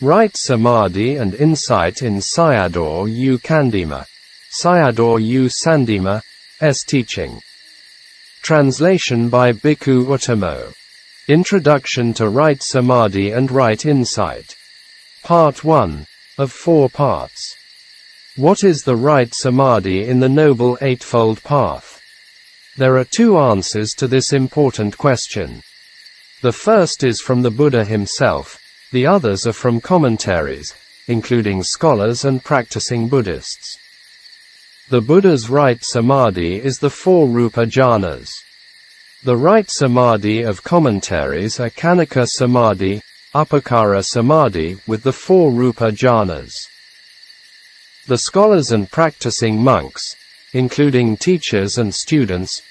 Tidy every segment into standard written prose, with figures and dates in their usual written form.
Right Samadhi and Insight in Sayadaw U Candima. Sayadaw U Sandima, S. Teaching. Translation by Bhikkhu Uttamo. Introduction to Right Samadhi and Right Insight. Part 1, of 4 parts. What is the right Samadhi in the Noble Eightfold Path? There are 2 answers to this important question. The first is from the Buddha himself, the others are from commentaries, including scholars and practicing Buddhists. The Buddha's right Samadhi is the 4 Rupa jhanas. The right Samadhi of commentaries are Khanika Samadhi, Upacara Samadhi with the 4 Rupa jhanas. The scholars and practicing monks, including teachers and students,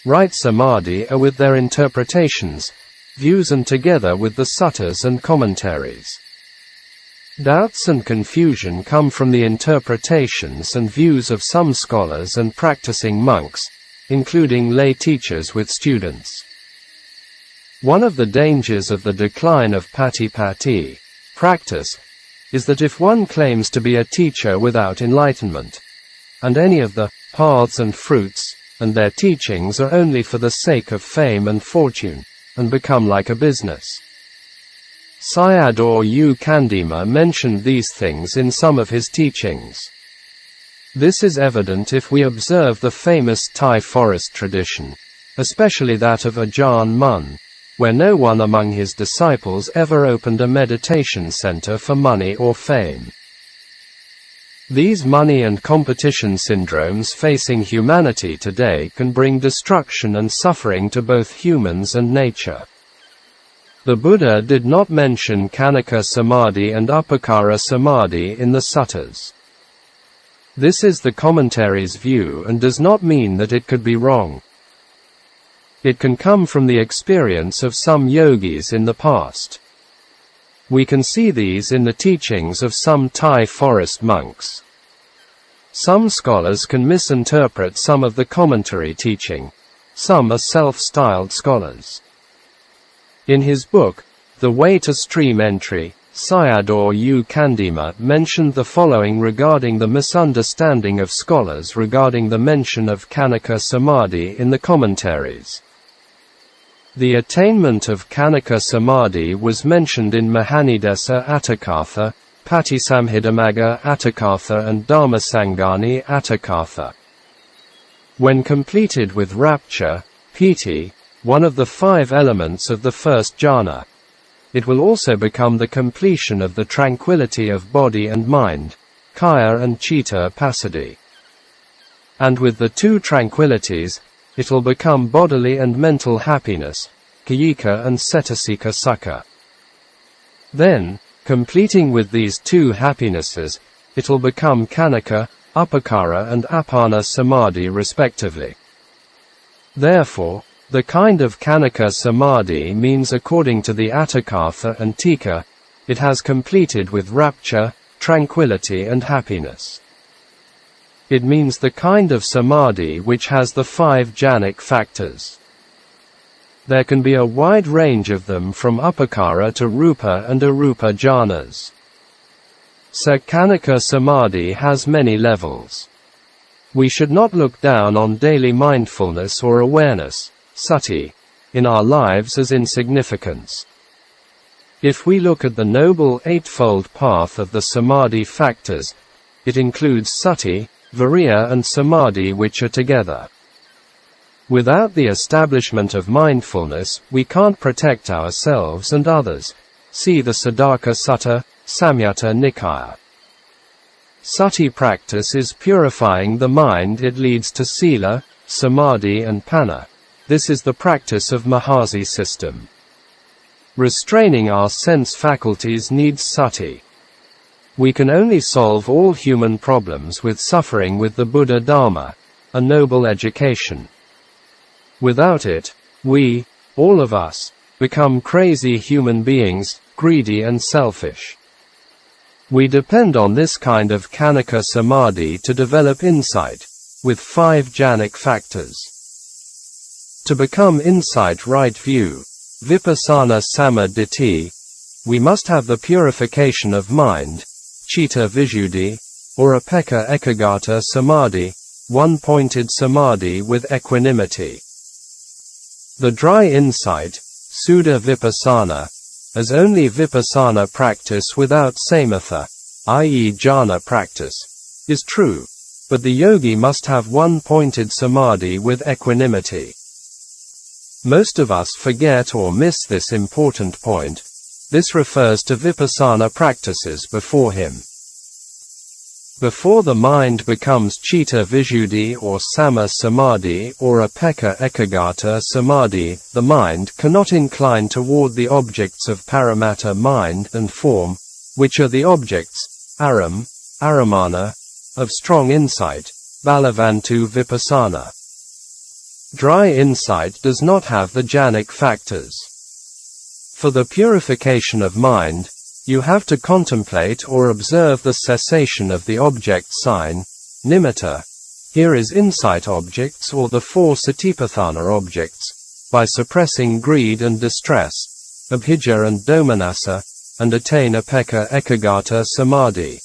right Samadhi are with their interpretations, views and together with the suttas and commentaries. Doubts and confusion come from the interpretations and views of some scholars and practicing monks, including lay teachers with students. One of the dangers of the decline of patipatti, practice, is that if one claims to be a teacher without enlightenment, and any of the paths and fruits, and their teachings are only for the sake of fame and fortune, and become like a business. Sayadaw U Candima mentioned these things in some of his teachings. This is evident if we observe the famous Thai forest tradition, especially that of Ajahn Mun, where no one among his disciples ever opened a meditation center for money or fame. These money and competition syndromes facing humanity today can bring destruction and suffering to both humans and nature. The Buddha did not mention Khanika Samadhi and Upacara Samadhi in the suttas. This is the commentary's view and does not mean that it could be wrong. It can come from the experience of some yogis in the past. We can see these in the teachings of some Thai forest monks. Some scholars can misinterpret some of the commentary teaching. Some are self-styled scholars. In his book, The Way to Stream Entry, Sayadaw U Candima mentioned the following regarding the misunderstanding of scholars regarding the mention of Khanika Samadhi in the commentaries. The attainment of Khanika Samadhi was mentioned in Mahanidesa Atthakatha, Patisamhidamagga Atthakatha and Dhammasangani Atthakatha. When completed with rapture, piti, one of the 5 elements of the first jhana, it will also become the completion of the tranquility of body and mind, kaya and chitta passaddhi. And with the 2 tranquilities, it will become bodily and mental happiness, kayika and cetasika sukha. Then, completing with these 2 happinesses, it will become Khanika, Upacara and Appana Samadhi respectively. Therefore, the kind of Khanika Samadhi means according to the Atthakatha and Tika, it has completed with rapture, tranquility and happiness. It means the kind of Samadhi which has the 5 jhanic factors. There can be a wide range of them from Upacara to Rupa and Arupa jhanas. Khanika Samadhi has many levels. We should not look down on daily mindfulness or awareness, sati, in our lives as insignificance. If we look at the Noble Eightfold Path of the Samadhi factors, it includes sati, viriya and samadhi which are together. Without the establishment of mindfulness, we can't protect ourselves and others. See the Siddhaka Sutta, Samyutta Nikaya. Sati practice is purifying the mind. It leads to sila, samadhi and panna. This is the practice of Mahasi system. Restraining our sense faculties needs sati. We can only solve all human problems with suffering with the Buddha Dhamma, a noble education. Without it, we, all of us, become crazy human beings, greedy and selfish. We depend on this kind of Khanika Samadhi to develop insight, with 5 jhanic factors. To become insight right view, vipassana samadhi, we must have the purification of mind, citta visuddhi, or upekkha ekagata samadhi, one-pointed samadhi with equanimity. The dry insight, suddha vipassana, as only vipassana practice without samatha, i.e. jhana practice, is true, but the yogi must have one-pointed samadhi with equanimity. Most of us forget or miss this important point. This refers to vipassana practices before him. Before the mind becomes citta visuddhi or samma samadhi or upekkha ekagata samadhi, the mind cannot incline toward the objects of paramatta mind and form, which are the objects, aramana, of strong insight, balavantu vipassana. Dry insight does not have the jhanic factors. For the purification of mind, you have to contemplate or observe the cessation of the object sign, nimitta, here is insight objects or the four satipatthana objects, by suppressing greed and distress, abhijja and domanassa, and attain upekkha ekagata samadhi.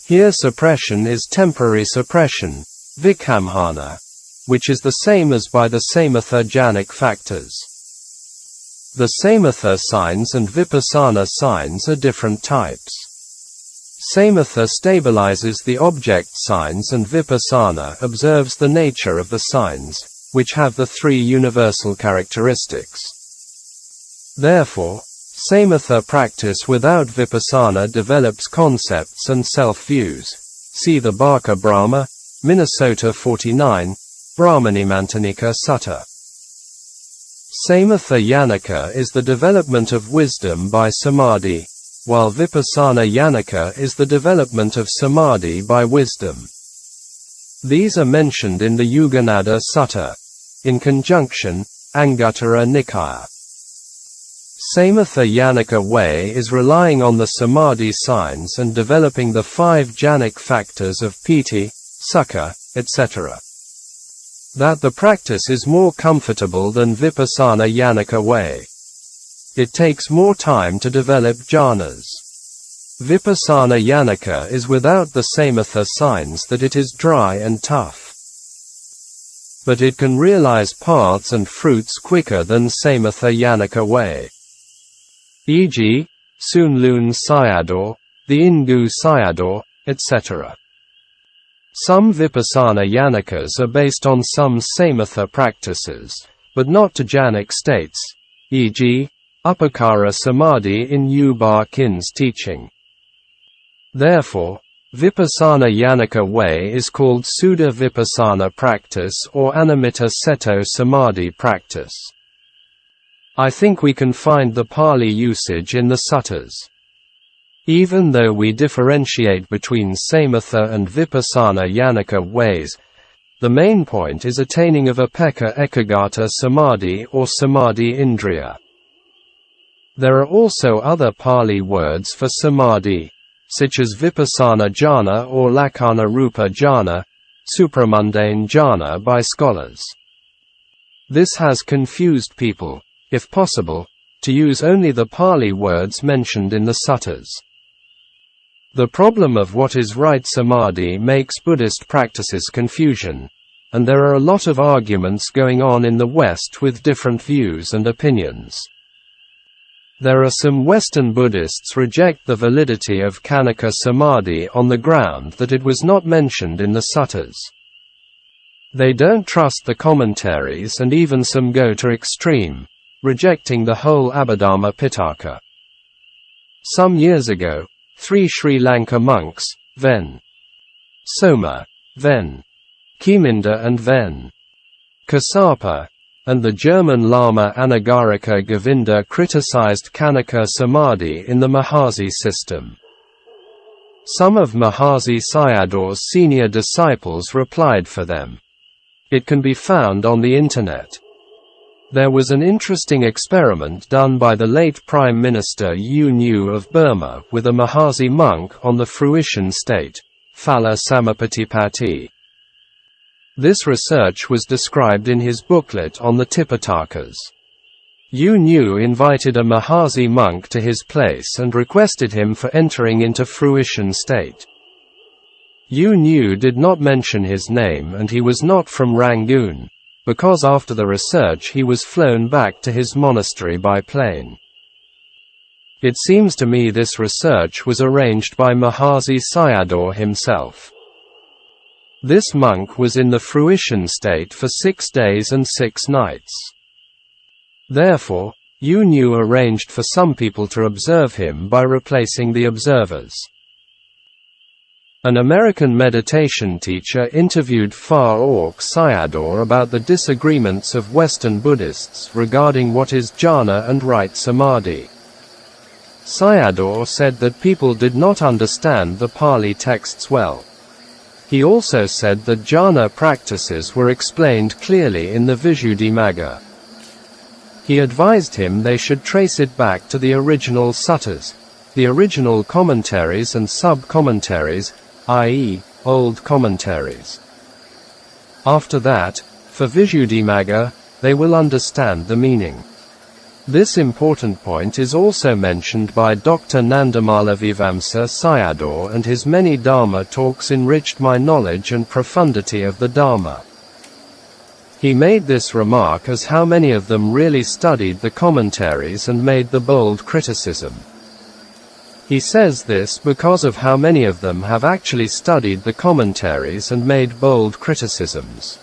Here suppression is temporary suppression, vikhamhana, which is the same as by the samatha jhanic factors. The samatha signs and vipassana signs are different types. Samatha stabilizes the object signs and vipassana observes the nature of the signs, which have the three universal characteristics. Therefore, samatha practice without vipassana develops concepts and self-views. See the Bhaka Brahma, Minnesota 49, Brahmanimantanika Sutta. Samatha yanaka is the development of wisdom by samadhi, while vipassana yanaka is the development of samadhi by wisdom. These are mentioned in the Yuganada Sutta, in conjunction, Anguttara Nikaya. Samatha yanaka way is relying on the samadhi signs and developing the five jhanic factors of piti, sukha, etc. That the practice is more comfortable than vipassana yanaka way. It takes more time to develop jhanas. Vipassana yanaka is without the samatha signs that it is dry and tough. But it can realize paths and fruits quicker than samatha yanaka way. E.g., Sunlun Sayadaw, the Ingu Sayadaw, etc. Some vipassana yanakas are based on some samatha practices, but not to jhanic states, e.g., upakara samadhi in U Ba Kin's teaching. Therefore, vipassana yanaka way is called Suddha vipassana practice or anamitta setto samadhi practice. I think we can find the Pali usage in the suttas. Even though we differentiate between samatha and vipassana yanaka ways, the main point is attaining of upekkha ekagata samadhi or samadhi indriya. There are also other Pali words for samadhi, such as vipassana jhana or lakkhana rupa jhana, supramundane jhana by scholars. This has confused people, if possible, to use only the Pali words mentioned in the suttas. The problem of what is right samadhi makes Buddhist practices confusion, and there are a lot of arguments going on in the West with different views and opinions. There are some Western Buddhists reject the validity of Kanaka Samadhi on the ground that it was not mentioned in the suttas. They don't trust the commentaries and even some go to extreme, rejecting the whole Abhidhamma Pitaka. Some years ago, 3 Sri Lanka monks, Ven. Soma, Ven. Kiminda and Ven. Kasapa, and the German Lama Anagarika Govinda criticized Kanaka Samadhi in the Mahasi system. Some of Mahasi Sayadaw's senior disciples replied for them. It can be found on the internet. There was an interesting experiment done by the late Prime Minister U Nu of Burma with a Mahasi monk on the fruition state, Phala Samapatipatti. This research was described in his booklet on the Tipitakas. Yu Nu invited a Mahasi monk to his place and requested him for entering into fruition state. Yu Nu did not mention his name and he was not from Rangoon, because after the research he was flown back to his monastery by plane. It seems to me this research was arranged by Mahasi Sayadaw himself. This monk was in the fruition state for 6 days and 6 nights. Therefore, Yu Nu arranged for some people to observe him by replacing the observers. An American meditation teacher interviewed Fa Auk Sayadaw about the disagreements of Western Buddhists regarding what is jhana and right samadhi. Sayadaw said that people did not understand the Pali texts well. He also said that jhana practices were explained clearly in the Visuddhimagga. He advised him they should trace it back to the original suttas, the original commentaries and sub-commentaries, i.e., old commentaries. After that, for Visuddhimagga, they will understand the meaning. This important point is also mentioned by Dr. Nandamala Vivamsa Sayadaw, and his many Dhamma talks enriched my knowledge and profundity of the Dhamma. He made this remark as how many of them really studied the commentaries and made the bold criticism. He says this because of how many of them have actually studied the commentaries and made bold criticisms.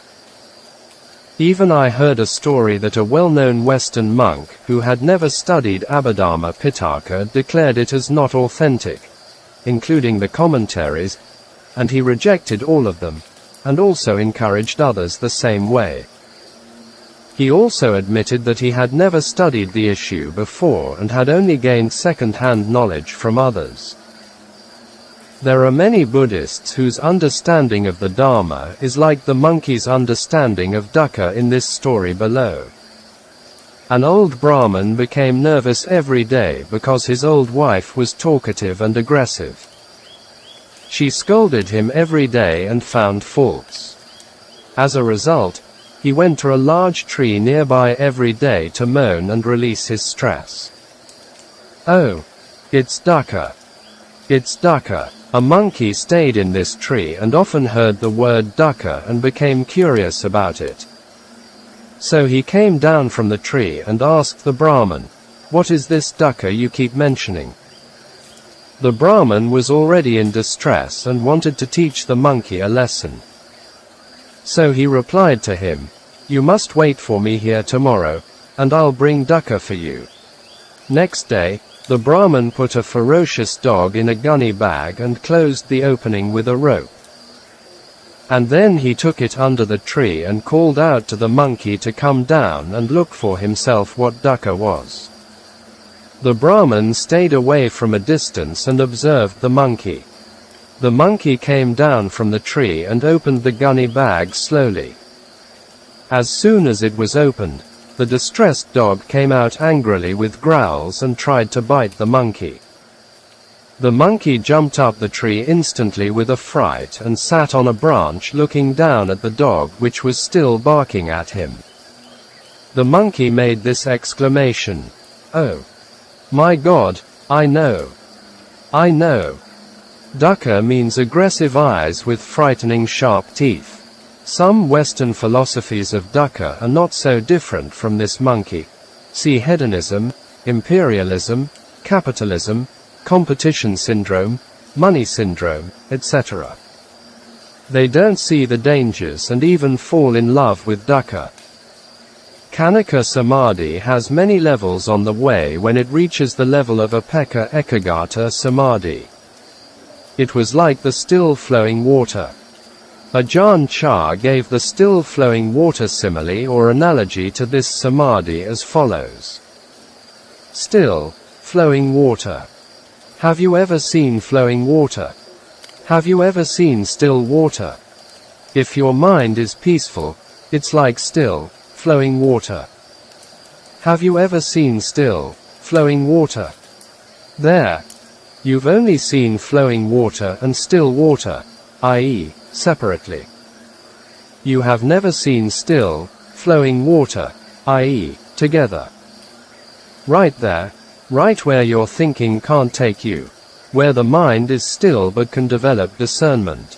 Even I heard a story that a well-known Western monk, who had never studied Abhidhamma Pitaka, declared it as not authentic, including the commentaries, and he rejected all of them, and also encouraged others the same way. He also admitted that he had never studied the issue before and had only gained second-hand knowledge from others. There are many Buddhists whose understanding of the Dhamma is like the monkey's understanding of dukkha in this story below. An old Brahmin became nervous every day because his old wife was talkative and aggressive. She scolded him every day and found faults. As a result, he went to a large tree nearby every day to moan and release his stress. Oh, it's dukkha. It's dukkha. A monkey stayed in this tree and often heard the word dukkha and became curious about it. So he came down from the tree and asked the Brahmin, "What is this dukkha you keep mentioning?" The Brahmin was already in distress and wanted to teach the monkey a lesson. So he replied to him, "You must wait for me here tomorrow, and I'll bring dukkha for you." Next day, the Brahmin put a ferocious dog in a gunny bag and closed the opening with a rope. And then he took it under the tree and called out to the monkey to come down and look for himself what dukkha was. The Brahmin stayed away from a distance and observed the monkey. The monkey came down from the tree and opened the gunny bag slowly. As soon as it was opened, the distressed dog came out angrily with growls and tried to bite the monkey. The monkey jumped up the tree instantly with a fright and sat on a branch looking down at the dog, which was still barking at him. The monkey made this exclamation, "Oh my God, I know. I know." Dukkha means aggressive eyes with frightening sharp teeth. Some Western philosophies of dukkha are not so different from this monkey. See hedonism, imperialism, capitalism, competition syndrome, money syndrome, etc. They don't see the dangers and even fall in love with dukkha. Khanika Samadhi has many levels on the way when it reaches the level of Upekkha Ekaggata Samadhi. It was like the still-flowing water. Ajahn Chah gave the still-flowing water simile or analogy to this samadhi as follows. Still, flowing water. Have you ever seen flowing water? Have you ever seen still water? If your mind is peaceful, it's like still, flowing water. Have you ever seen still, flowing water? There. You've only seen flowing water and still water, i.e., separately. You have never seen still, flowing water, i.e., together. Right there, right where your thinking can't take you, where the mind is still but can develop discernment.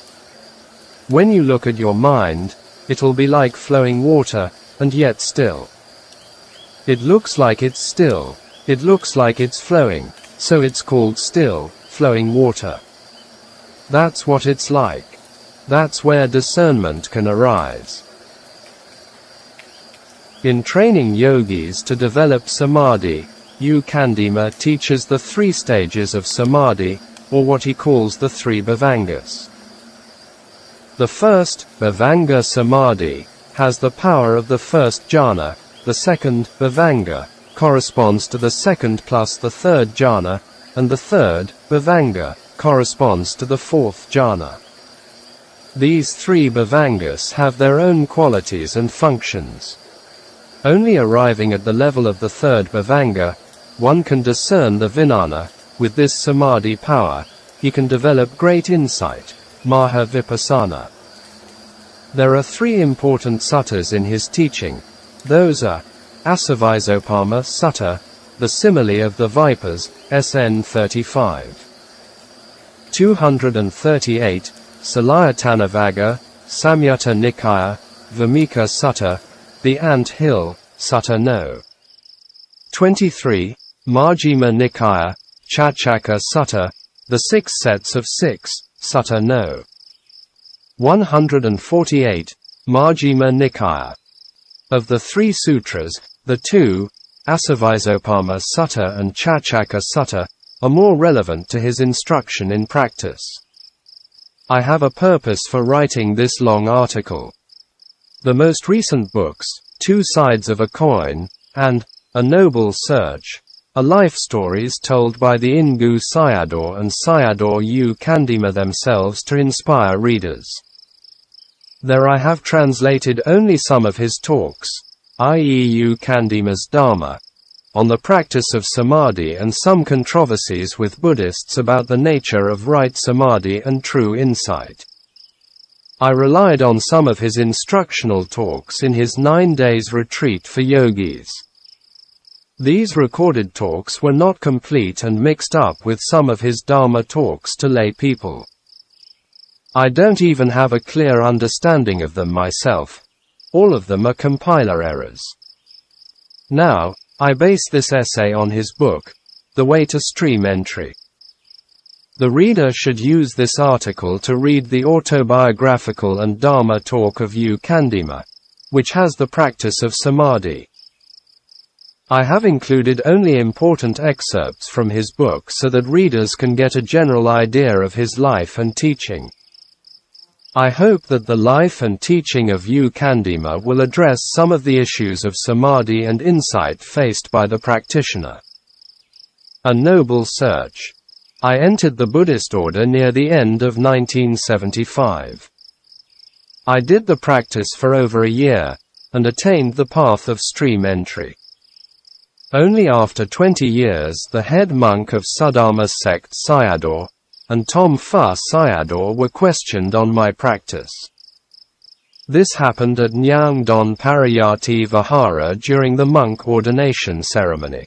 When you look at your mind, it'll be like flowing water, and yet still. It looks like it's still, it looks like it's flowing, so it's called still, flowing water. That's what it's like. That's where discernment can arise. In training yogis to develop Samādhi, Candima teaches the 3 stages of Samādhi, or what he calls the 3 bhavangas. The first, bhavanga Samādhi, has the power of the first jhana. The second, bhavanga, corresponds to the second plus the third jhana, and the third, bhavanga, corresponds to the fourth jhana. These 3 bhavangas have their own qualities and functions. Only arriving at the level of the third bhavanga, one can discern the vijnana. With this Samādhi power, he can develop great insight, Maha Vipassana. There are 3 important suttas in his teaching. Those are Asavizopama Sutta, the simile of the vipers, SN 35. 238, Salayatanavagga, Samyutta Nikaya, Vamika Sutta, the ant hill, Sutta No. 23, Majjhima Nikaya, Chachaka Sutta, the 6 sets of 6, Sutta No. 148, Majjhima Nikaya. Of the 3 sutras, the 2, Asavizopama Sutta and Chachaka Sutta, are more relevant to his instruction in practice. I have a purpose for writing this long article. The most recent books, 2 Sides of a Coin, and A Noble Search, are life stories told by the Ingu Sayadaw and Sayadaw U Candima themselves to inspire readers. There I have translated only some of his talks, i.e. U Candima's Dhamma, on the practice of Samādhi and some controversies with Buddhists about the nature of right Samādhi and true insight. I relied on some of his instructional talks in his 9 days retreat for yogis. These recorded talks were not complete and mixed up with some of his Dhamma talks to lay people. I don't even have a clear understanding of them myself. All of them are compiler errors. Now, I base this essay on his book, The Way to Stream Entry. The reader should use this article to read the autobiographical and Dhamma talk of U Candima, which has the practice of Samādhi. I have included only important excerpts from his book so that readers can get a general idea of his life and teaching. I hope that the life and teaching of U Candima will address some of the issues of Samādhi and insight faced by the practitioner. A Noble Search. I entered the Buddhist order near the end of 1975. I did the practice for over a year, and attained the path of stream entry. Only after 20 years the head monk of Sudama's sect Sayadaw, and Tom Pha Sayadaw were questioned on my practice. This happened at Nyang Don Parayati Vihara during the monk ordination ceremony.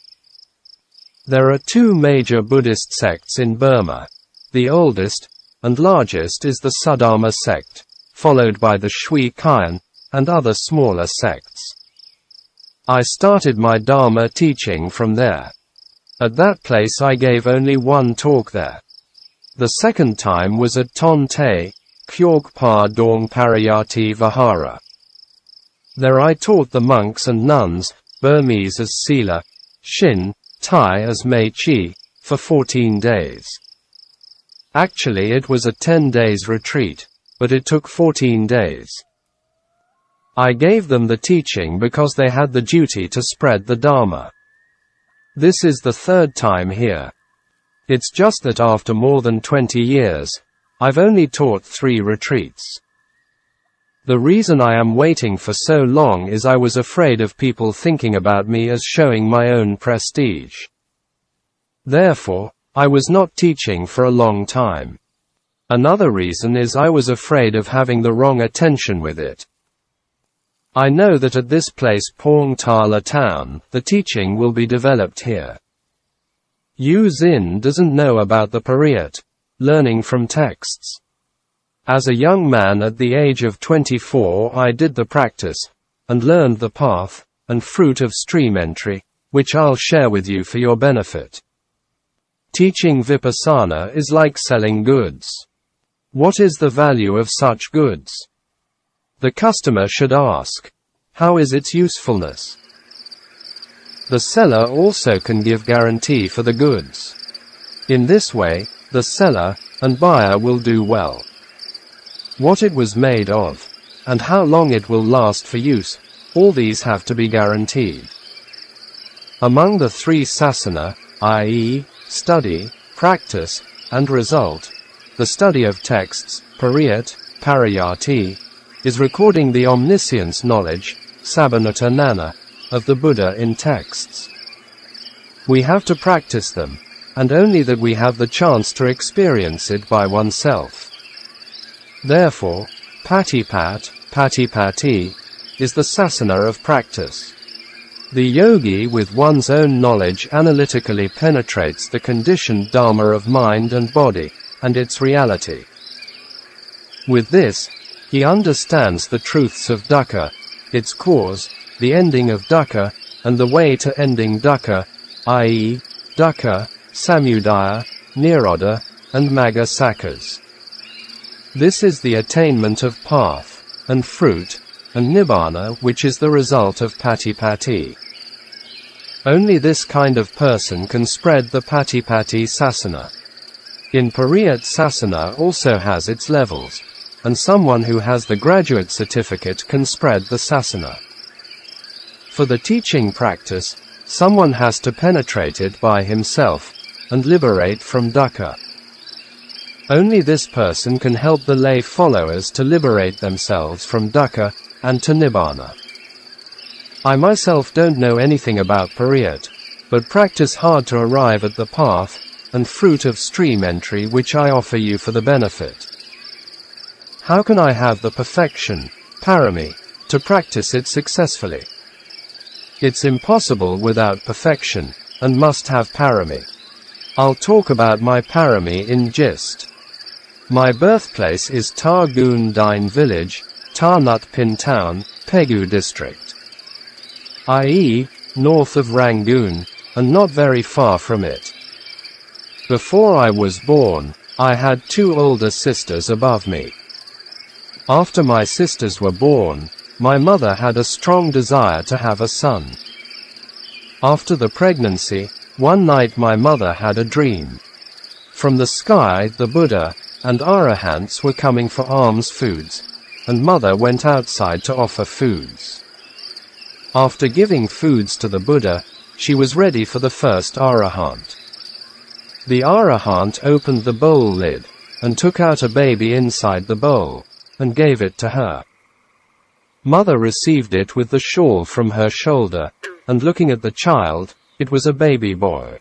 There are 2 major Buddhist sects in Burma. The oldest, and largest is the Sudama sect, followed by the Shui Kyan, and other smaller sects. I started my Dhamma teaching from there. At that place I gave only 1 talk there. The second time was at Ton Te, Kyog Pa Dong Parayati Vihara. There I taught the monks and nuns, Burmese as Sila, Shin, Thai as Mei Chi, for 14 days. Actually it was a 10 days retreat, but it took 14 days. I gave them the teaching because they had the duty to spread the Dhamma. This is the 3rd time here. It's just that after more than 20 years, I've only taught 3 retreats. The reason I am waiting for so long is I was afraid of people thinking about me as showing my own prestige. Therefore, I was not teaching for a long time. Another reason is I was afraid of having the wrong attention with it. I know that at this place Paung Tala town, the teaching will be developed here. Yu Xin doesn't know about the Pariyat, learning from texts. As a young man at the age of 24 I did the practice, and learned the path, and fruit of stream entry, which I'll share with you for your benefit. Teaching Vipassana is like selling goods. What is the value of such goods? The customer should ask, how is its usefulness? The seller also can give guarantee for the goods. In this way, the seller and buyer will do well. What it was made of, and how long it will last for use, all these have to be guaranteed. Among the three sasana, i.e., study, practice, and result, the study of texts, pariyat, parayati, is recording the omniscience knowledge, sabbanutta nana, of the Buddha in texts. We have to practice them, and only that we have the chance to experience it by oneself. Therefore, patipat, patipati, is the sasana of practice. The yogi with one's own knowledge analytically penetrates the conditioned Dhamma of mind and body, and its reality. With this, he understands the truths of dukkha, its cause, the ending of dukkha, and the way to ending dukkha, i.e., dukkha, samudaya, nirodha, and magga saccas. This is the attainment of path, and fruit, and nibbana, which is the result of patipati. Only this kind of person can spread the patipati sasana. In Pariyat sasana also has its levels, and someone who has the graduate certificate can spread the sasana. For the teaching practice, someone has to penetrate it by himself, and liberate from dukkha. Only this person can help the lay followers to liberate themselves from dukkha, and to nibbana. I myself don't know anything about Pariyat, but practice hard to arrive at the path, and fruit of stream entry which I offer you for the benefit. How can I have the perfection, parami, to practice it successfully? It's impossible without perfection, and must have parami. I'll talk about my parami in gist. My birthplace is Targun Dine village, Tarnut Pin town, Pegu district, i.e., north of Rangoon, and not very far from it. Before I was born, I had two older sisters above me. After my sisters were born, my mother had a strong desire to have a son. After the pregnancy, one night my mother had a dream. From the sky the Buddha and Arahants were coming for alms foods, and mother went outside to offer foods. After giving foods to the Buddha, she was ready for the first Arahant. The Arahant opened the bowl lid, and took out a baby inside the bowl, and gave it to her. Mother received it with the shawl from her shoulder, and looking at the child, it was a baby boy.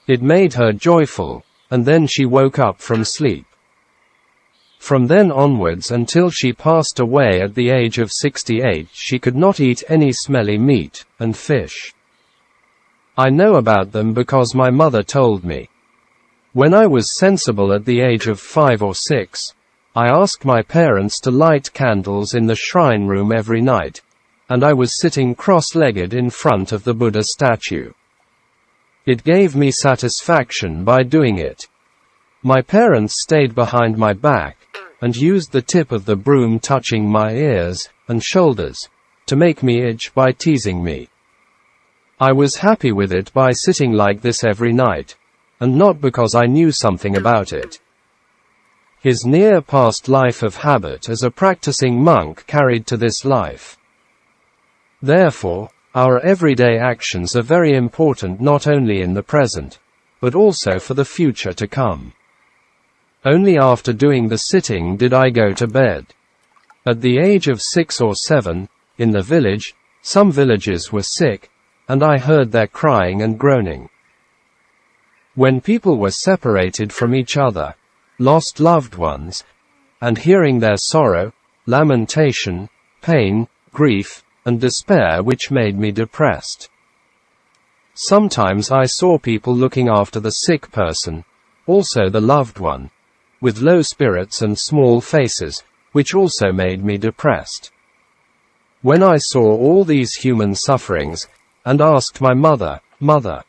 It made her joyful, and then she woke up from sleep. From then onwards until she passed away at the age of 68 she could not eat any smelly meat and fish. I know about them because my mother told me. When I was sensible at the age of 5 or 6, I asked my parents to light candles in the shrine room every night, and I was sitting cross-legged in front of the Buddha statue. It gave me satisfaction by doing it. My parents stayed behind my back, and used the tip of the broom touching my ears and shoulders, to make me itch by teasing me. I was happy with it by sitting like this every night, and not because I knew something about it. His near past life of habit as a practicing monk carried to this life. Therefore, our everyday actions are very important not only in the present, but also for the future to come. Only after doing the sitting did I go to bed. At the age of 6 or 7, in the village, some villagers were sick, and I heard their crying and groaning. When people were separated from each other, lost loved ones, and hearing their sorrow, lamentation, pain, grief, and despair which made me depressed. Sometimes I saw people looking after the sick person, also the loved one, with low spirits and small faces, which also made me depressed. When I saw all these human sufferings, and asked my mother, "Mother,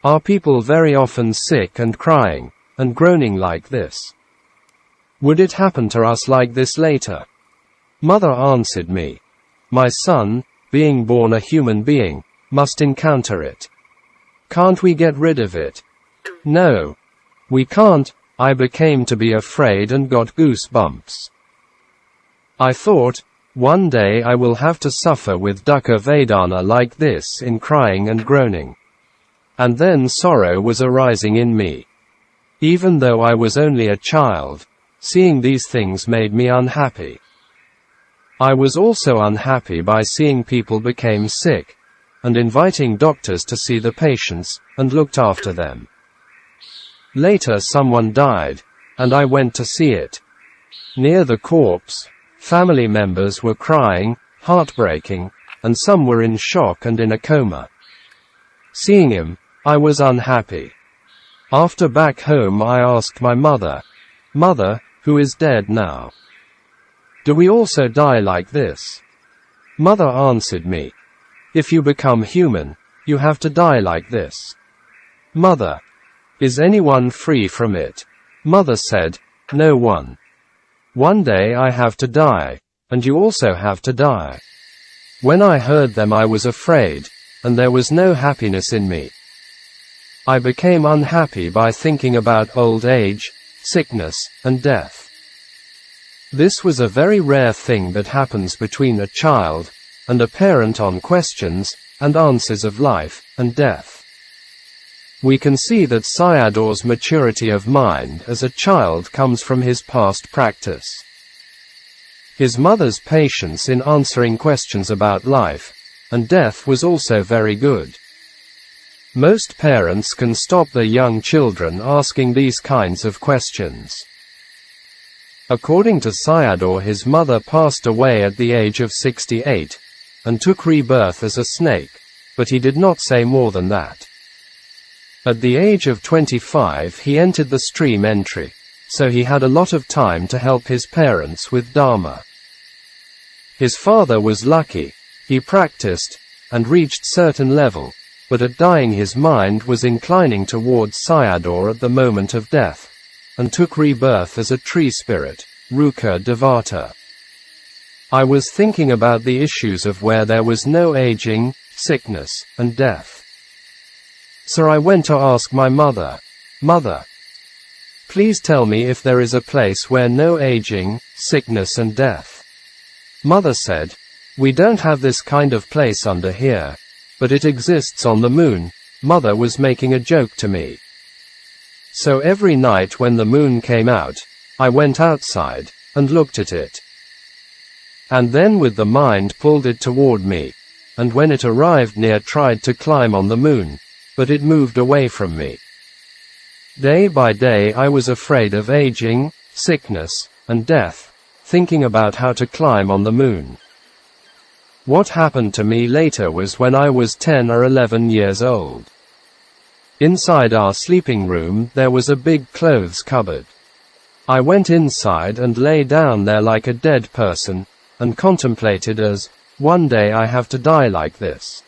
are people very often sick and crying, and groaning like this? Would it happen to us like this later?" Mother answered me, "My son, being born a human being, must encounter it. Can't we get rid of it?" "No. We can't." I became to be afraid and got goosebumps. I thought, one day I will have to suffer with dukkha vedana like this in crying and groaning. And then sorrow was arising in me. Even though I was only a child, seeing these things made me unhappy. I was also unhappy by seeing people became sick, and inviting doctors to see the patients, and looked after them. Later someone died, and I went to see it. Near the corpse, family members were crying, heartbreaking, and some were in shock and in a coma. Seeing him, I was unhappy. After back home I asked my mother, "Mother, who is dead now, do we also die like this?" Mother answered me, "If you become human, you have to die like this." Mother, "Is anyone free from it?" Mother said, "No one. One day I have to die, and you also have to die." When I heard them I was afraid, and there was no happiness in me. I became unhappy by thinking about old age, sickness, and death. This was a very rare thing that happens between a child and a parent on questions and answers of life and death. We can see that Sayadaw's maturity of mind as a child comes from his past practice. His mother's patience in answering questions about life and death was also very good. Most parents can stop their young children asking these kinds of questions. According to Sayadaw, his mother passed away at the age of 68, and took rebirth as a snake, but he did not say more than that. At the age of 25 he entered the stream entry, so he had a lot of time to help his parents with Dhamma. His father was lucky, he practiced, and reached certain level, but at dying his mind was inclining towards Sayadaw at the moment of death, and took rebirth as a tree spirit, Ruka Devata. I was thinking about the issues of where there was no aging, sickness, and death. So I went to ask my mother, "Mother, please tell me if there is a place where no aging, sickness and death." Mother said, "We don't have this kind of place under here, but it exists on the moon." Mother was making a joke to me. So every night when the moon came out, I went outside, and looked at it. And then with the mind pulled it toward me, and when it arrived near tried to climb on the moon, but it moved away from me. Day by day I was afraid of aging, sickness, and death, thinking about how to climb on the moon. What happened to me later was when I was 10 or 11 years old. Inside our sleeping room there was a big clothes cupboard. I went inside and lay down there like a dead person, and contemplated as, one day I have to die like this.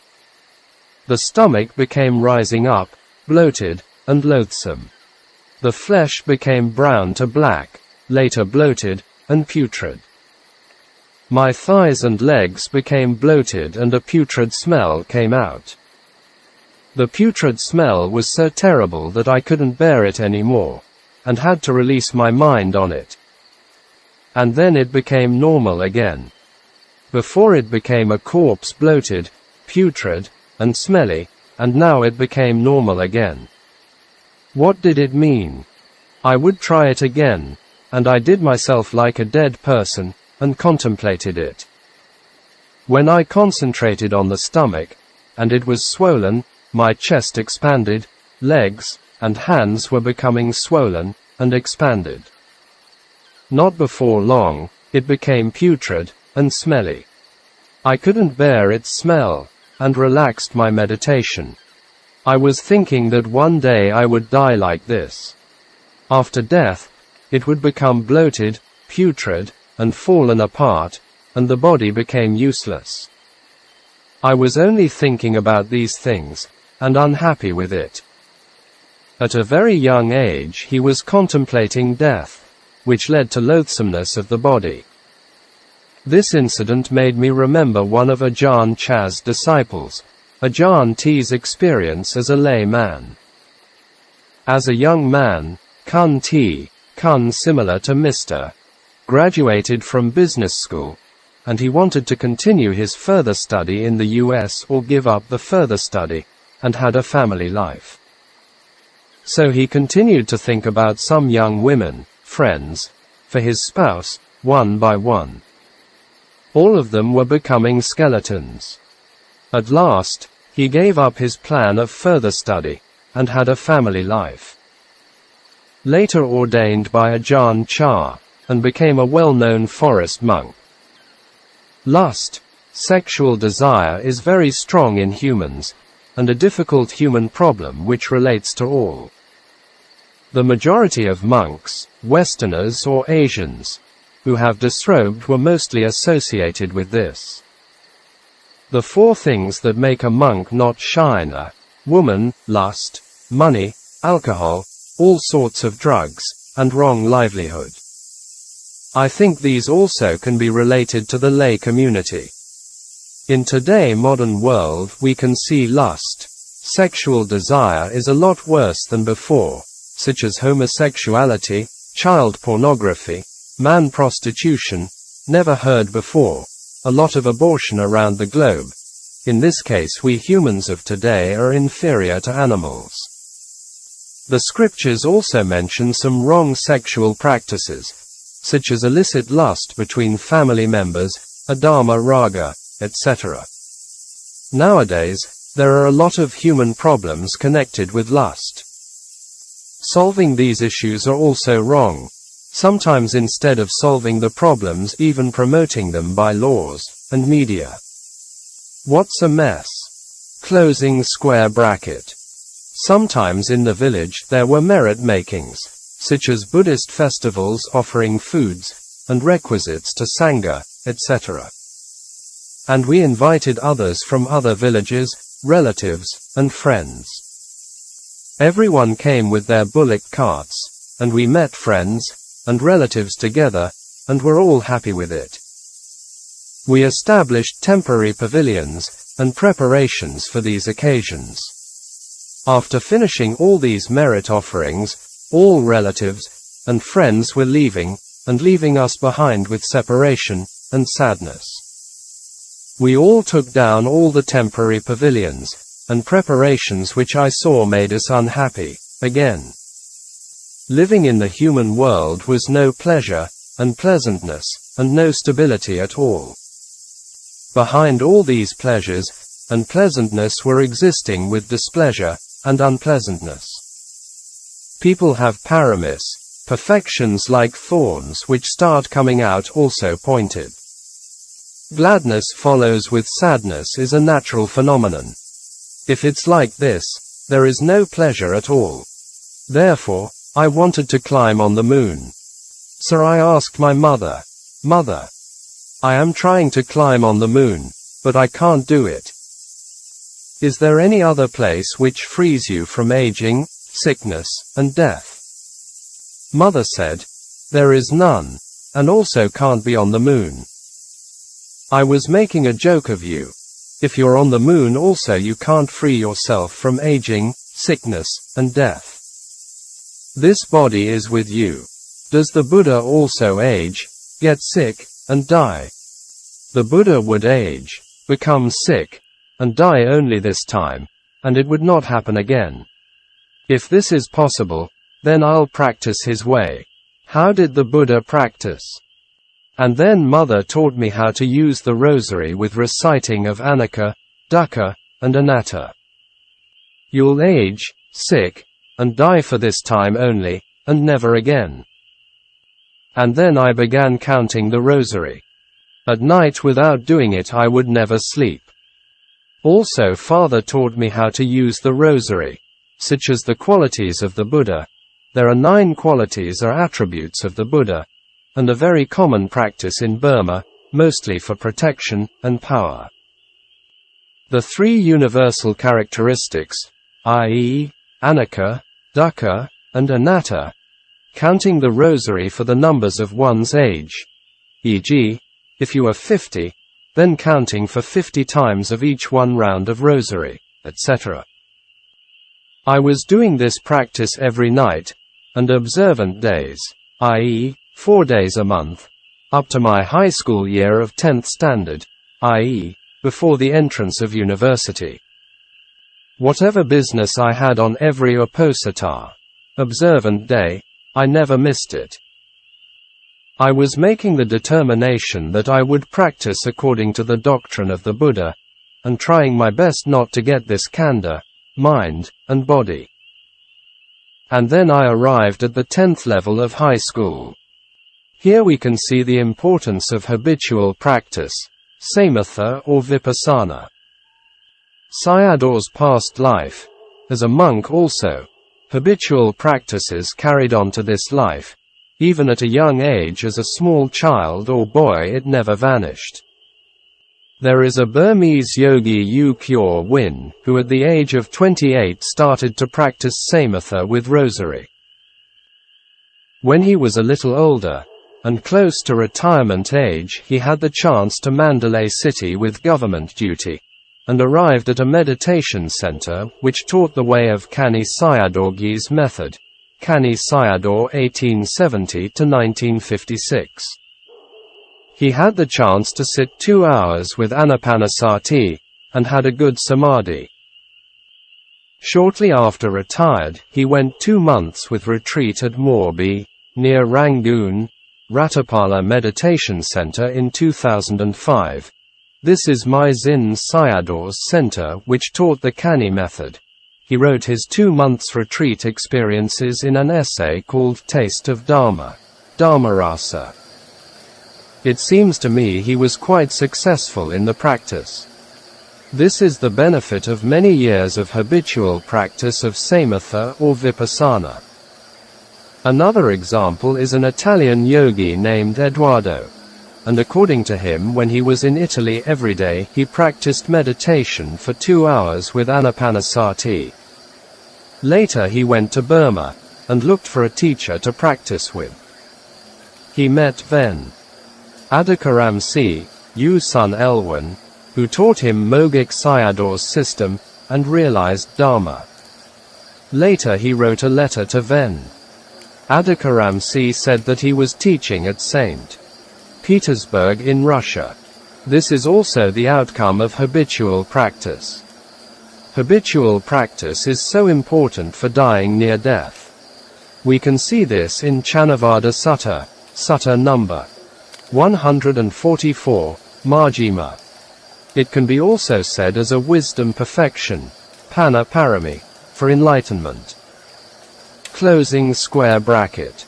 The stomach became rising up, bloated, and loathsome. The flesh became brown to black, later bloated, and putrid. My thighs and legs became bloated and a putrid smell came out. The putrid smell was so terrible that I couldn't bear it anymore, and had to release my mind on it. And then it became normal again. Before it became a corpse, bloated, putrid, and smelly, and now it became normal again. What did it mean? I would try it again, and I did myself like a dead person, and contemplated it. When I concentrated on the stomach, and it was swollen, my chest expanded, legs and hands were becoming swollen, and expanded. Not before long, it became putrid, and smelly. I couldn't bear its smell, and relaxed my meditation. I was thinking that one day I would die like this. After death, it would become bloated, putrid, and fallen apart, and the body became useless. I was only thinking about these things, and unhappy with it. At a very young age he was contemplating death, which led to loathsomeness of the body. This incident made me remember one of Ajahn Chah's disciples, Ajahn T's experience as a lay man. As a young man, Kun T, Kun similar to Mr., graduated from business school, and he wanted to continue his further study in the US or give up the further study, and had a family life. So he continued to think about some young women, friends, for his spouse, one by one. All of them were becoming skeletons. At last, he gave up his plan of further study, and had a family life. Later ordained by Ajahn Chah, and became a well-known forest monk. Lust, sexual desire, is very strong in humans, and a difficult human problem which relates to all. The majority of monks, Westerners or Asians, who have disrobed were mostly associated with this. The four things that make a monk not shine are woman, lust, money, alcohol, all sorts of drugs, and wrong livelihood. I think these also can be related to the lay community. In today's modern world we can see lust, sexual desire is a lot worse than before, such as homosexuality, child pornography, man prostitution, never heard before, a lot of abortion around the globe. In this case we humans of today are inferior to animals. The scriptures also mention some wrong sexual practices, such as illicit lust between family members, adharma raga, etc. Nowadays, there are a lot of human problems connected with lust. Solving these issues are also wrong, sometimes instead of solving the problems even promoting them by laws and media. What's a mess? Closing square bracket. Sometimes in the village there were merit makings, such as Buddhist festivals offering foods and requisites to Sangha, etc. And we invited others from other villages, relatives, and friends. Everyone came with their bullock carts, and we met friends and relatives together, and were all happy with it. We established temporary pavilions and preparations for these occasions. After finishing all these merit offerings, all relatives and friends were leaving, and leaving us behind with separation and sadness. We all took down all the temporary pavilions and preparations which I saw made us unhappy, again. Living in the human world was no pleasure and pleasantness, and no stability at all. Behind all these pleasures and pleasantness were existing with displeasure and unpleasantness. People have paramis, perfections like thorns which start coming out also pointed. Gladness follows with sadness is a natural phenomenon. If it's like this, there is no pleasure at all. Therefore, I wanted to climb on the moon. So I asked my mother, "Mother, I am trying to climb on the moon, but I can't do it. Is there any other place which frees you from aging, sickness, and death?" Mother said, "There is none, and also can't be on the moon. I was making a joke of you. If you're on the moon also you can't free yourself from aging, sickness, and death. This body is with you. Does the Buddha also age, get sick, and die?" The Buddha would age, become sick, and die only this time, and it would not happen again. If this is possible, then I'll practice his way. How did the Buddha practice? And then Mother taught me how to use the rosary with reciting of anicca, dukkha, and anatta. You'll age, sick, and die for this time only, and never again. And then I began counting the rosary. At night without doing it I would never sleep. Also Father taught me how to use the rosary, such as the qualities of the Buddha. There are 9 qualities or attributes of the Buddha, and a very common practice in Burma, mostly for protection and power. The 3 universal characteristics, i.e., anicca, dukkha, and anatta, counting the rosary for the numbers of one's age, e.g., if you are 50, then counting for 50 times of each one round of rosary, etc. I was doing this practice every night, and observant days, i.e., 4 days a month, up to my high school year of 10th standard, i.e., before the entrance of university. Whatever business I had on every Uposatha, observant day, I never missed it. I was making the determination that I would practice according to the doctrine of the Buddha, and trying my best not to get this khandha, mind, and body. And then I arrived at the 10th level of high school. Here we can see the importance of habitual practice, samatha or vipassana. Sayadaw's past life, as a monk also, habitual practices carried on to this life. Even at a young age as a small child or boy it never vanished. There is a Burmese yogi U Kyor Win, who at the age of 28 started to practice samatha with rosary. When he was a little older, and close to retirement age, he had the chance to Mandalay City with government duty, and arrived at a meditation center which taught the way of Kani Sayadaw's method. Kani Sayadaw 1870–1956. He had the chance to sit 2 hours with Anapanasati, and had a good Samādhi. Shortly after retired, he went 2 months with retreat at Morbi, near Rangoon, Ratapala Meditation Center in 2005. This is Mai Zin Sayadaw's center which taught the Kani method. He wrote his 2 months retreat experiences in an essay called Taste of Dhamma, Dhammarasa. It seems to me he was quite successful in the practice. This is the benefit of many years of habitual practice of samatha or vipassana. Another example is an Italian yogi named Edoardo, and according to him when he was in Italy every day he practiced meditation for 2 hours with Anapanasati. Later he went to Burma, and looked for a teacher to practice with. He met Ven. Adhikaramsi, U Sun Elwan, who taught him Mogik Sayadaw's system, and realized Dhamma. Later he wrote a letter to Ven. Adhikaramsi said that he was teaching at St. Petersburg in Russia. This is also the outcome of habitual practice. Habitual practice is so important for dying near death. We can see this in Chanavada Sutta, Sutta number 144, Majjhima. It can be also said as a wisdom perfection, Panna Parami, for enlightenment. Closing square bracket.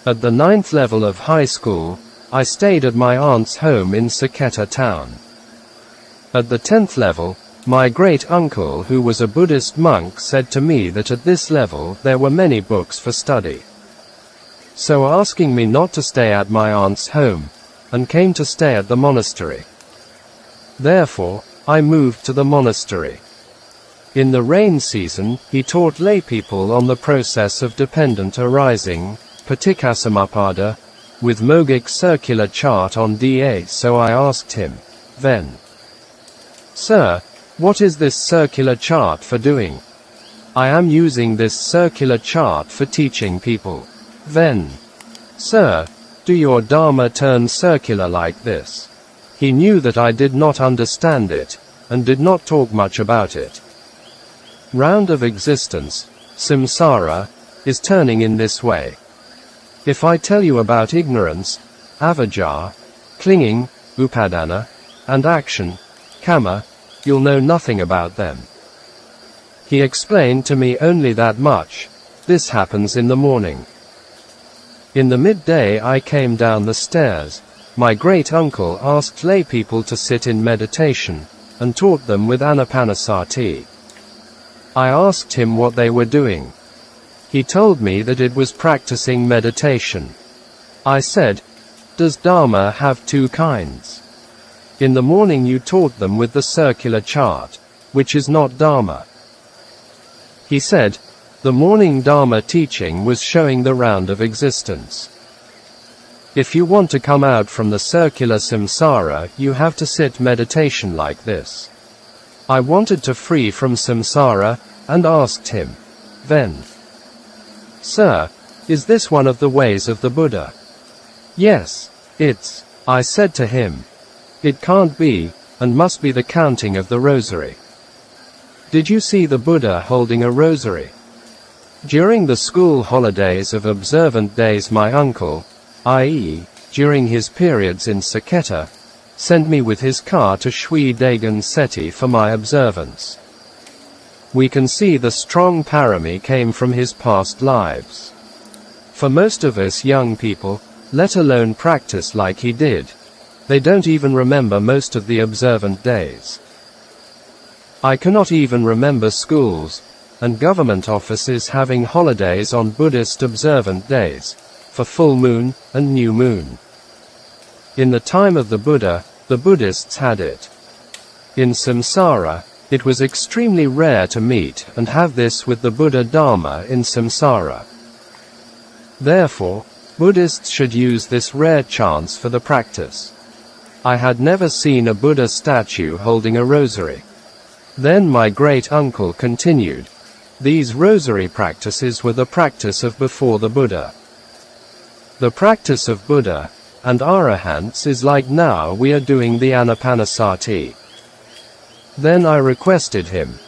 At the 9th level of high school, I stayed at my aunt's home in Saketa town. At the 10th level, my great-uncle who was a Buddhist monk said to me that at this level there were many books for study. So asking me not to stay at my aunt's home, and came to stay at the monastery. Therefore, I moved to the monastery. In the rain season, he taught laypeople on the process of dependent arising, Paticcasamuppada, with Mogik circular chart on DA. So I asked him, Ven, Sir, what is this circular chart for doing? I am using this circular chart for teaching people. Ven, Sir, do your Dharma turn circular like this? He knew that I did not understand it, and did not talk much about it. Round of existence, samsara, is turning in this way. If I tell you about ignorance, avijja, clinging, upadana, and action, kama, you'll know nothing about them. He explained to me only that much. This happens in the morning. In the midday I came down the stairs. my great-uncle asked lay people to sit in meditation, and taught them with anapanasati. I asked him what they were doing. He told me that it was practicing meditation. I said, "Does Dharma have two kinds? In the morning you taught them with the circular chart, which is not Dharma." He said, "The morning Dharma teaching was showing the round of existence. If you want to come out from the circular samsara, you have to sit meditation like this." I wanted to free from samsara, and asked him, then, "Sir, is this one of the ways of the Buddha?" "Yes, it's," I said to him. "It can't be, and must be the counting of the rosary." "Did you see the Buddha holding a rosary?" During the school holidays of observant days, my uncle, i.e., during his periods in Saketa, sent me with his car to Shui Dagon Seti for my observance. We can see the strong parami came from his past lives. For most of us young people, let alone practice like he did, they don't even remember most of the observant days. I cannot even remember schools and government offices having holidays on Buddhist observant days, for full moon and new moon. In the time of the Buddha, the Buddhists had it. In samsara, it was extremely rare to meet and have this with the Buddha Dharma in samsara. Therefore, Buddhists should use this rare chance for the practice. I had never seen a Buddha statue holding a rosary. Then my great-uncle continued, "These rosary practices were the practice of before the Buddha. The practice of Buddha and Arahants is like now we are doing the anapanasati." Then I requested him,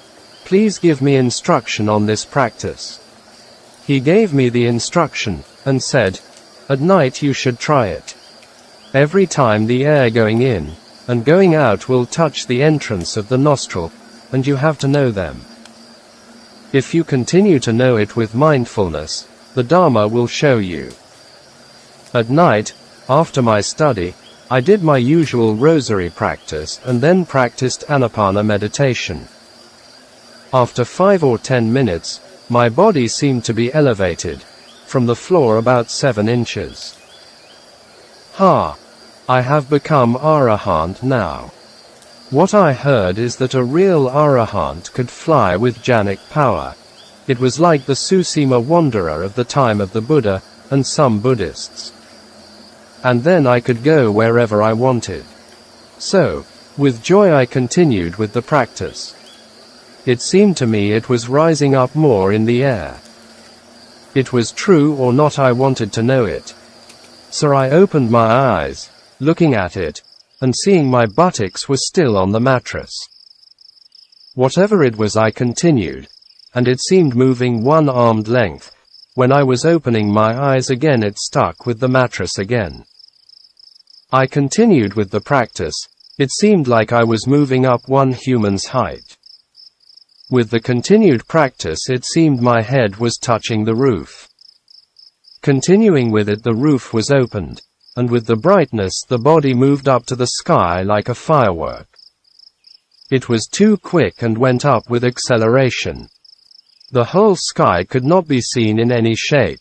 "Please give me instruction on this practice." He gave me the instruction, and said, "At night you should try it. Every time the air going in and going out will touch the entrance of the nostril, and you have to know them. If you continue to know it with mindfulness, the Dharma will show you." At night, after my study, I did my usual rosary practice and then practiced anapana meditation. After 5 or 10 minutes, my body seemed to be elevated from the floor about 7 inches. Ha! I have become Arahant now. What I heard is that a real Arahant could fly with jhanic power. It was like the Susima wanderer of the time of the Buddha and some Buddhists. And then I could go wherever I wanted. So, with joy I continued with the practice. It seemed to me it was rising up more in the air. It was true or not, I wanted to know it. So I opened my eyes, looking at it, and seeing my buttocks were still on the mattress. Whatever it was, I continued, and it seemed moving 1 arm's length. When I was opening my eyes again, it stuck with the mattress again. I continued with the practice. It seemed like I was moving up 1 human's height. With the continued practice, it seemed my head was touching the roof. Continuing with it, the roof was opened, and with the brightness the body moved up to the sky like a firework. It was too quick and went up with acceleration. The whole sky could not be seen in any shape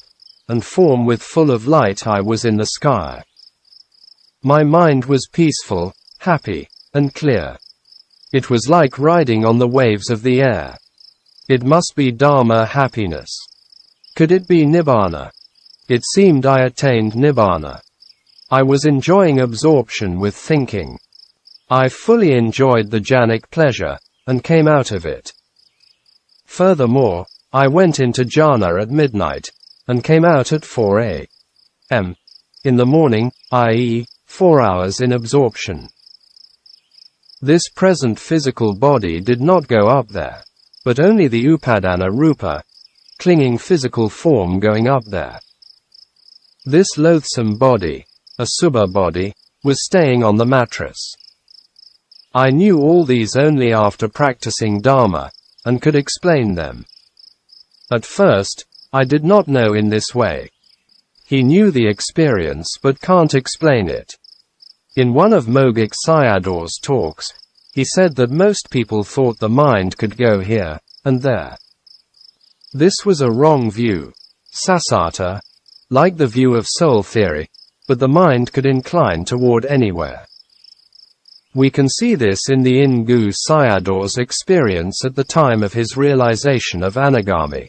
and form, with full of light I was in the sky. My mind was peaceful, happy, and clear. It was like riding on the waves of the air. It must be Dharma happiness. Could it be Nibbana? It seemed I attained Nibbana. I was enjoying absorption with thinking. I fully enjoyed the jhanic pleasure, and came out of it. Furthermore, I went into jhana at midnight, and came out at 4 a.m. in the morning, i.e., 4 hours in absorption. This present physical body did not go up there, but only the upadana rupa, clinging physical form, going up there. This loathsome body, a subha body, was staying on the mattress. I knew all these only after practicing Dharma, and could explain them. At first, I did not know in this way. He knew the experience but can't explain it. In one of Mogik Sayadaw's talks, he said that most people thought the mind could go here and there. This was a wrong view, sasata, like the view of soul theory, but the mind could incline toward anywhere. We can see this in the Ingu Sayadaw's experience at the time of his realization of anagami.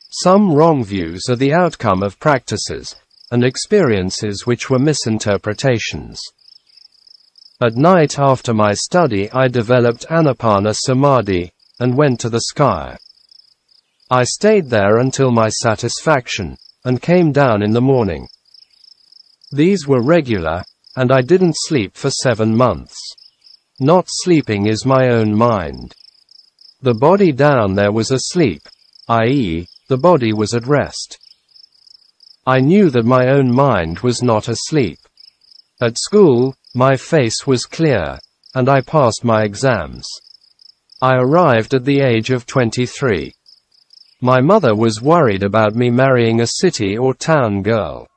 Some wrong views are the outcome of practices and experiences which were misinterpretations. At night after my study I developed Anapana Samādhi and went to the sky. I stayed there until my satisfaction, and came down in the morning. These were regular, and I didn't sleep for 7 months. Not sleeping is my own mind. The body down there was asleep, i.e., the body was at rest. I knew that my own mind was not asleep. At school, my face was clear, and I passed my exams. I arrived at the age of 23. My mother was worried about me marrying a city or town girl.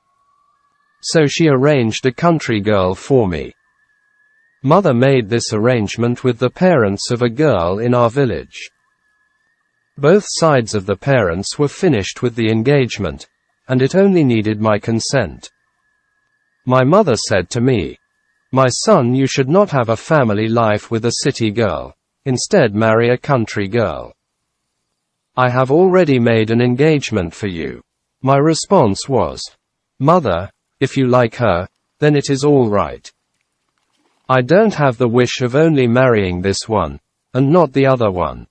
So she arranged a country girl for me. Mother made this arrangement with the parents of a girl in our village. Both sides of the parents were finished with the engagement, and it only needed my consent. My mother said to me, "My son, you should not have a family life with a city girl. Instead marry a country girl. I have already made an engagement for you." My response was, "Mother, if you like her, then it is all right. I don't have the wish of only marrying this one, and not the other one.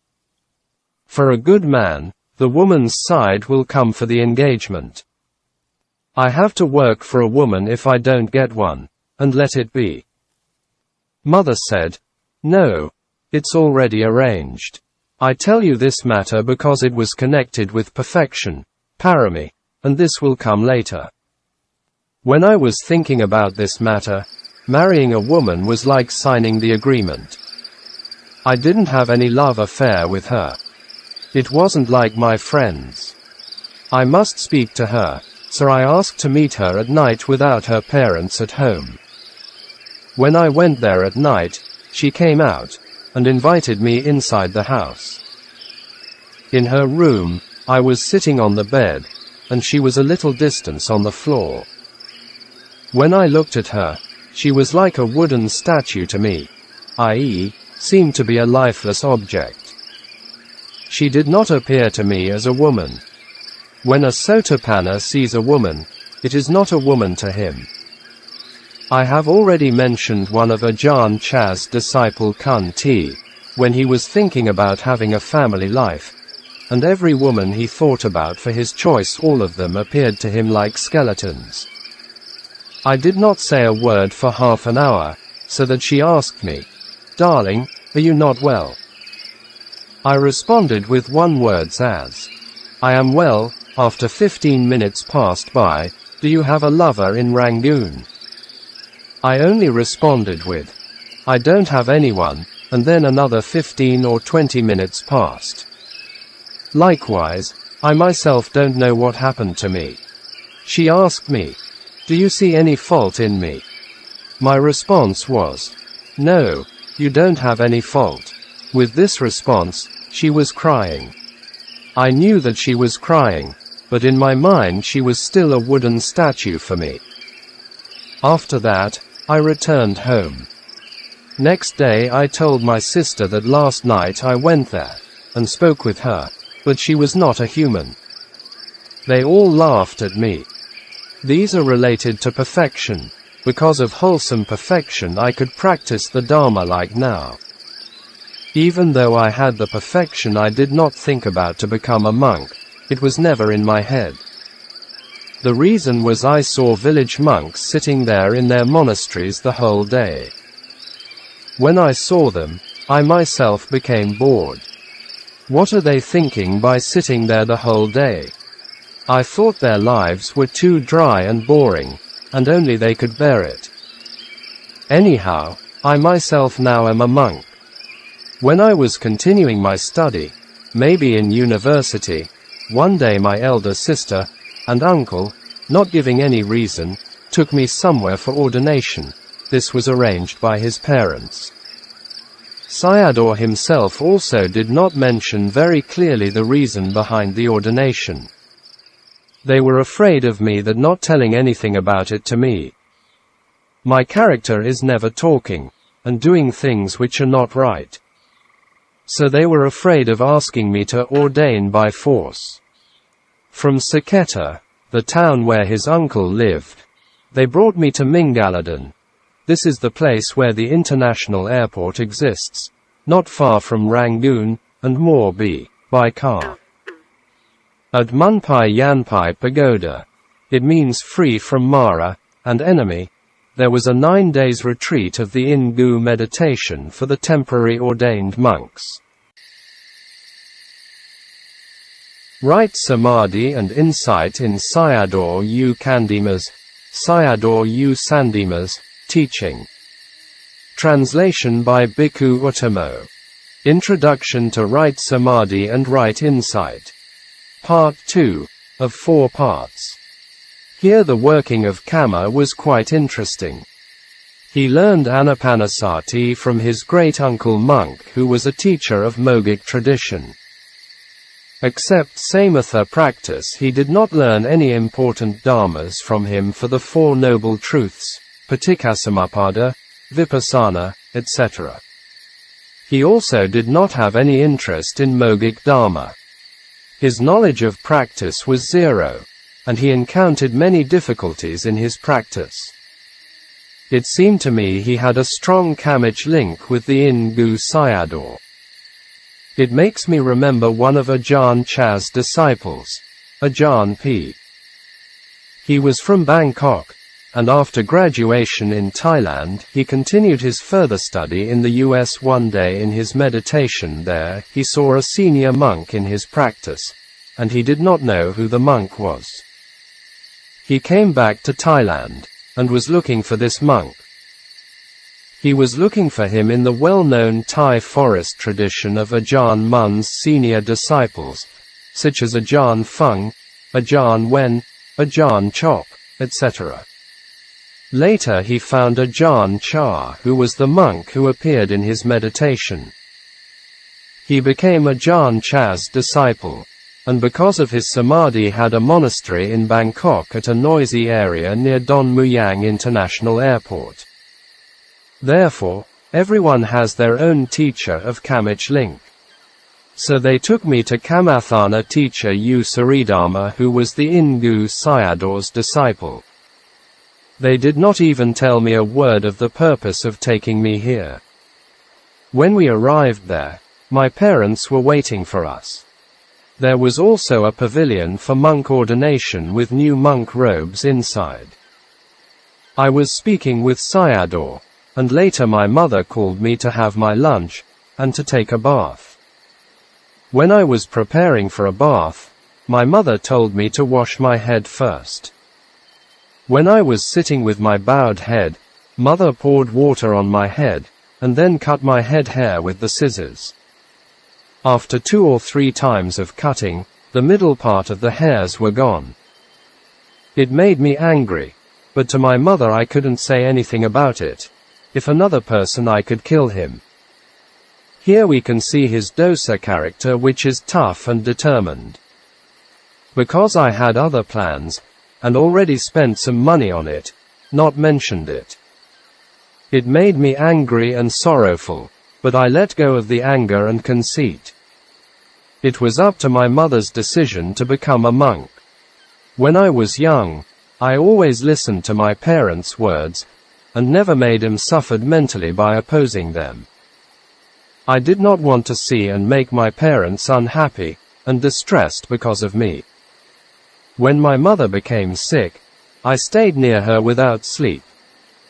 For a good man, the woman's side will come for the engagement. I have to work for a woman if I don't get one, and let it be." Mother said, "No, it's already arranged. I tell you this matter because it was connected with perfection, parami, and this will come later. When I was thinking about this matter, marrying a woman was like signing the agreement. I didn't have any love affair with her. It wasn't like my friends. I must speak to her, so I asked to meet her at night without her parents at home. When I went there at night, she came out, and invited me inside the house. In her room, I was sitting on the bed, and she was a little distance on the floor. When I looked at her, she was like a wooden statue to me, i.e., seemed to be a lifeless object. She did not appear to me as a woman. When a Sotapanna sees a woman, it is not a woman to him. I have already mentioned one of Ajahn Chah's disciple Kunti, when he was thinking about having a family life, and every woman he thought about for his choice, all of them appeared to him like skeletons. I did not say a word for half an hour, so that she asked me, "Darling, are you not well?" I responded with one word as, "I am well." After 15 minutes passed by, "Do you have a lover in Rangoon?" I only responded with, "I don't have anyone," and then another 15 or 20 minutes passed. Likewise, I myself don't know what happened to me. She asked me, "Do you see any fault in me?" My response was, "No, you don't have any fault." With this response, she was crying. I knew that she was crying, but in my mind she was still a wooden statue for me. After that, I returned home. Next day I told my sister that last night I went there, and spoke with her, but she was not a human. They all laughed at me. These are related to perfection. Because of wholesome perfection I could practice the Dhamma like now. Even though I had the perfection, I did not think about to become a monk. It was never in my head. The reason was I saw village monks sitting there in their monasteries the whole day. When I saw them, I myself became bored. What are they thinking by sitting there the whole day? I thought their lives were too dry and boring, and only they could bear it. Anyhow, I myself now am a monk. When I was continuing my study, maybe in university, one day my elder sister and uncle, not giving any reason, took me somewhere for ordination, This was arranged by his parents. Sayadaw himself also did not mention very clearly the reason behind the ordination. They were afraid of me that not telling anything about it to me. My character is never talking, and doing things which are not right. So they were afraid of asking me to ordain by force. From Ukkaṭṭha, the town where his uncle lived, they brought me to Mingaladan. This is the place where the international airport exists, not far from Rangoon, and Morbi, by car. At Munpai Yanpai Pagoda, it means free from Mara, and enemy, there was a 9 days retreat of the Ingu meditation for the temporary ordained monks. Right Samadhi and insight in Sayadaw U Candima's, Sayadaw U Sandima's, teaching. Translation by Bhikkhu Uttamo. Introduction to Right Samadhi and Right Insight. Part 2, of 4 parts. Here the working of Kamma was quite interesting. He learned Anapanasati from his great-uncle monk who was a teacher of Mogic tradition. Except Samatha practice, he did not learn any important dharmas from him for the 4 noble truths, Paticcasamuppada, Vipassana, etc. He also did not have any interest in Mogic Dharma. His knowledge of practice was 0, and he encountered many difficulties in his practice. It seemed to me he had a strong Kammic link with the Ingu Sayadaw. It makes me remember one of Ajahn Chah's disciples, Ajahn P. He was from Bangkok, and after graduation in Thailand, he continued his further study in the US. One day in his meditation there, he saw a senior monk in his practice, and he did not know who the monk was. He came back to Thailand, and was looking for this monk. He was looking for him in the well-known Thai forest tradition of Ajahn Mun's senior disciples, such as Ajahn Fung, Ajahn Wen, Ajahn Chop, etc. Later he found Ajahn Chah, who was the monk who appeared in his meditation. He became Ajahn Chah's disciple, and because of his samadhi had a monastery in Bangkok at a noisy area near Don Mueang International Airport. Therefore, everyone has their own teacher of Kammic link. So they took me to Kamathana teacher U Saridharma, who was the Ingu Sayadaw's disciple. They did not even tell me a word of the purpose of taking me here. When we arrived there, my parents were waiting for us. There was also a pavilion for monk ordination with new monk robes inside. I was speaking with Sayadaw, and later my mother called me to have my lunch, and to take a bath. When I was preparing for a bath, my mother told me to wash my head first. When I was sitting with my bowed head, mother poured water on my head, and then cut my head hair with the scissors. After 2 or 3 times of cutting, the middle part of the hairs were gone. It made me angry, but to my mother I couldn't say anything about it. If another person I could kill him. Here we can see his dosa character, which is tough and determined. Because I had other plans, and already spent some money on it, not mentioned it. It made me angry and sorrowful, but I let go of the anger and conceit. It was up to my mother's decision to become a monk. When I was young, I always listened to my parents' words, and never made them suffered mentally by opposing them. I did not want to see and make my parents unhappy, and distressed because of me. When my mother became sick, I stayed near her without sleep,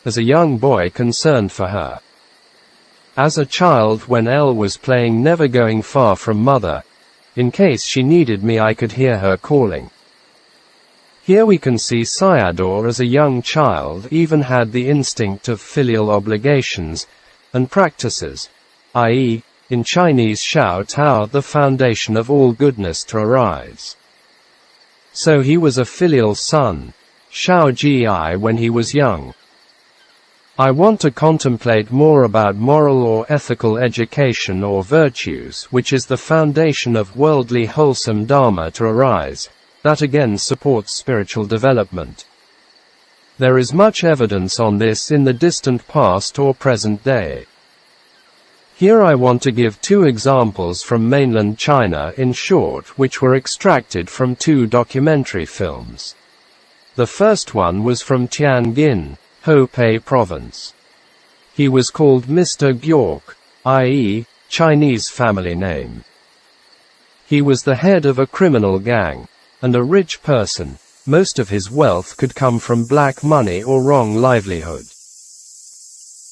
as a young boy concerned for her. As a child, when Elle was playing never going far from mother, in case she needed me I could hear her calling. Here we can see Sayadaw as a young child even had the instinct of filial obligations, and practices, i.e., in Chinese Shao Tao, the foundation of all goodness to arise. So he was a filial son, Shao Ji, when he was young. I want to contemplate more about moral or ethical education or virtues, which is the foundation of worldly wholesome Dhamma to arise, that again supports spiritual development. There is much evidence on this in the distant past or present day. Here I want to give two examples from mainland China in short, which were extracted from two documentary films. The first one was from Tianjin, Hebei Province. He was called Mr. Gyork, i.e., Chinese family name. He was the head of a criminal gang, and a rich person. Most of his wealth could come from black money or wrong livelihood.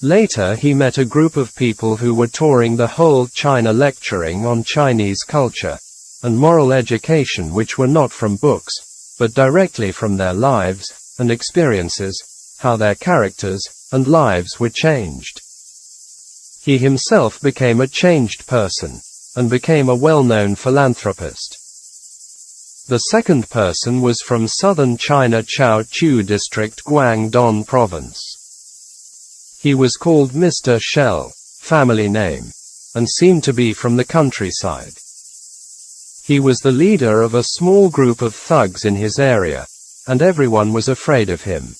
Later he met a group of people who were touring the whole China lecturing on Chinese culture and moral education, which were not from books, but directly from their lives and experiences, how their characters and lives were changed. He himself became a changed person, and became a well-known philanthropist. The second person was from southern China Chaochu district Guangdong province. He was called Mr. Shell, family name, and seemed to be from the countryside. He was the leader of a small group of thugs in his area, and everyone was afraid of him.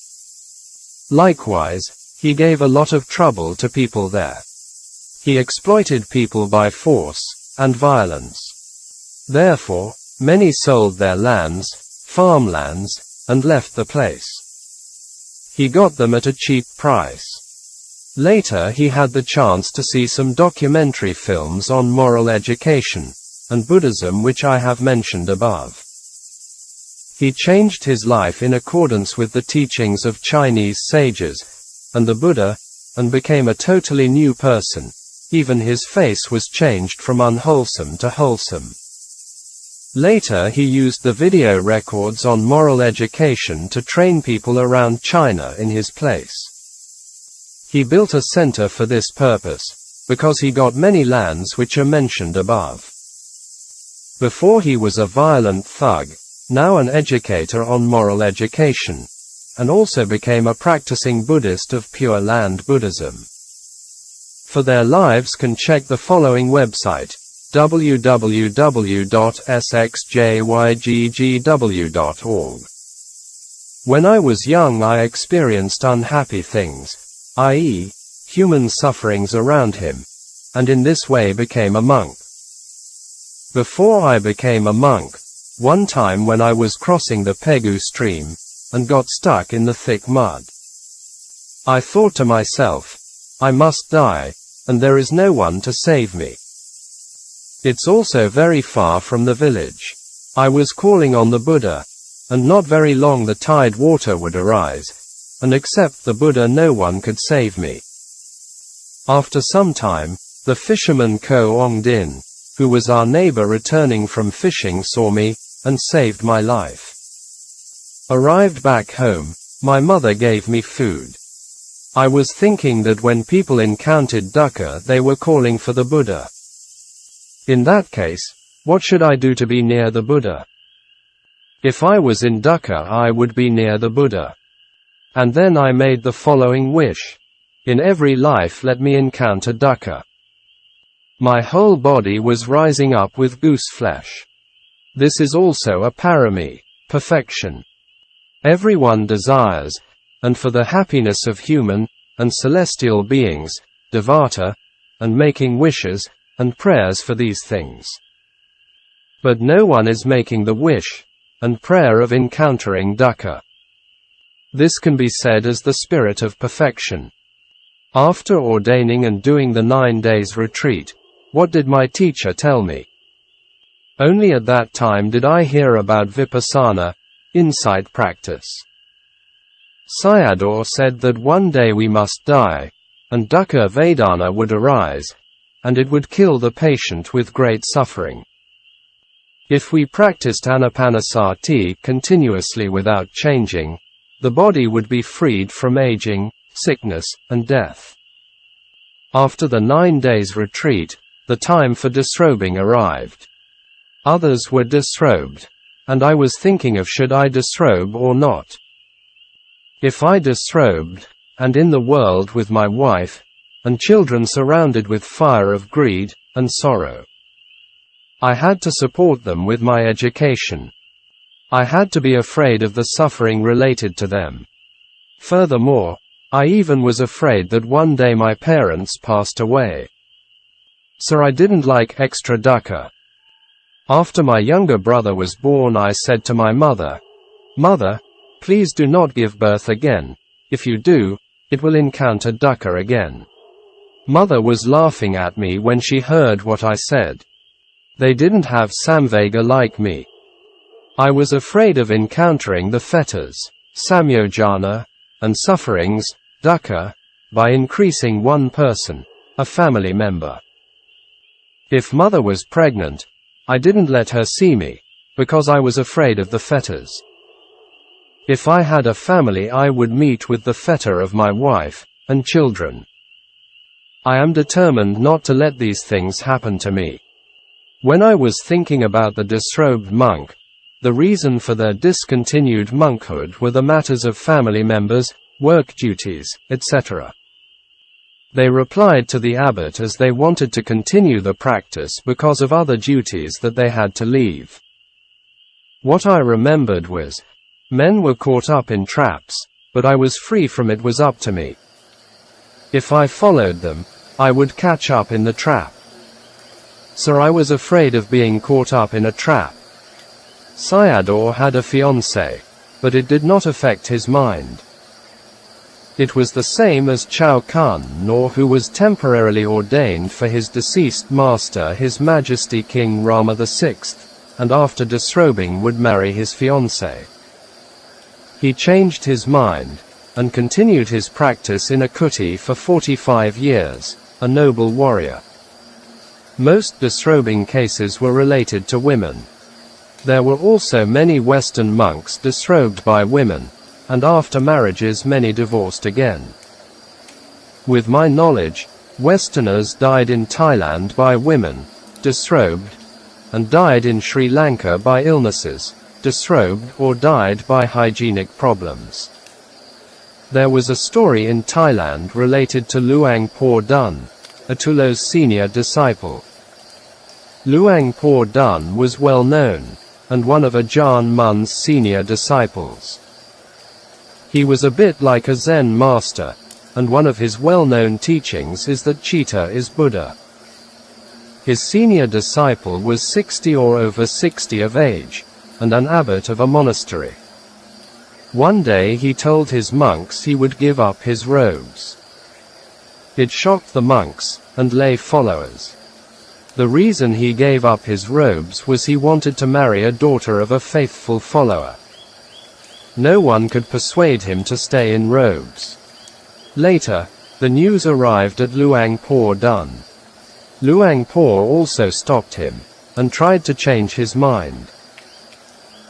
Likewise, he gave a lot of trouble to people there. He exploited people by force and violence. Therefore, many sold their lands, farmlands, and left the place. He got them at a cheap price. Later he had the chance to see some documentary films on moral education and Buddhism, which I have mentioned above. He changed his life in accordance with the teachings of Chinese sages and the Buddha, and became a totally new person. Even his face was changed from unwholesome to wholesome. Later he used the video records on moral education to train people around China in his place. He built a center for this purpose, because he got many lands which are mentioned above. Before he was a violent thug, now an educator on moral education, and also became a practicing Buddhist of Pure Land Buddhism. For their lives can check the following website, www.sxjyggw.org. When I was young I experienced unhappy things, i.e., human sufferings around him, and in this way became a monk. Before I became a monk, one time when I was crossing the Pegu stream, and got stuck in the thick mud, I thought to myself, I must die, and there is no one to save me. It's also very far from the village. I was calling on the Buddha, and not very long the tide water would arise, and except the Buddha no one could save me. After some time, the fisherman Ko Ong Din, who was our neighbor returning from fishing, saw me, and saved my life. Arrived back home, my mother gave me food. I was thinking that when people encountered dukkha they were calling for the Buddha. In that case, what should I do to be near the Buddha? If I was in dukkha I would be near the Buddha. And then I made the following wish. In every life let me encounter dukkha. My whole body was rising up with goose flesh. This is also a parami, perfection. Everyone desires, and for the happiness of human and celestial beings, devata, and making wishes and prayers for these things. But no one is making the wish and prayer of encountering dukkha. This can be said as the spirit of perfection. After ordaining and doing the 9 days retreat, what did my teacher tell me? Only at that time did I hear about vipassana, insight practice. Sayadaw said that one day we must die, and dukkha vedana would arise, and it would kill the patient with great suffering. If we practiced anapanasati continuously without changing, the body would be freed from aging, sickness, and death. After the 9 days retreat, the time for disrobing arrived. Others were disrobed, and I was thinking of should I disrobe or not. If I disrobed, and in the world with my wife, and children surrounded with fire of greed and sorrow. I had to support them with my education. I had to be afraid of the suffering related to them. Furthermore, I even was afraid that one day my parents passed away. So I didn't like extra dukkha. After my younger brother was born, I said to my mother, "Mother, please do not give birth again. If you do, it will encounter dukkha again." Mother was laughing at me when she heard what I said. They didn't have samvega like me. I was afraid of encountering the fetters, samyojana, and sufferings, dukkha, by increasing one person, a family member. If mother was pregnant, I didn't let her see me, because I was afraid of the fetters. If I had a family, I would meet with the fetter of my wife and children. I am determined not to let these things happen to me. When I was thinking about the disrobed monk, the reason for their discontinued monkhood were the matters of family members, work duties, etc. They replied to the abbot as they wanted to continue the practice because of other duties that they had to leave. What I remembered was, men were caught up in traps, but I was free from it. Was up to me. If I followed them, I would catch up in the trap. So I was afraid of being caught up in a trap. Sayadaw had a fiancée, but it did not affect his mind. It was the same as Chao Kun, who was temporarily ordained for his deceased master, His Majesty King Rama VI, and after disrobing would marry his fiancée. He changed his mind, and continued his practice in a kuti for 45 years, a noble warrior. Most disrobing cases were related to women. There were also many Western monks disrobed by women, and after marriages many divorced again. With my knowledge, Westerners died in Thailand by women, disrobed, and died in Sri Lanka by illnesses, disrobed, or died by hygienic problems. There was a story in Thailand related to Luang Por Dun, Atulo's senior disciple. Luang Por Dun was well known, and one of Ajahn Mun's senior disciples. He was a bit like a Zen master, and one of his well-known teachings is that Chitta is Buddha. His senior disciple was 60 or over 60 of age, and an abbot of a monastery. One day he told his monks he would give up his robes. It shocked the monks and lay followers. The reason he gave up his robes was he wanted to marry a daughter of a faithful follower. No one could persuade him to stay in robes. Later, the news arrived at Luang Por Dun. Luang Por also stopped him, and tried to change his mind.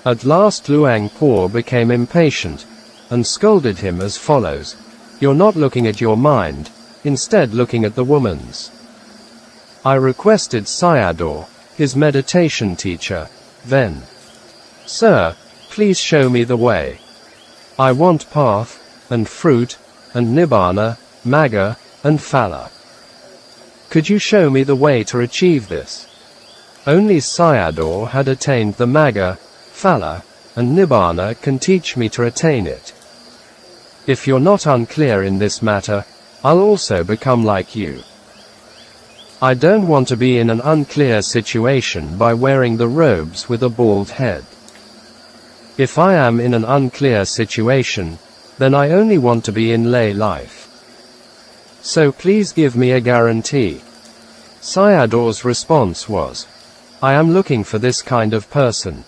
At last Luang Por became impatient, and scolded him as follows: "You're not looking at your mind, instead looking at the woman's." I requested Sayadaw, his meditation teacher, then, "Sir, please show me the way. I want path, and fruit, and nibbana, magga, and phala. Could you show me the way to achieve this?" Only Sayadaw had attained the magga, phala, and nibbana can teach me to attain it. If you're not unclear in this matter, I'll also become like you. I don't want to be in an unclear situation by wearing the robes with a bald head. If I am in an unclear situation, then I only want to be in lay life. So please give me a guarantee. Sayadaw's response was, "I am looking for this kind of person.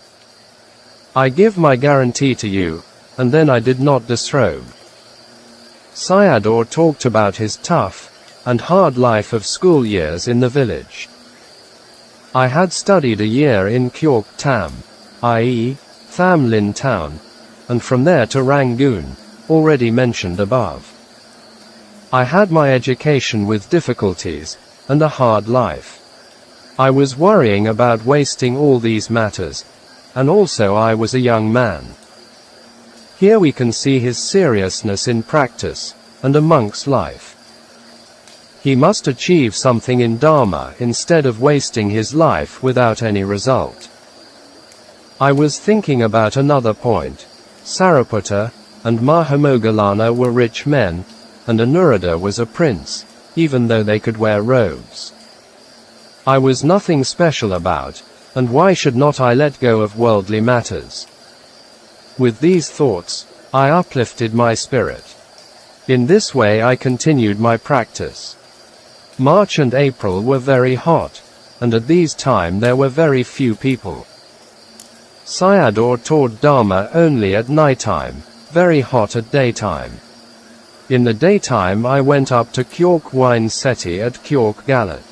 I give my guarantee to you," and then I did not disrobe. Sayadaw talked about his tough and hard life of school years in the village. I had studied a year in Ukkaṭṭha, i.e., Tham Lin town, and from there to Rangoon, already mentioned above. I had my education with difficulties, and a hard life. I was worrying about wasting all these matters, and also I was a young man. Here we can see his seriousness in practice, and a monk's life. He must achieve something in Dharma instead of wasting his life without any result. I was thinking about another point. Sariputta and Mahamoggallana were rich men, and Anuruddha was a prince, even though they could wear robes. I was nothing special about, and why should not I let go of worldly matters? With these thoughts, I uplifted my spirit. In this way I continued my practice. March and April were very hot, and at these time there were very few people. Sayadaw taught Dhamma only at nighttime, very hot at daytime. In the daytime I went up to Kyork Wine Seti at Kyork Galat.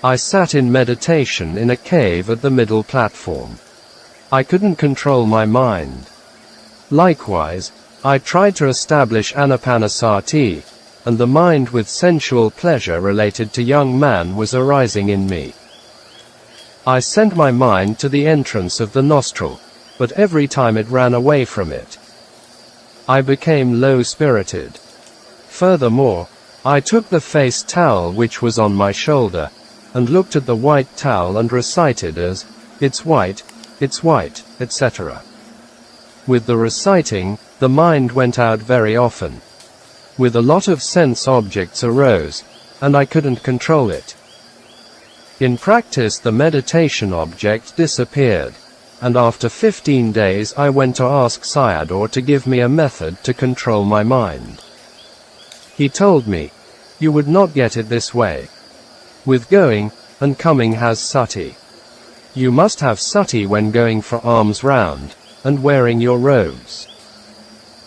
I sat in meditation in a cave at the middle platform. I couldn't control my mind. Likewise, I tried to establish anapanasati, and the mind with sensual pleasure related to young man was arising in me. I sent my mind to the entrance of the nostril, but every time it ran away from it. I became low-spirited. Furthermore, I took the face towel which was on my shoulder, and looked at the white towel and recited as, it's white, etc. With the reciting, the mind went out very often. With a lot of sense objects arose, and I couldn't control it. In practice the meditation object disappeared, and after 15 days I went to ask Sayadaw to give me a method to control my mind. He told me, you would not get it this way. With going and coming has sati. You must have sati when going for alms round, and wearing your robes.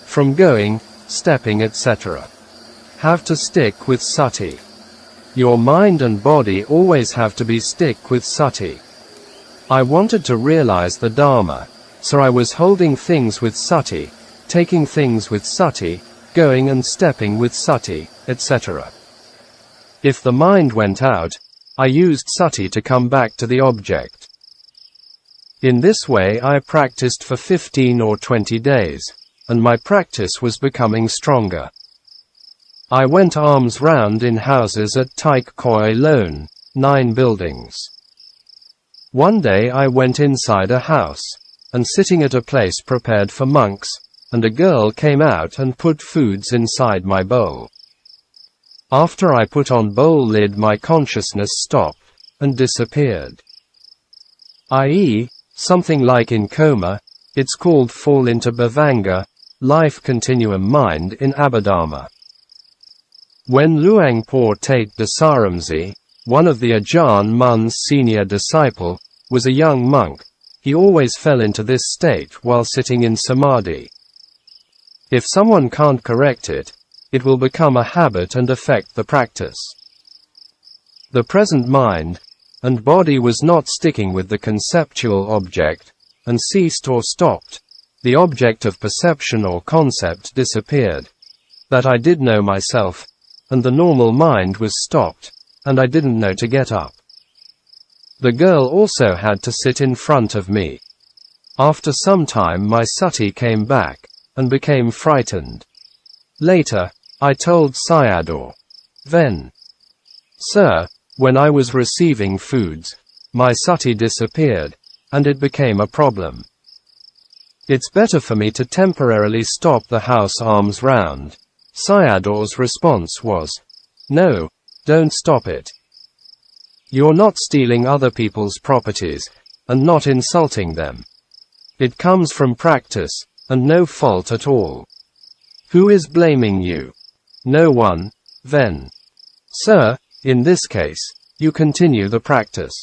From going, stepping etc. Have to stick with sati. Your mind and body always have to be stick with sati. I wanted to realize the Dharma, so I was holding things with sati, taking things with sati, going and stepping with sati, etc. If the mind went out, I used sati to come back to the object. In this way I practiced for 15 or 20 days, and my practice was becoming stronger. I went alms round in houses at Taik Koi Lone, 9 buildings. One day I went inside a house, and sitting at a place prepared for monks, and a girl came out and put foods inside my bowl. After I put on bowl lid my consciousness stopped, and disappeared. I.e., something like in coma, it's called fall into bhavanga, life continuum mind in Abhidharma. When Luang Por Tate Dasaramsi, one of the Ajahn Mun's senior disciple, was a young monk, he always fell into this state while sitting in Samādhi. If someone can't correct it, it will become a habit and affect the practice. The present mind and body was not sticking with the conceptual object, and ceased or stopped. The object of perception or concept disappeared. That I did know myself, and the normal mind was stopped, and I didn't know to get up. The girl also had to sit in front of me. After some time my sati came back, and became frightened. Later, I told Sayadaw. Then, sir, when I was receiving foods, my sati disappeared, and it became a problem. It's better for me to temporarily stop the house alms round. Sayadaw's response was, no, don't stop it. You're not stealing other people's properties, and not insulting them. It comes from practice, and no fault at all. Who is blaming you? No one. Then, sir, in this case, you continue the practice.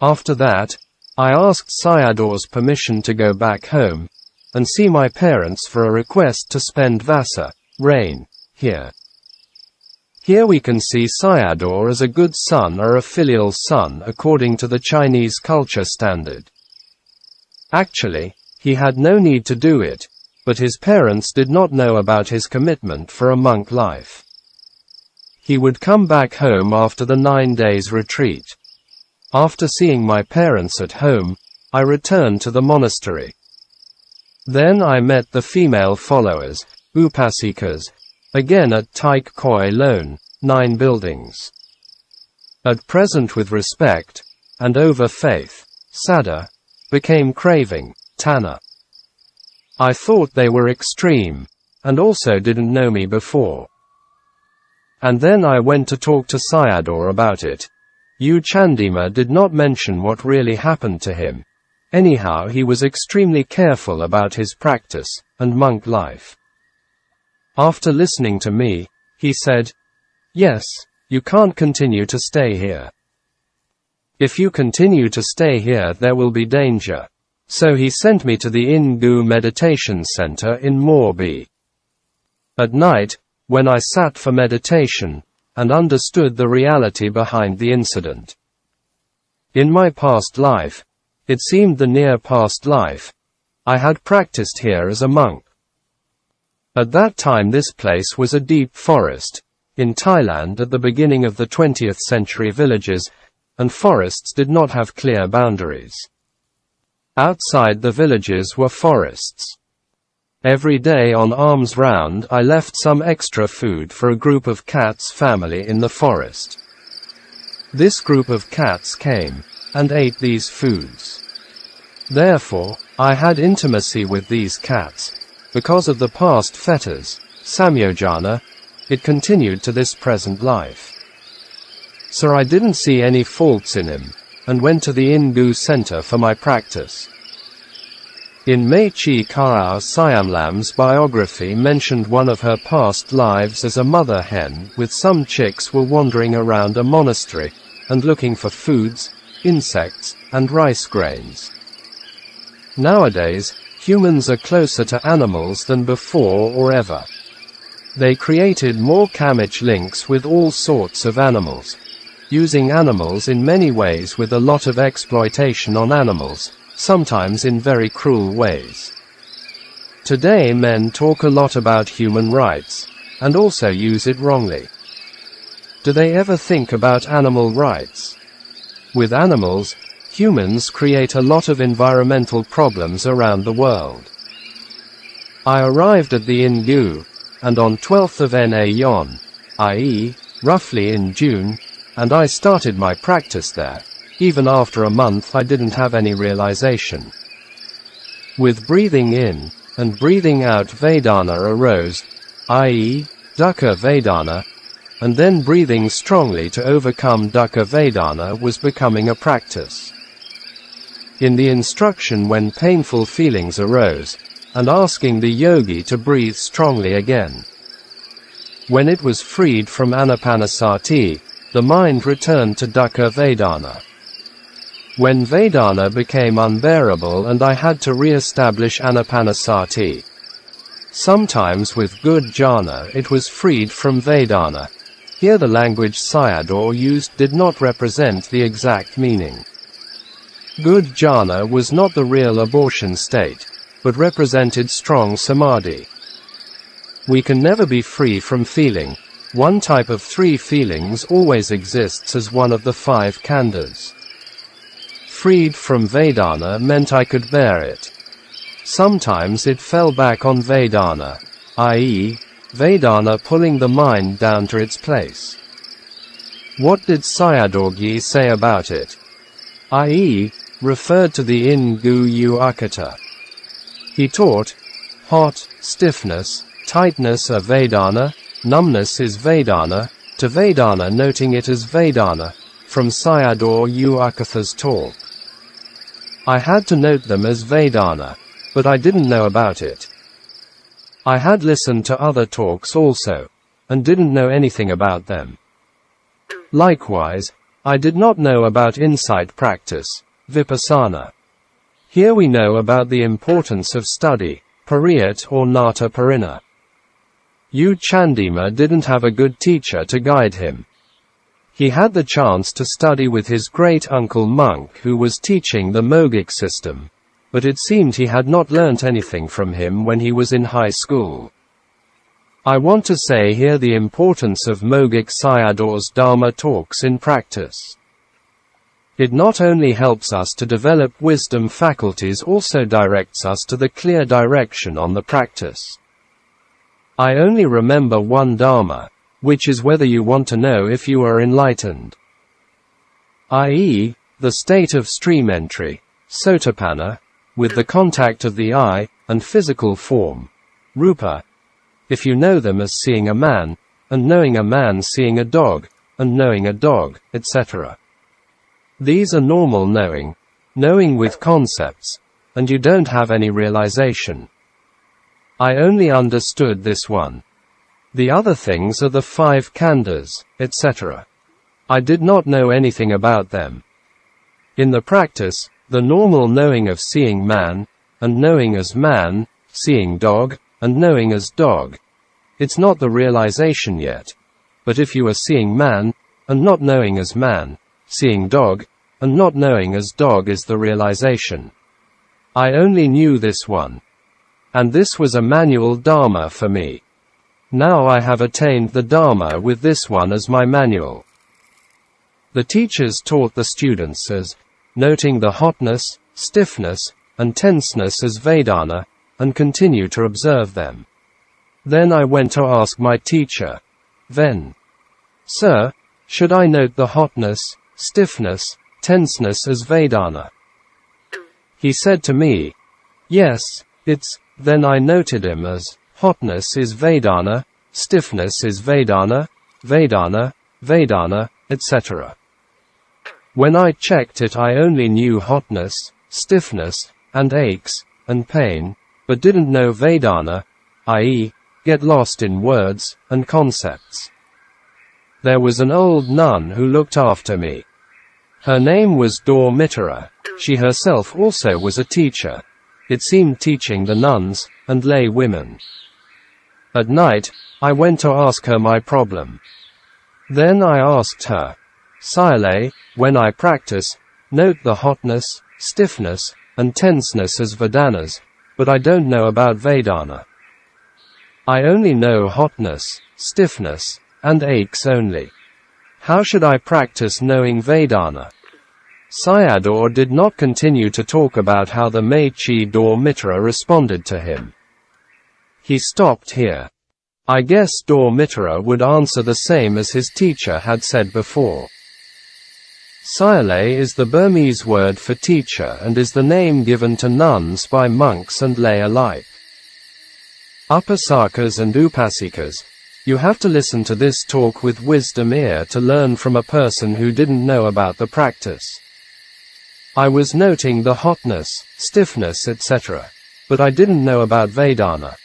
After that, I asked Sayadaw's permission to go back home, and see my parents for a request to spend Vasa, rain, here. Here we can see Sayadaw as a good son or a filial son according to the Chinese culture standard. Actually, he had no need to do it, but his parents did not know about his commitment for a monk life. He would come back home after the 9 days retreat. After seeing my parents at home, I returned to the monastery. Then I met the female followers, upasikas, Again at Taik Koi Lone, 9 buildings. At present with respect, and over faith, Sada, became craving, Tanna. I thought they were extreme, and also didn't know me before. And then I went to talk to Sayadaw about it. Candima did not mention what really happened to him. Anyhow, he was extremely careful about his practice, and monk life. After listening to me, he said, "Yes, you can't continue to stay here. If you continue to stay here there will be danger." So he sent me to the Ingu Meditation Center in Morbi. At night, when I sat for meditation, and understood the reality behind the incident. In my past life, it seemed the near past life, I had practiced here as a monk. At that time this place was a deep forest, in Thailand at the beginning of the 20th century. Villages and forests did not have clear boundaries. Outside the villages were forests. Every day on alms round I left some extra food for a group of cats family in the forest. This group of cats came and ate these foods. Therefore, I had intimacy with these cats. Because of the past fetters, samyojana, it continued to this present life. So I didn't see any faults in him, and went to the Ingu center for my practice. In Mei Chi Karao Siamlam's biography mentioned one of her past lives as a mother hen with some chicks were wandering around a monastery, and looking for foods, insects, and rice grains. Nowadays, humans are closer to animals than before or ever. They created more karmic links with all sorts of animals, using animals in many ways with a lot of exploitation on animals, sometimes in very cruel ways. Today men talk a lot about human rights, and also use it wrongly. Do they ever think about animal rights? With animals, humans create a lot of environmental problems around the world. I arrived at the Ingu, and on 12th of Yon, i.e., roughly in June, and I started my practice there. Even after a month I didn't have any realization. With breathing in, and breathing out Vedana arose, i.e., Dukkha Vedana, and then breathing strongly to overcome Dukkha Vedana was becoming a practice. In the instruction when painful feelings arose, and asking the yogi to breathe strongly again. When it was freed from Anapanasati, the mind returned to Dukkha Vedana. When Vedana became unbearable and I had to re-establish Anapanasati. Sometimes with good jhana it was freed from Vedana. Here the language Sayadaw used did not represent the exact meaning. Good jhana was not the real abortion state, but represented strong samadhi. We can never be free from feeling. One type of 3 feelings always exists as one of the 5 khandhas. Freed from Vedana meant I could bear it. Sometimes it fell back on Vedana, i.e., Vedana pulling the mind down to its place. What did Sayadaw say about it? I.e., referred to the Ingu Ukkaṭṭha. He taught, hot, stiffness, tightness are Vedana, numbness is Vedana, to Vedana noting it as Vedana, from Sayadaw Ukkaṭṭha's talk. I had to note them as Vedana, but I didn't know about it. I had listened to other talks also, and didn't know anything about them. Likewise, I did not know about insight practice, vipassana. Here we know about the importance of study, pariyat or nata parina. Candima didn't have a good teacher to guide him. He had the chance to study with his great-uncle monk who was teaching the Mogic system, but it seemed he had not learnt anything from him when he was in high school. I want to say here the importance of Mogic Sayadaw's Dhamma talks in practice. It not only helps us to develop wisdom faculties, also directs us to the clear direction on the practice. I only remember one Dhamma, which is whether you want to know if you are enlightened. I.e., the state of stream entry, sotapanna, with the contact of the eye, and physical form, rupa, if you know them as seeing a man, and knowing a man seeing a dog, and knowing a dog, etc. These are normal knowing with concepts, and you don't have any realization. I only understood this one. The other things are the 5 khandhas, etc. I did not know anything about them. In the practice, the normal knowing of seeing man, and knowing as man, seeing dog, and knowing as dog. It's not the realization yet. But if you are seeing man, and not knowing as man, seeing dog, and not knowing as dog is the realization. I only knew this one. And this was a manual Dhamma for me. Now I have attained the Dhamma with this one as my manual. The teachers taught the students as noting the hotness, stiffness, and tenseness as Vedana, and continue to observe them. Then I went to ask my teacher, Ven, Sir, should I note the hotness, stiffness, tenseness as Vedana? He said to me, yes, it's. Then I noted him as, hotness is Vedana, stiffness is Vedana, Vedana, Vedana, etc. When I checked it I only knew hotness, stiffness, and aches, and pain, but didn't know Vedana, i.e., get lost in words, and concepts. There was an old nun who looked after me. Her name was Dor Mitara. She herself also was a teacher. It seemed teaching the nuns, and lay women. At night, I went to ask her my problem. Then I asked her, Sayadaw, when I practice, note the hotness, stiffness, and tenseness as Vedanas, but I don't know about Vedana. I only know hotness, stiffness, and aches only. How should I practice knowing Vedana? Sayadaw did not continue to talk about how the Mechi Dor Mitara responded to him. He stopped here. I guess Dor Mitara would answer the same as his teacher had said before. Sayadaw is the Burmese word for teacher and is the name given to nuns by monks and lay alike. Upasakas and upasikas, you have to listen to this talk with wisdom ear to learn from a person who didn't know about the practice. I was noting the hotness, stiffness, etc. But I didn't know about Vedana.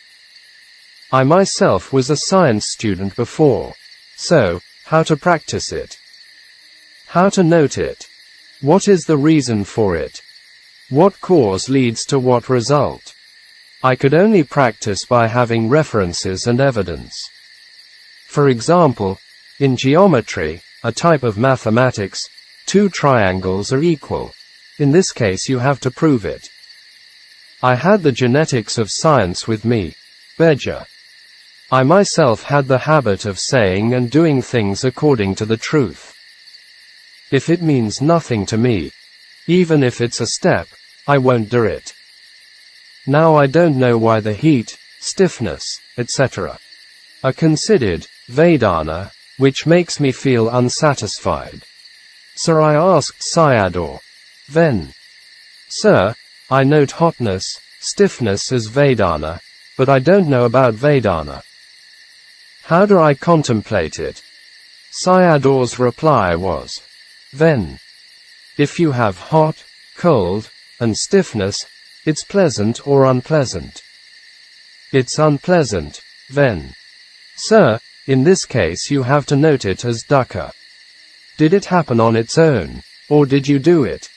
I myself was a science student before. So, how to practice it? How to note it? What is the reason for it? What cause leads to what result? I could only practice by having references and evidence. For example, in geometry, a type of mathematics, 2 triangles are equal. In this case you have to prove it. I had the genetics of science with me, Beja. I myself had the habit of saying and doing things according to the truth. If it means nothing to me, even if it's a step, I won't do it. Now I don't know why the heat, stiffness, etc. are considered Vedana, which makes me feel unsatisfied. So I asked Sayadaw, Ven, Sir, I note hotness, stiffness as Vedana, but I don't know about Vedana. How do I contemplate it? Sayadaw's reply was, Ven, if you have hot, cold, and stiffness, it's pleasant or unpleasant. It's unpleasant, Ven. Sir, in this case you have to note it as dukkha. Did it happen on its own, or did you do it?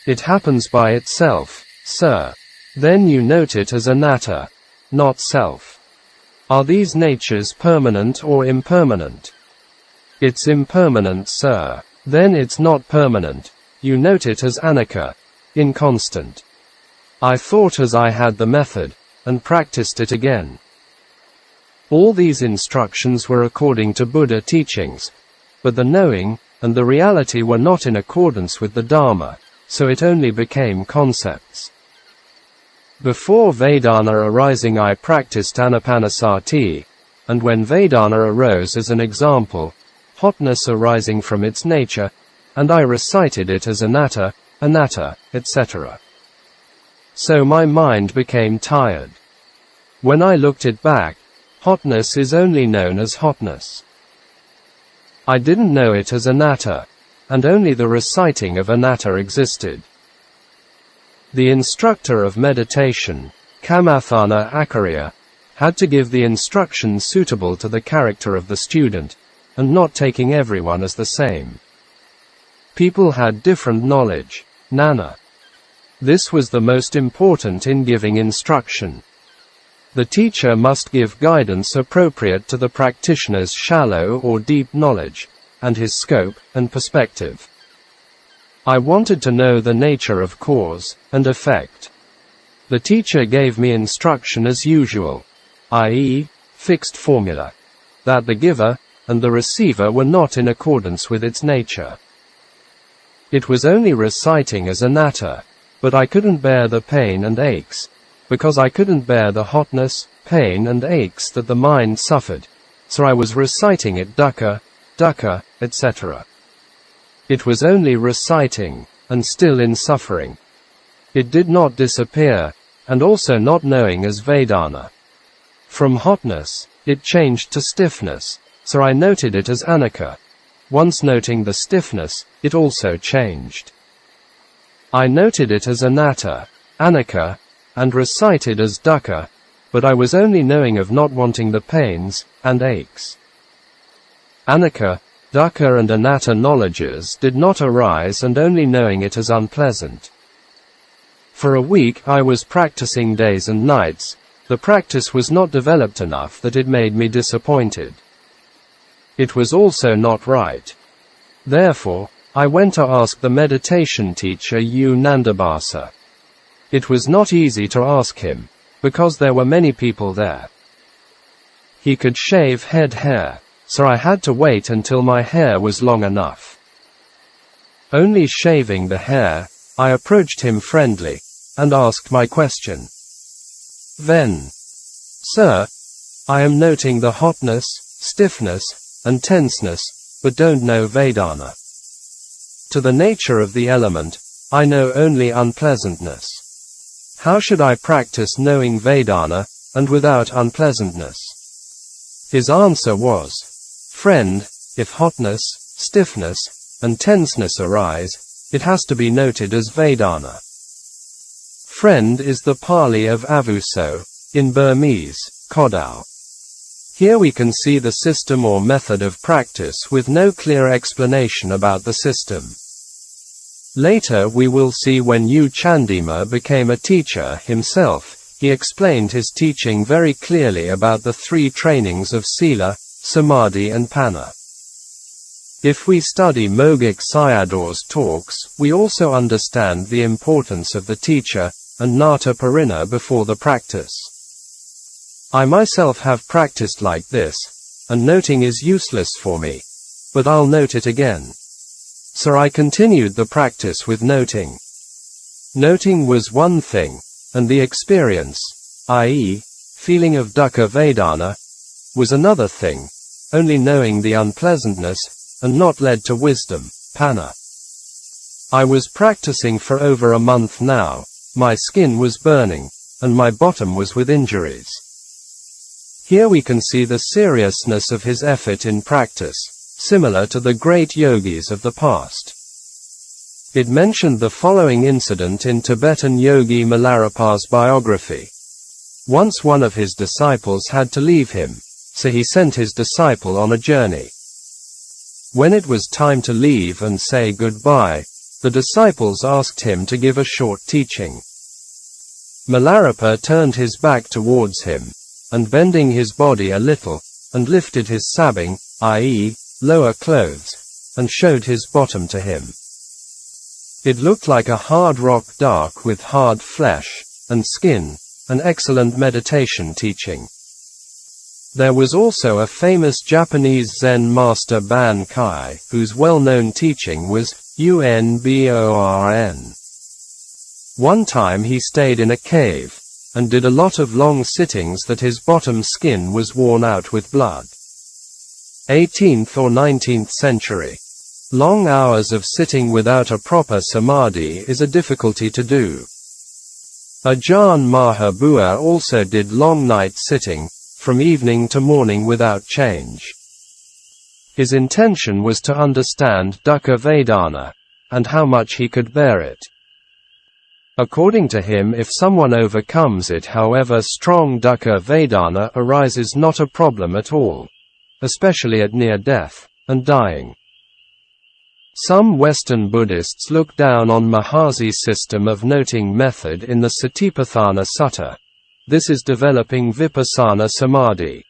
It happens by itself, sir. Then you note it as anatta, not self. Are these natures permanent or impermanent? It's impermanent, sir. Then it's not permanent. You note it as anicca, inconstant. I thought as I had the method, and practiced it again. All these instructions were according to Buddha teachings, but the knowing, and the reality were not in accordance with the Dhamma, so it only became concepts. Before Vedana arising I practiced Anapanasati, and when Vedana arose as an example, hotness arising from its nature, and I recited it as anatta, anatta, etc. So my mind became tired. When I looked it back, hotness is only known as hotness. I didn't know it as anatta, and only the reciting of anatta existed. The instructor of meditation, Kamathana Acharya, had to give the instruction suitable to the character of the student, and not taking everyone as the same. People had different knowledge, Nana. This was the most important in giving instruction. The teacher must give guidance appropriate to the practitioner's shallow or deep knowledge, and his scope and perspective. I wanted to know the nature of cause and effect. The teacher gave me instruction as usual, i.e., fixed formula, that the giver and the receiver were not in accordance with its nature. It was only reciting as anatta, but I couldn't bear the pain and aches, because I couldn't bear the hotness, pain and aches that the mind suffered, so I was reciting it dukkha, dukkha, etc. It was only reciting, and still in suffering. It did not disappear, and also not knowing as Vedana. From hotness, it changed to stiffness, so I noted it as anicca. Once noting the stiffness, it also changed. I noted it as anatta, anicca, and recited as dukkha, but I was only knowing of not wanting the pains and aches. Anicca, dukkha and anatta knowledges did not arise, and only knowing it as unpleasant. For a week I was practicing days and nights. The practice was not developed enough that it made me disappointed. It was also not right. Therefore, I went to ask the meditation teacher U Nandabasa. It was not easy to ask him, because there were many people there. He could shave head hair, so I had to wait until my hair was long enough. Only shaving the hair, I approached him friendly, and asked my question. Then, "Sir, I am noting the hotness, stiffness, and tenseness, but don't know Vedana. To the nature of the element, I know only unpleasantness. How should I practice knowing Vedana, and without unpleasantness?" His answer was, "Friend, if hotness, stiffness, and tenseness arise, it has to be noted as Vedana." Friend is the Pali of avuso, in Burmese, Sayadaw. Here we can see the system or method of practice with no clear explanation about the system. Later we will see when U Candima became a teacher himself, he explained his teaching very clearly about the three trainings of Sila, Samādhi and Panna. If we study Mogik Sayadaw's talks, we also understand the importance of the teacher, and Nata Parina before the practice. I myself have practiced like this, and noting is useless for me. But I'll note it again. So I continued the practice with noting. Noting was one thing, and the experience, i.e., feeling of dukkha Vedana, was another thing, only knowing the unpleasantness, and not led to wisdom, Panna. I was practicing for over a month now. My skin was burning, and my bottom was with injuries. Here we can see the seriousness of his effort in practice, similar to the great yogis of the past. It mentioned the following incident in Tibetan yogi Milarepa's biography. Once one of his disciples had to leave him, so he sent his disciple on a journey. When it was time to leave and say goodbye, the disciples asked him to give a short teaching. Milarepa turned his back towards him, and bending his body a little, and lifted his sabbing, i.e., lower clothes, and showed his bottom to him. It looked like a hard rock dark with hard flesh and skin, an excellent meditation teaching. There was also a famous Japanese Zen master Ban Kai, whose well-known teaching was Unborn. One time he stayed in a cave, and did a lot of long sittings that his bottom skin was worn out with blood. 18th or 19th century. Long hours of sitting without a proper samadhi is a difficulty to do. Ajahn Mahabua also did long night sitting, from evening to morning without change. His intention was to understand dukkha vedana, and how much he could bear it. According to him, if someone overcomes it, however strong dukkha vedana arises, not a problem at all, especially at near death and dying. Some Western Buddhists look down on Mahasi's system of noting method in the Satipatthana Sutta. This is developing vipassana samadhi.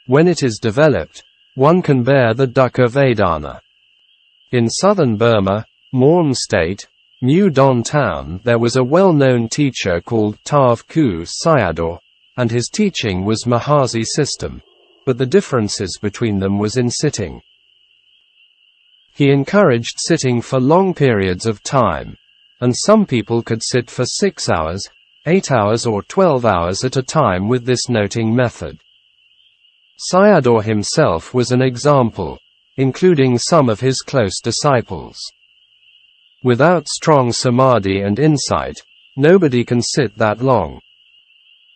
When it is developed, one can bear the dukkha vedana. In southern Burma, Morn State, New Don Town, there was a well-known teacher called Tav Ku Sayadaw, and his teaching was Mahasi system, but the differences between them was in sitting. He encouraged sitting for long periods of time, and some people could sit for 6 hours, 8 hours or 12 hours at a time with this noting method. Sayadaw himself was an example, including some of his close disciples. Without strong samadhi and insight, nobody can sit that long.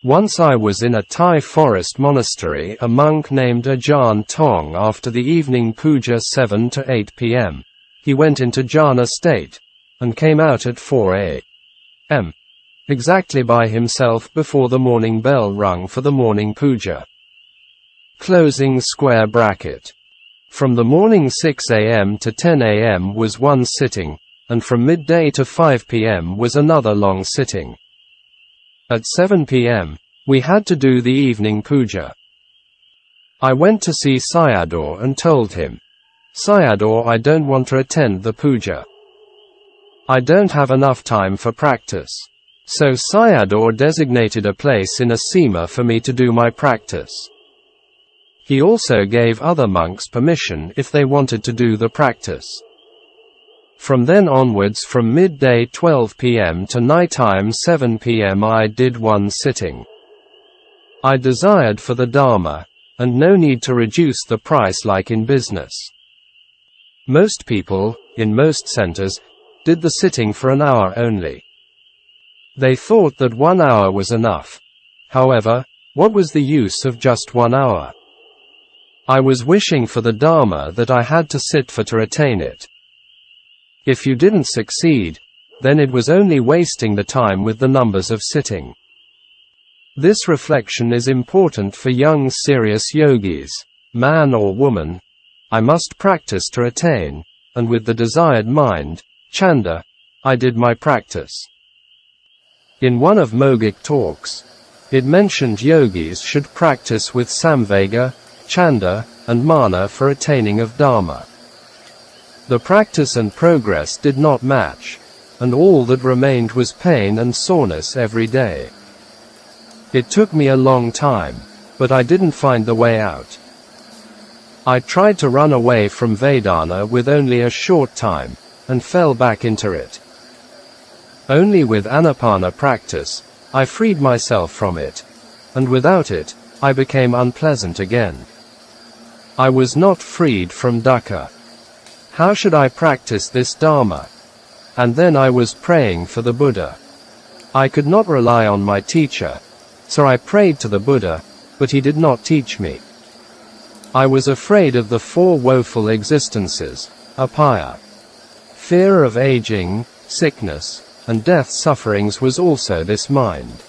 Once I was in a Thai forest monastery. A monk named Ajahn Tong, after the evening puja 7 to 8 p.m., he went into jhana state, and came out at 4 a.m. exactly by himself before the morning bell rung for the morning puja. Closing square bracket. From the morning 6 a.m. to 10 a.m. was one sitting, and from midday to 5 p.m. was another long sitting. At 7 p.m., we had to do the evening puja. I went to see Sayadaw and told him, "Sayadaw, I don't want to attend the puja. I don't have enough time for practice." So Sayadaw designated a place in a sima for me to do my practice. He also gave other monks permission if they wanted to do the practice. From then onwards, from midday 12 p.m. to nighttime 7 p.m., I did one sitting. I desired for the Dhamma, and no need to reduce the price like in business. Most people, in most centers, did the sitting for an hour only. They thought that 1 hour was enough. However, what was the use of just 1 hour? I was wishing for the Dhamma that I had to sit for to attain it. If you didn't succeed, then it was only wasting the time with the numbers of sitting. This reflection is important for young serious yogis, man or woman. I must practice to attain, and with the desired mind, chanda, I did my practice. In one of Mogic talks, it mentioned yogis should practice with samvega, chanda, and mana for attaining of Dhamma. The practice and progress did not match, and all that remained was pain and soreness every day. It took me a long time, but I didn't find the way out. I tried to run away from Vedana with only a short time, and fell back into it. Only with Anapana practice, I freed myself from it, and without it, I became unpleasant again. I was not freed from dukkha. How should I practice this Dhamma? And then I was praying for the Buddha. I could not rely on my teacher, so I prayed to the Buddha, but he did not teach me. I was afraid of the 4 woeful existences, apaya. Fear of aging, sickness, and death sufferings was also this mind.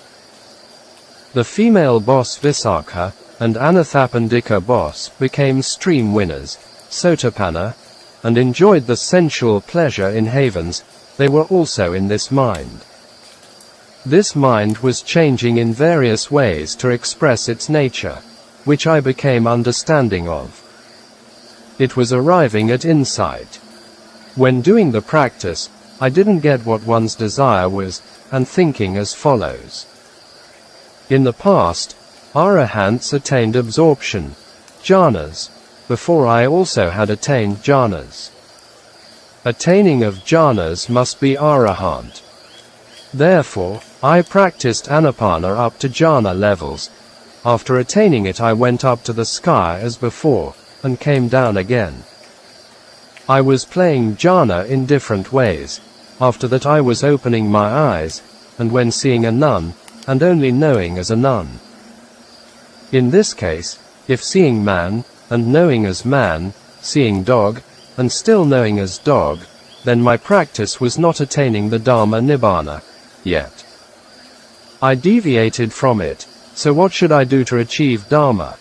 The female boss Visakha and Anathapindika boss became stream winners, Sotapanna, and enjoyed the sensual pleasure in havens. They were also in this mind. This mind was changing in various ways to express its nature, which I became understanding of. It was arriving at insight. When doing the practice, I didn't get what one's desire was, and thinking as follows. In the past, Arahants attained absorption, jhanas, before I also had attained jhanas. Attaining of jhanas must be Arahant. Therefore, I practiced Anapana up to jhana levels. After attaining it I went up to the sky as before, and came down again. I was playing jhana in different ways. After that I was opening my eyes, and when seeing a nun, and only knowing as a nun. In this case, if seeing man, and knowing as man, seeing dog, and still knowing as dog, then my practice was not attaining the Dhamma Nibbana yet. I deviated from it, so what should I do to achieve Dhamma?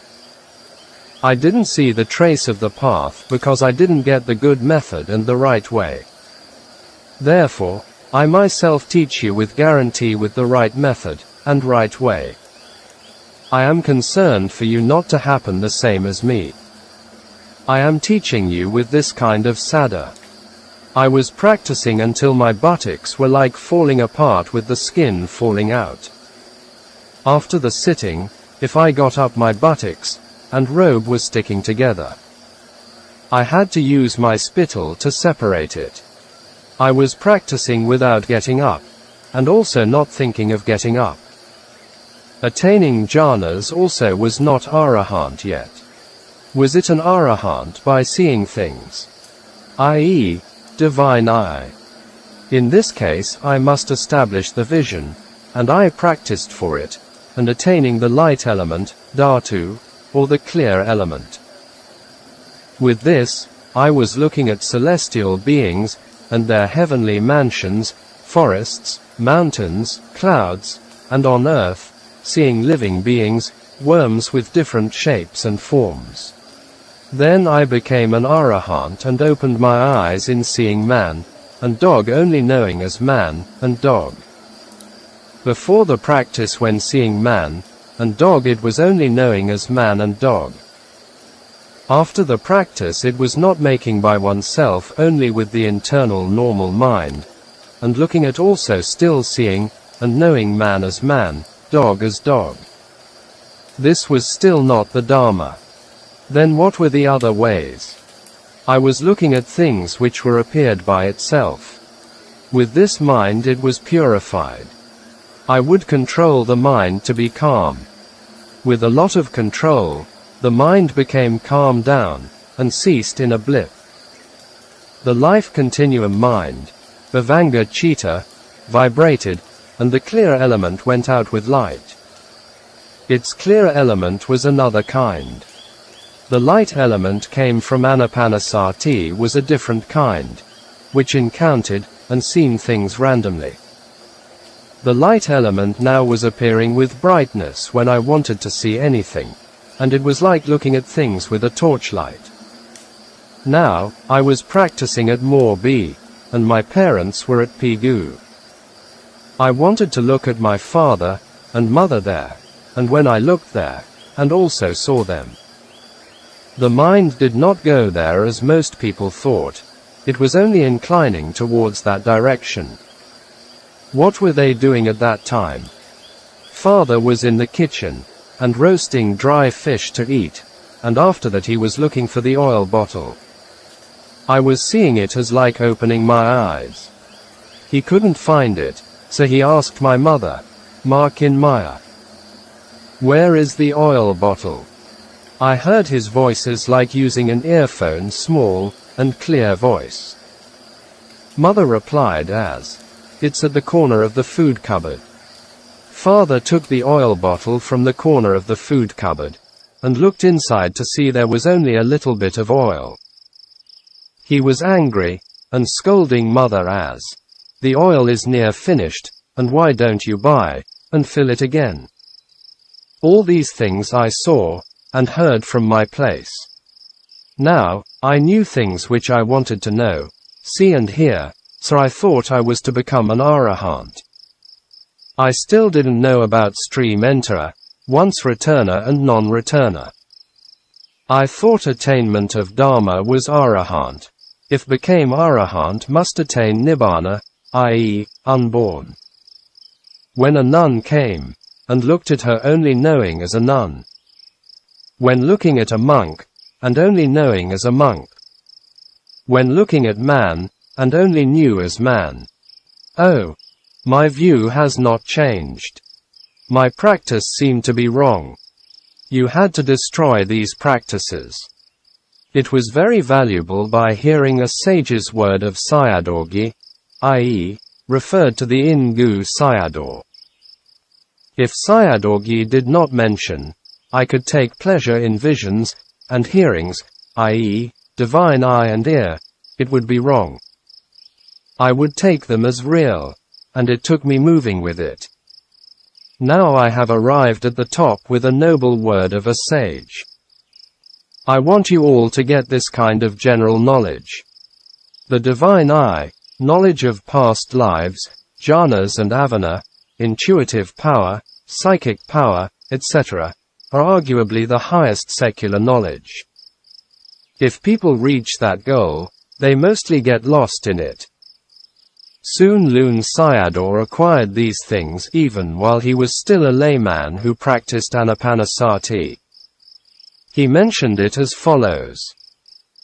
I didn't see the trace of the path because I didn't get the good method and the right way. Therefore, I myself teach you with guarantee with the right method and right way. I am concerned for you not to happen the same as me. I am teaching you with this kind of saddha. I was practicing until my buttocks were like falling apart with the skin falling out. After the sitting, if I got up my buttocks and robe was sticking together. I had to use my spittle to separate it. I was practicing without getting up, and also not thinking of getting up. Attaining jhanas also was not arahant yet. Was it an arahant by seeing things? i.e., divine eye. In this case I must establish the vision, and I practiced for it, and attaining the light element, dhatu, or the clear element. With this, I was looking at celestial beings, and their heavenly mansions, forests, mountains, clouds, and on earth, seeing living beings, worms with different shapes and forms. Then I became an arahant and opened my eyes in seeing man, and dog only knowing as man, and dog. Before the practice when seeing man, and dog it was only knowing as man and dog. After the practice it was not making by oneself only with the internal normal mind, and looking at also still seeing, and knowing man as man, dog as dog. This was still not the Dhamma. Then what were the other ways? I was looking at things which were appeared by itself. With this mind it was purified. I would control the mind to be calm. With a lot of control, the mind became calmed down, and ceased in a blip. The life continuum mind, Bhavanga Chitta, vibrated, and the clear element went out with light. Its clear element was another kind. The light element came from Anapanasati was a different kind, which encountered and seen things randomly. The light element now was appearing with brightness when I wanted to see anything, and it was like looking at things with a torchlight. Now, I was practicing at Morbi, and my parents were at Pigu. I wanted to look at my father and mother there, and when I looked there, and also saw them. The mind did not go there as most people thought, it was only inclining towards that direction. What were they doing at that time? Father was in the kitchen, and roasting dry fish to eat, and after that he was looking for the oil bottle. I was seeing it as like opening my eyes. He couldn't find it, so he asked my mother, Ma Kinmaya, where is the oil bottle? I heard his voices like using an earphone, small and clear voice. Mother replied as, it's at the corner of the food cupboard. Father took the oil bottle from the corner of the food cupboard, and looked inside to see there was only a little bit of oil. He was angry, and scolding mother as, the oil is near finished, and why don't you buy, and fill it again? All these things I saw, and heard from my place. Now, I knew things which I wanted to know, see and hear, so I thought I was to become an arahant. I still didn't know about stream enterer, once returner and non-returner. I thought attainment of Dhamma was arahant. If became arahant must attain nibbana, i.e., unborn. When a nun came, and looked at her only knowing as a nun. When looking at a monk, and only knowing as a monk. When looking at man, and only knew as man. Oh, My view has not changed. My practice seemed to be wrong. You had to destroy these practices. It was very valuable by hearing a sage's word of Sayadaw, i.e., referred to the Ingu Sayadaw. If Sayadaw did not mention, I could take pleasure in visions and hearings, i.e., divine eye and ear, it would be wrong. I would take them as real, and it took me moving with it. Now I have arrived at the top with a noble word of a sage. I want you all to get this kind of general knowledge. The divine eye, knowledge of past lives, jhanas and avana, intuitive power, psychic power, etc., are arguably the highest secular knowledge. If people reach that goal, they mostly get lost in it. Soon Lun Sayadaw acquired these things even while he was still a layman who practiced anapanasati. He mentioned it as follows.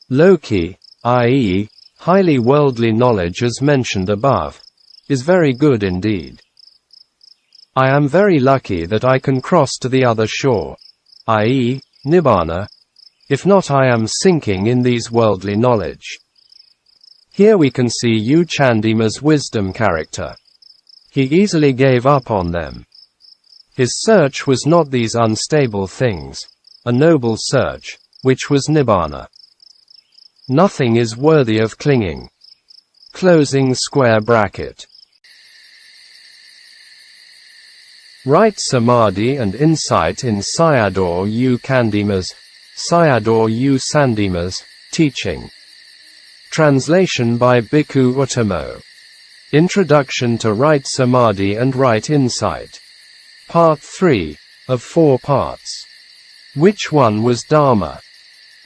Loki, i.e., highly worldly knowledge as mentioned above, is very good indeed. I am very lucky that I can cross to the other shore, i.e., Nibbana. If not, I am sinking in these worldly knowledge. Here we can see Candima's wisdom character. He easily gave up on them. His search was not these unstable things, a noble search, which was Nibbana. Nothing is worthy of clinging. Closing square bracket. Right Samadhi and insight in Sayadaw Candima's, Sandima's, teaching. Translation by Bhikkhu Uttamo. Introduction to Right Samadhi and Right Insight. Part 3, of 4 parts. Which one was Dhamma?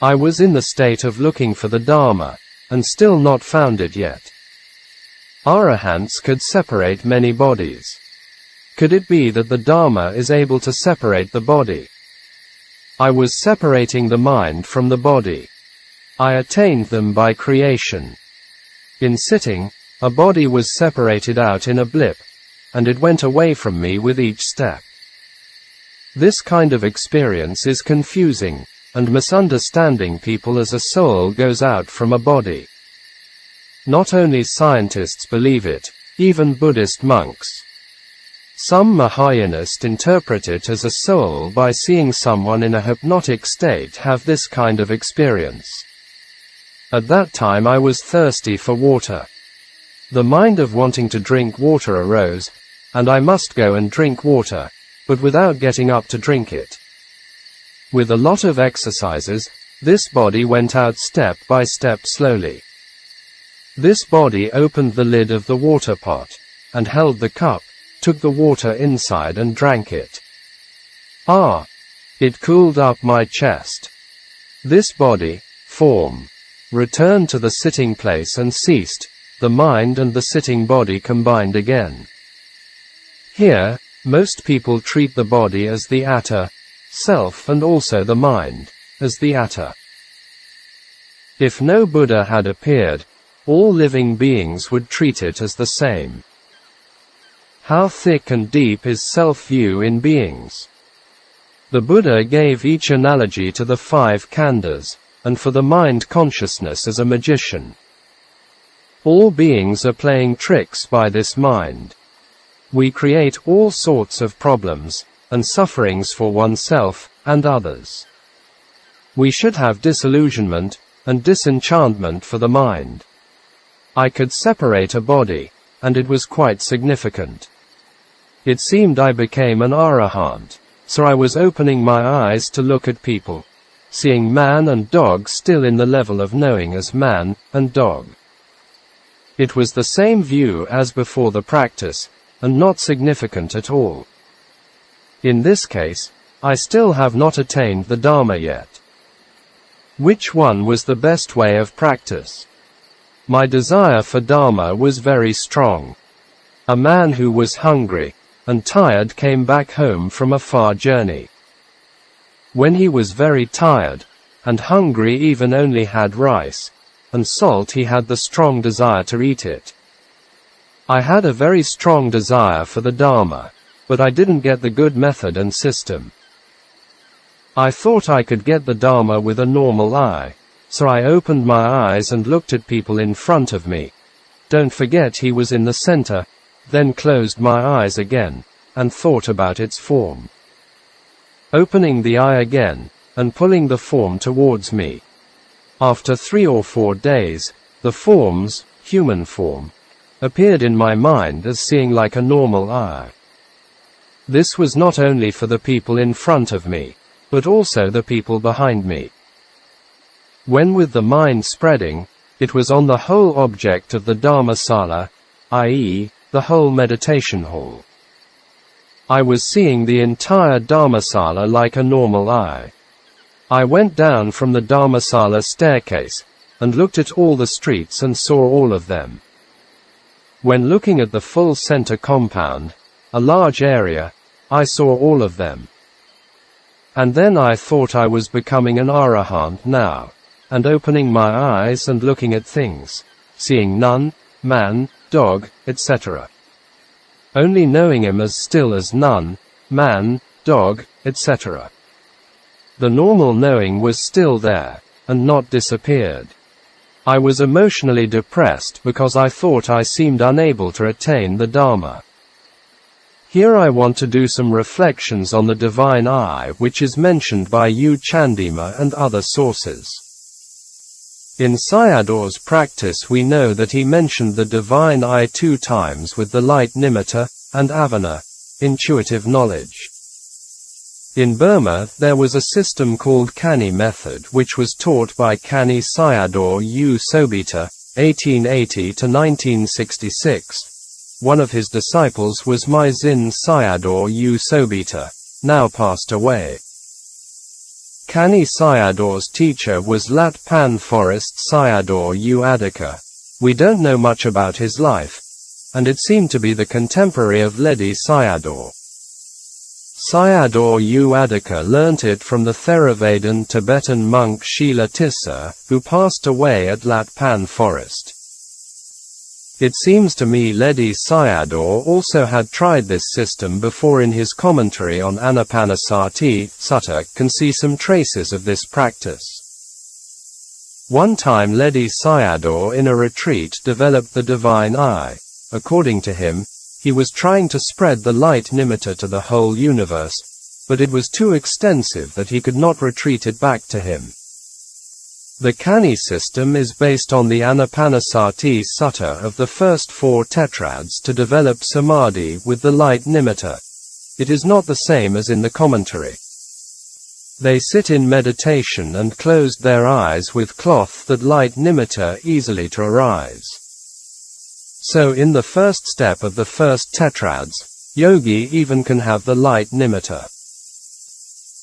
I was in the state of looking for the Dhamma, and still not found it yet. Arahants could separate many bodies. Could it be that the Dhamma is able to separate the body? I was separating the mind from the body. I attained them by creation. In sitting, a body was separated out in a blip, and it went away from me with each step. This kind of experience is confusing, and misunderstanding people as a soul goes out from a body. Not only scientists believe it, even Buddhist monks. Some Mahayanists interpret it as a soul by seeing someone in a hypnotic state have this kind of experience. At that time I was thirsty for water. The mind of wanting to drink water arose, and I must go and drink water, but without getting up to drink it. With a lot of exercises, this body went out step by step slowly. This body opened the lid of the water pot, and held the cup, took the water inside and drank it. Ah! It cooled up my chest. This body, form, returned to the sitting place and ceased, the mind and the sitting body combined again. Here, most people treat the body as the atta, self, and also the mind, as the atta. If no Buddha had appeared, all living beings would treat it as the same. How thick and deep is self-view in beings? The Buddha gave each analogy to the 5 khandhas, and for the mind consciousness as a magician. All beings are playing tricks by this mind. We create all sorts of problems, and sufferings for oneself, and others. We should have disillusionment, and disenchantment for the mind. I could separate a body, and it was quite significant. It seemed I became an arahant, so I was opening my eyes to look at people, seeing man and dog still in the level of knowing as man and dog. It was the same view as before the practice, and not significant at all. In this case, I still have not attained the Dhamma yet. Which one was the best way of practice? My desire for Dhamma was very strong. A man who was hungry and tired came back home from a far journey. When he was very tired and hungry, even only had rice and salt, he had the strong desire to eat it. I had a very strong desire for the Dharma, but I didn't get the good method and system. I thought I could get the Dharma with a normal eye, so I opened my eyes and looked at people in front of me. Don't forget he was in the center, then closed my eyes again, and thought about its form. Opening the eye again, and pulling the form towards me. After 3 or 4 days, the forms, human form, appeared in my mind as seeing like a normal eye. This was not only for the people in front of me, but also the people behind me. When with the mind spreading, it was on the whole object of the Dharmasala, i.e., the whole meditation hall. I was seeing the entire Dharmasala like a normal eye. I went down from the Dharmasala staircase, and looked at all the streets and saw all of them. When looking at the full center compound, a large area, I saw all of them. And then I thought I was becoming an arahant now, and opening my eyes and looking at things, seeing none, man, dog, etc. Only knowing him as still as none, man, dog, etc. The normal knowing was still there, and not disappeared. I was emotionally depressed because I thought I seemed unable to attain the Dharma. Here I want to do some reflections on the divine eye which is mentioned by Candima and other sources. In Sayadaw's practice we know that he mentioned the divine eye 2 times with the light nimitta, and avana, intuitive knowledge. In Burma there was a system called Kani method which was taught by Kani Sayadaw U Sobita, 1880 to 1966. One of his disciples was Myzin Sayadaw U Sobita, now passed away. Kani Sayadaw's teacher was Lat Pan Forest Sayadaw U Adhika. We don't know much about his life, and it seemed to be the contemporary of Ledi Sayadaw. Sayadaw U Adhika learnt it from the Theravada Tibetan monk Shila Tissa, who passed away at Lat Pan Forest. It seems to me Ledi Sayadaw also had tried this system before. In his commentary on Anapanasati Sutta can see some traces of this practice. One time Ledi Sayadaw in a retreat developed the divine eye. According to him, he was trying to spread the light nimitta to the whole universe, but it was too extensive that he could not retreat it back to him. The Kani system is based on the Anapanasati Sutta of the first 4 tetrads to develop Samādhi with the light nimitta. It is not the same as in the commentary. They sit in meditation and closed their eyes with cloth that light nimitta easily to arise. So in the first step of the first tetrads, yogi even can have the light nimitta.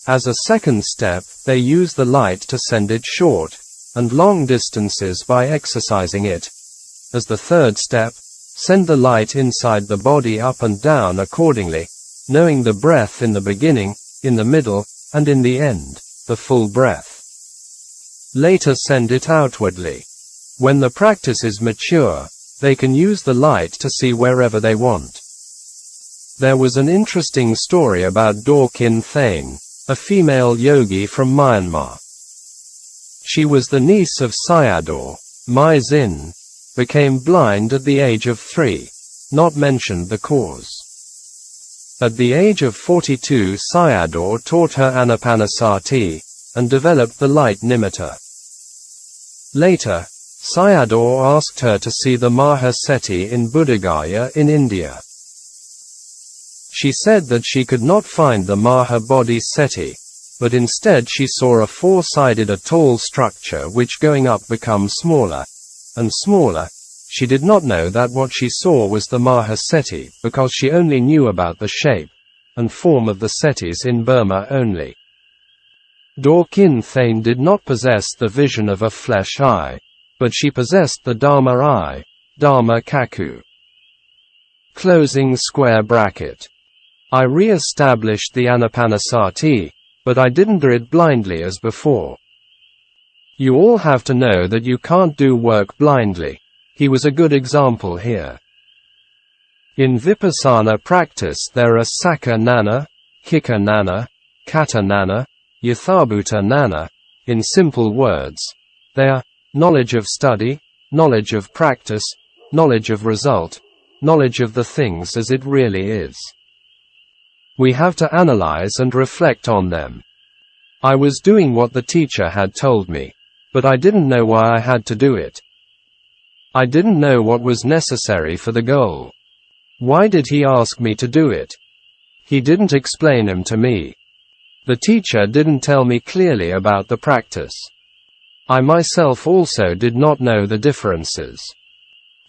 As a second step, they use the light to send it short and long distances by exercising it. As the third step, send the light inside the body up and down accordingly, knowing the breath in the beginning, in the middle, and in the end, the full breath. Later send it outwardly. When the practice is mature, they can use the light to see wherever they want. There was an interesting story about Dorkin Thane, a female yogi from Myanmar. She was the niece of Sayadaw. Myzin became blind at the age of 3, not mentioned the cause. At the age of 42 Sayadaw taught her Anapanasati, and developed the light nimitta. Later, Sayadaw asked her to see the Mahaseti in Buddhagaya in India. She said that she could not find the Mahabodhi-seti, but instead she saw a 4-sided tall structure which going up becomes smaller and smaller. She did not know that what she saw was the Mahaseti, because she only knew about the shape and form of the setis in Burma only. Dorkin Thane did not possess the vision of a flesh eye, but she possessed the Dharma eye, Dharma Kaku. Closing square bracket. I re-established the Anapanasati, but I didn't do it blindly as before. You all have to know that you can't do work blindly. He was a good example here. In Vipassana practice there are Sakka Nana, Kika Nana, Kata Nana, Yathabhuta Nana. In simple words, they are knowledge of study, knowledge of practice, knowledge of result, knowledge of the things as it really is. We have to analyze and reflect on them. I was doing what the teacher had told me, but I didn't know why I had to do it. I didn't know what was necessary for the goal. Why did he ask me to do it? He didn't explain them to me. The teacher didn't tell me clearly about the practice. I myself also did not know the differences.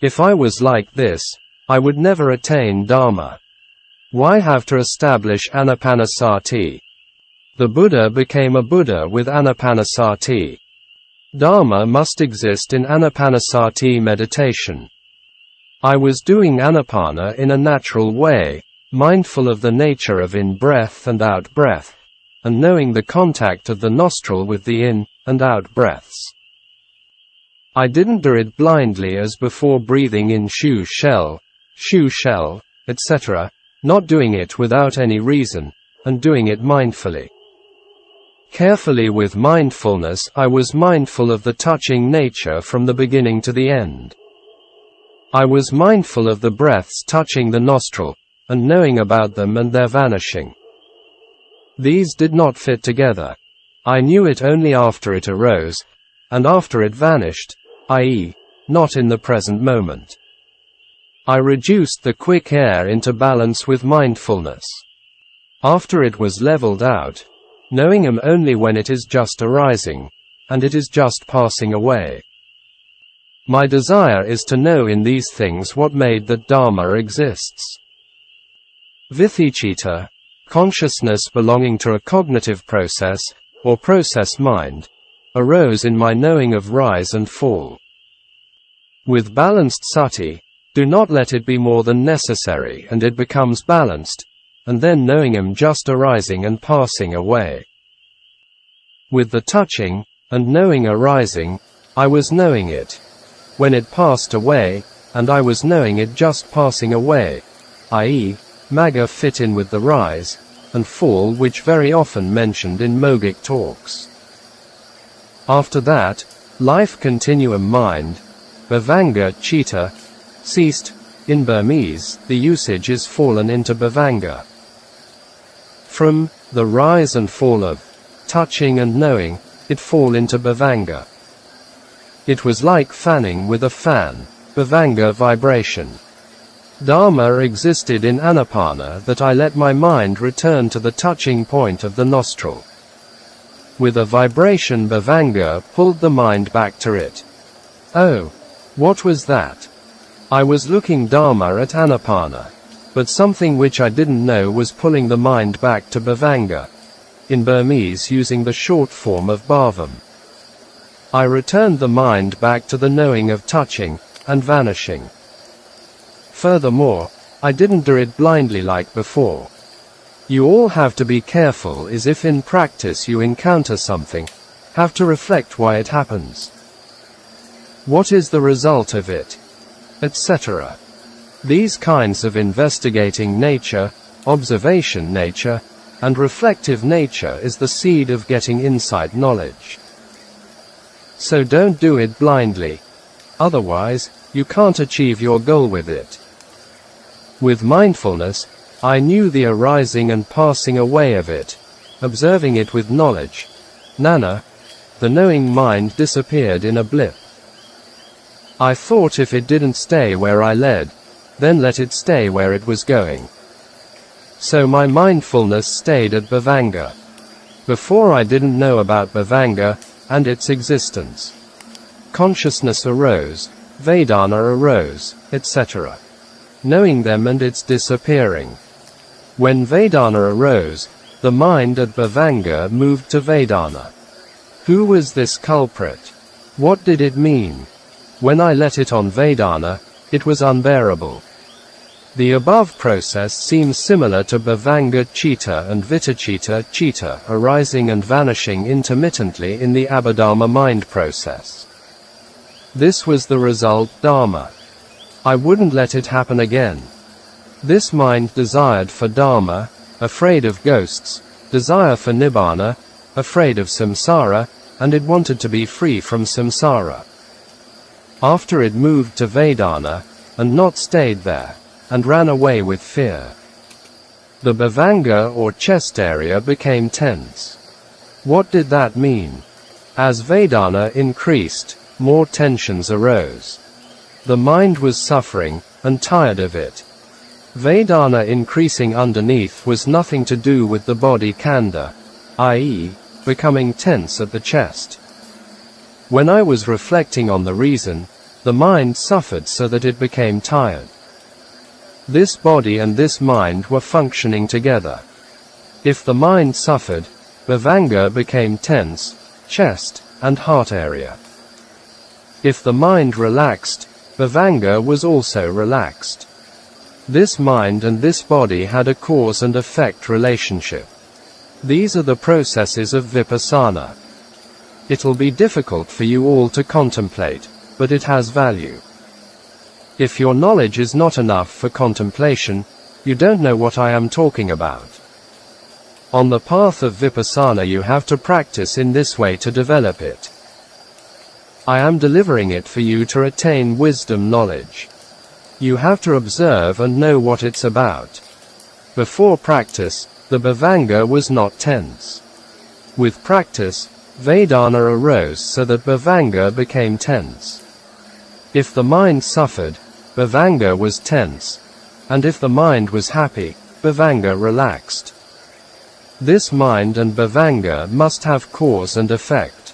If I was like this, I would never attain Dhamma. Why have to establish Anapanasati? The Buddha became a Buddha with Anapanasati. Dhamma must exist in Anapanasati meditation. I was doing Anapana in a natural way, mindful of the nature of in-breath and out-breath, and knowing the contact of the nostril with the in and out breaths. I didn't do it blindly as before breathing in shoe shell, etc., not doing it without any reason, and doing it mindfully. Carefully with mindfulness I was mindful of the touching nature from the beginning to the end. I was mindful of the breaths touching the nostril, and knowing about them and their vanishing. These did not fit together. I knew it only after it arose, and after it vanished, i.e., not in the present moment. I reduced the quick air into balance with mindfulness. After it was leveled out, knowing him only when it is just arising, and it is just passing away. My desire is to know in these things what made that Dhamma exists. Vithicita, consciousness belonging to a cognitive process, or process mind, arose in my knowing of rise and fall. With balanced sati, do not let it be more than necessary and it becomes balanced, and then knowing him just arising and passing away. With the touching, and knowing arising, I was knowing it. When it passed away, and I was knowing it just passing away, i.e., Magga fit in with the rise and fall which very often mentioned in Mogic talks. After that, life continuum mind, Bhavanga Chitta, ceased. In Burmese, the usage is fallen into Bhavanga. From the rise and fall of touching and knowing, it fall into Bhavanga. It was like fanning with a fan, Bhavanga vibration. Dhamma existed in Anapana that I let my mind return to the touching point of the nostril. With a vibration Bhavanga pulled the mind back to it. Oh, what was that? I was looking Dhamma at Anapana, but something which I didn't know was pulling the mind back to Bhavanga, in Burmese using the short form of Bhavam. I returned the mind back to the knowing of touching and vanishing. Furthermore, I didn't do it blindly like before. You all have to be careful as if in practice you encounter something, have to reflect why it happens. What is the result of it? Etc. These kinds of investigating nature, observation nature, and reflective nature is the seed of getting insight knowledge. So don't do it blindly. Otherwise, you can't achieve your goal with it. With mindfulness, I knew the arising and passing away of it, observing it with knowledge. Nana, the knowing mind disappeared in a blip. I thought if it didn't stay where I led, then let it stay where it was going. So my mindfulness stayed at Bhavanga. Before I didn't know about Bhavanga and its existence. Consciousness arose, Vedana arose, etc. Knowing them and its disappearing. When Vedana arose, the mind at Bhavanga moved to Vedana. Who was this culprit? What did it mean? When I let it on Vedana, it was unbearable. The above process seems similar to Bhavanga Chitta and Viticita Chitta arising and vanishing intermittently in the Abhidhamma mind process. This was the result Dhamma. I wouldn't let it happen again. This mind desired for Dhamma, afraid of ghosts, desire for Nibbana, afraid of samsara, and it wanted to be free from samsara. After it moved to Vedana, and not stayed there, and ran away with fear. The bhavanga or chest area became tense. What did that mean? As Vedana increased, more tensions arose. The mind was suffering, and tired of it. Vedana increasing underneath was nothing to do with the body kanda, i.e., becoming tense at the chest. When I was reflecting on the reason, the mind suffered so that it became tired. This body and this mind were functioning together. If the mind suffered, bhavanga became tense, chest and heart area. If the mind relaxed, bhavanga was also relaxed. This mind and this body had a cause and effect relationship. These are the processes of vipassana. It'll be difficult for you all to contemplate, but it has value. If your knowledge is not enough for contemplation, you don't know what I am talking about. On the path of vipassana you have to practice in this way to develop it. I am delivering it for you to attain wisdom knowledge. You have to observe and know what it's about. Before practice, the bhavanga was not tense. With practice, Vedana arose so that bhavanga became tense. If the mind suffered, bhavanga was tense, and if the mind was happy, bhavanga relaxed. This mind and bhavanga must have cause and effect.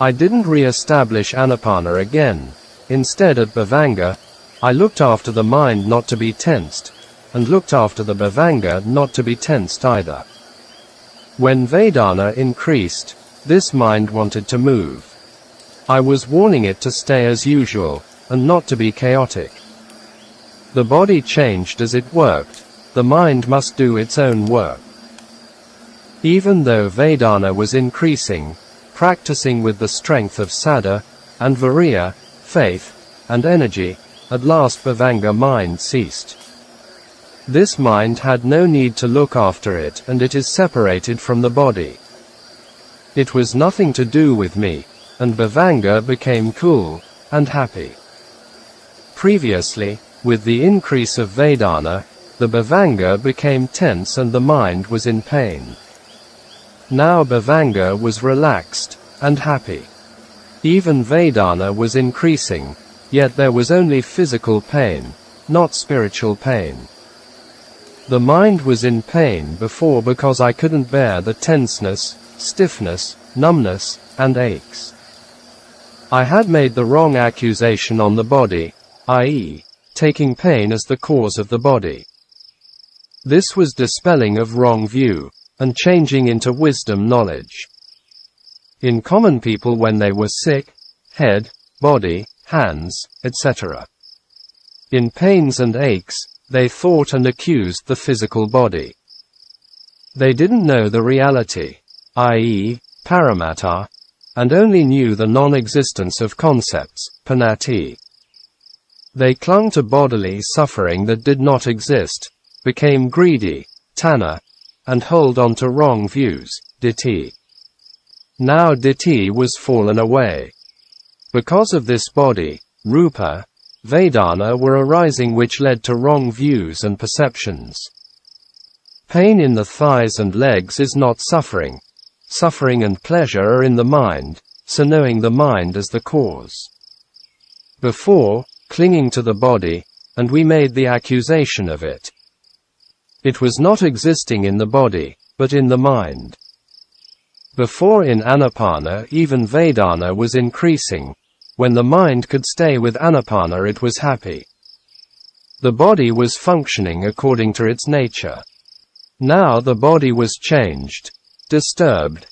I didn't re-establish anapana again. Instead at bhavanga, I looked after the mind not to be tensed, and looked after the bhavanga not to be tensed either. When Vedana increased, this mind wanted to move. I was warning it to stay as usual, and not to be chaotic. The body changed as it worked, the mind must do its own work. Even though Vedana was increasing, practicing with the strength of saddha, and viriya, faith, and energy, at last bhavanga mind ceased. This mind had no need to look after it and it is separated from the body. It was nothing to do with me, and bhavanga became cool, and happy. Previously, with the increase of Vedana, the bhavanga became tense and the mind was in pain. Now bhavanga was relaxed, and happy. Even Vedana was increasing, yet there was only physical pain, not spiritual pain. The mind was in pain before because I couldn't bear the tenseness, stiffness, numbness, and aches. I had made the wrong accusation on the body, i.e., taking pain as the cause of the body. This was dispelling of wrong view, and changing into wisdom knowledge. In common people when they were sick, head, body, hands, etc. In pains and aches, they thought and accused the physical body. They didn't know the reality, i.e., paramattha, and only knew the non-existence of concepts, panati. They clung to bodily suffering that did not exist, became greedy, tanha, and hold on to wrong views, ditthi. Now ditthi was fallen away. Because of this body, rupa, Vedana were arising which led to wrong views and perceptions. Pain in the thighs and legs is not suffering. Suffering and pleasure are in the mind, so knowing the mind as the cause. Before, clinging to the body, and we made the accusation of it. It was not existing in the body, but in the mind. Before in Anapana even Vedana was increasing. When the mind could stay with Anapana it was happy. The body was functioning according to its nature. Now the body was changed, disturbed,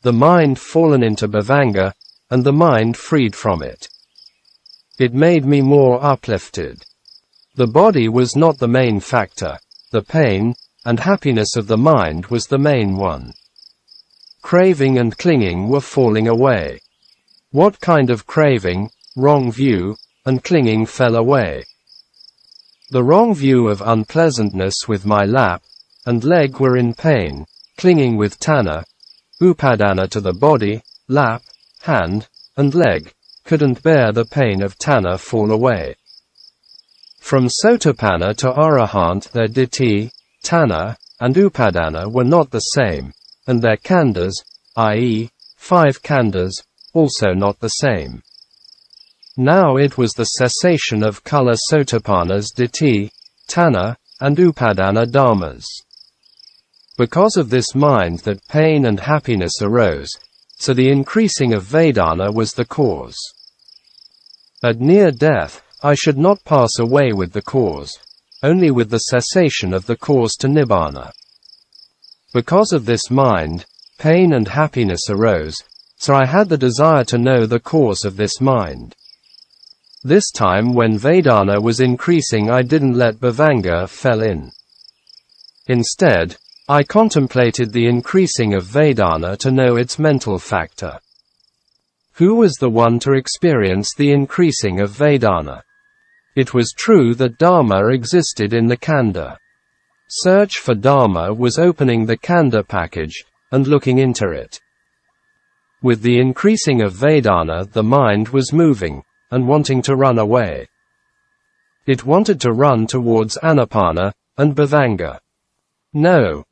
the mind fallen into bhavanga, and the mind freed from it. It made me more uplifted. The body was not the main factor, the pain and happiness of the mind was the main one. Craving and clinging were falling away. What kind of craving, wrong view, and clinging fell away? The wrong view of unpleasantness with my lap and leg were in pain, clinging with tanha, upadana to the body, lap, hand, and leg, couldn't bear the pain of tanha fall away. From sotapanna to arahant their ditthi, tanha, and upadana were not the same, and their khandhas, i.e., 5 khandhas, also not the same. Now it was the cessation of kala sotapanna's ditthi, tanha, and upadana dharmas. Because of this mind that pain and happiness arose, so the increasing of Vedana was the cause. At near death, I should not pass away with the cause, only with the cessation of the cause to Nibbana. Because of this mind, pain and happiness arose, so I had the desire to know the cause of this mind. This time when Vedana was increasing I didn't let Bhavanga fell in. Instead, I contemplated the increasing of Vedana to know its mental factor. Who was the one to experience the increasing of Vedana? It was true that Dhamma existed in the khandha. Search for Dhamma was opening the khandha package, and looking into it. With the increasing of Vedana the mind was moving, and wanting to run away. It wanted to run towards Anapana, and Bhavanga. No.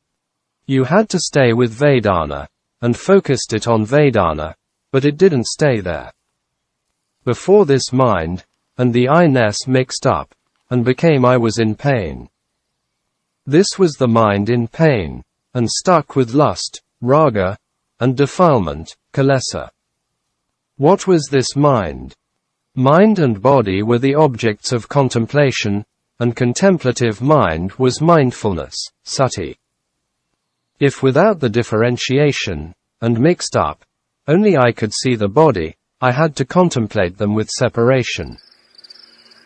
You had to stay with Vedana, and focused it on Vedana, but it didn't stay there. Before this mind, and the I-ness mixed up, and became I was in pain. This was the mind in pain, and stuck with lust, raga, and defilement, kilesa. What was this mind? Mind and body were the objects of contemplation, and contemplative mind was mindfulness, sati. If without the differentiation, and mixed up, only I could see the body, I had to contemplate them with separation.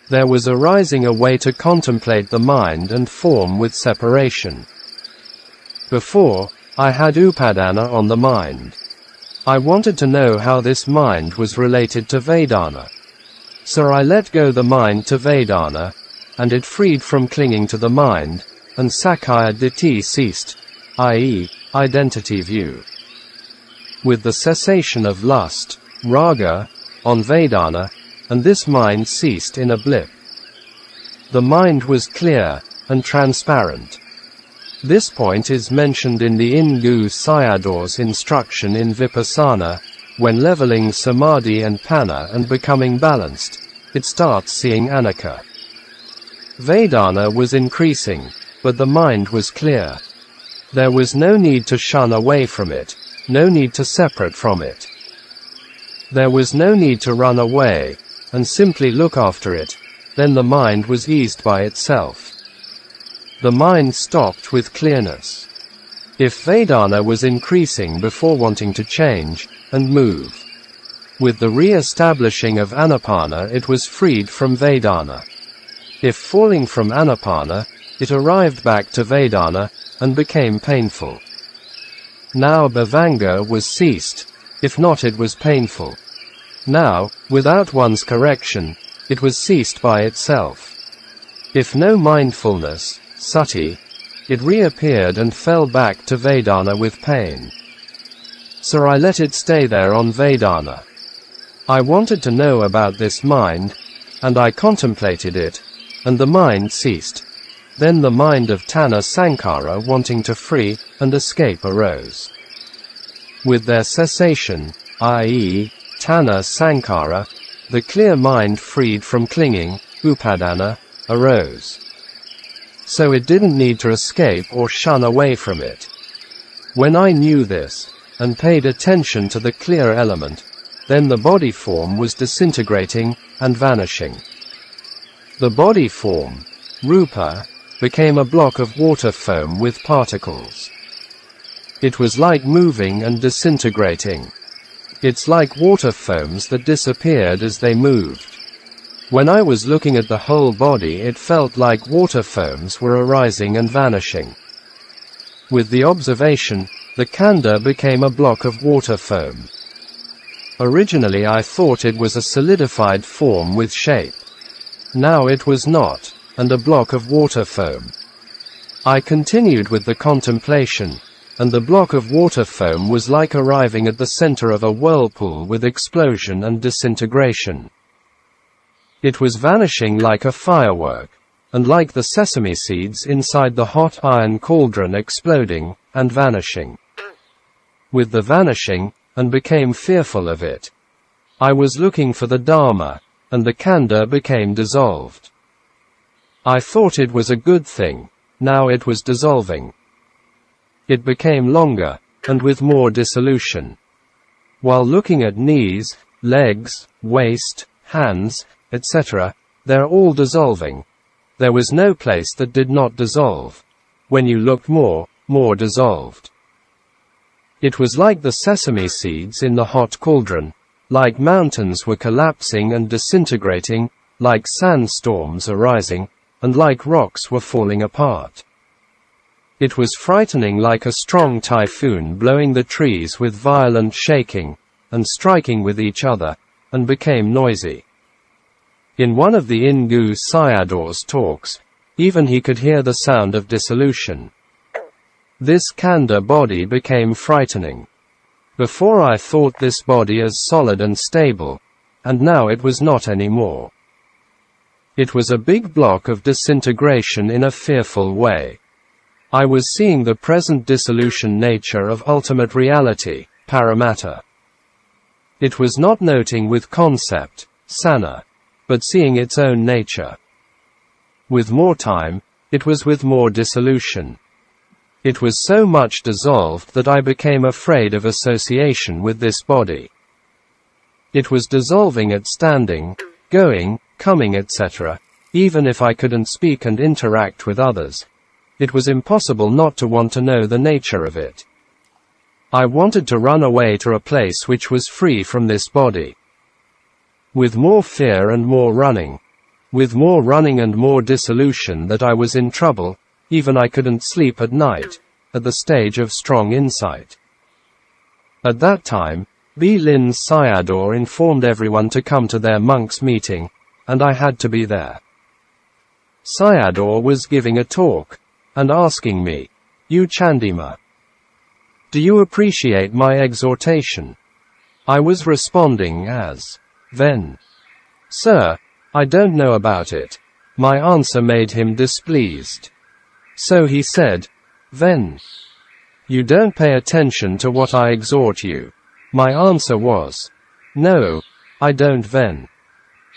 There was arising a way to contemplate the mind and form with separation. Before, I had upadana on the mind. I wanted to know how this mind was related to Vedana. So I let go the mind to Vedana, and it freed from clinging to the mind, and Sakkaya Ditthi ceased, i.e., identity view. With the cessation of lust, raga, on Vedana, and this mind ceased in a blip. The mind was clear, and transparent. This point is mentioned in the Ingu Sayadaw's instruction in Vipassana. When leveling Samadhi and Panna and becoming balanced, it starts seeing Anicca. Vedana was increasing, but the mind was clear. There was no need to shun away from it, no need to separate from it. There was no need to run away, and simply look after it, then the mind was eased by itself. The mind stopped with clearness. If Vedana was increasing before wanting to change, and move. With the re-establishing of Anapana it was freed from Vedana. If falling from Anapana, it arrived back to Vedana, and became painful. Now Bhavanga was ceased, if not it was painful. Now, without one's correction, it was ceased by itself. If no mindfulness, sati, it reappeared and fell back to Vedana with pain. So I let it stay there on Vedana. I wanted to know about this mind, and I contemplated it, and the mind ceased. Then the mind of Tanha Sankara wanting to free and escape arose. With their cessation, i.e., Tanha Sankara, the clear mind freed from clinging, upadana, arose. So it didn't need to escape or shun away from it. When I knew this, and paid attention to the clear element, then the body form was disintegrating and vanishing. The body form, rupa, became a block of water foam with particles. It was like moving and disintegrating. It's like water foams that disappeared as they moved. When I was looking at the whole body it felt like water foams were arising and vanishing. With the observation, the khandha became a block of water foam. Originally I thought it was a solidified form with shape. Now it was not. and a block of water foam. I continued with the contemplation, and the block of water foam was like arriving at the center of a whirlpool with explosion and disintegration. It was vanishing like a firework, and like the sesame seeds inside the hot iron cauldron exploding, and vanishing. With the vanishing, and became fearful of it. I was looking for the Dhamma, and the kanda became dissolved. I thought it was a good thing, now it was dissolving. It became longer, and with more dissolution. While looking at knees, legs, waist, hands, etc., they're all dissolving. There was no place that did not dissolve. When you looked more dissolved. It was like the sesame seeds in the hot cauldron, like mountains were collapsing and disintegrating, like sandstorms arising, and like rocks were falling apart. It was frightening like a strong typhoon blowing the trees with violent shaking, and striking with each other, and became noisy. In one of the Ingu Sayadaw's talks, even he could hear the sound of dissolution. This kanda body became frightening. Before I thought this body as solid and stable, and now it was not anymore. It was a big block of disintegration in a fearful way. I was seeing the present dissolution nature of ultimate reality, paramatta. It was not noting with concept, sana, but seeing its own nature. With more time, it was with more dissolution. It was so much dissolved that I became afraid of association with this body. It was dissolving at standing, going, coming, etc. Even if I couldn't speak and interact with others. It was impossible not to want to know the nature of it. I wanted to run away to a place which was free from this body. With more fear and more running. With more running and more dissolution that I was in trouble, even I couldn't sleep at night, at the stage of strong insight. At that time, B. Lin Sayadaw informed everyone to come to their monks' meeting, and I had to be there. Sayadaw was giving a talk, and asking me, "You Candima, do you appreciate my exhortation?" I was responding as, "Then, sir, I don't know about it." My answer made him displeased. So he said, "Then, you don't pay attention to what I exhort you." My answer was, "No, I don't then."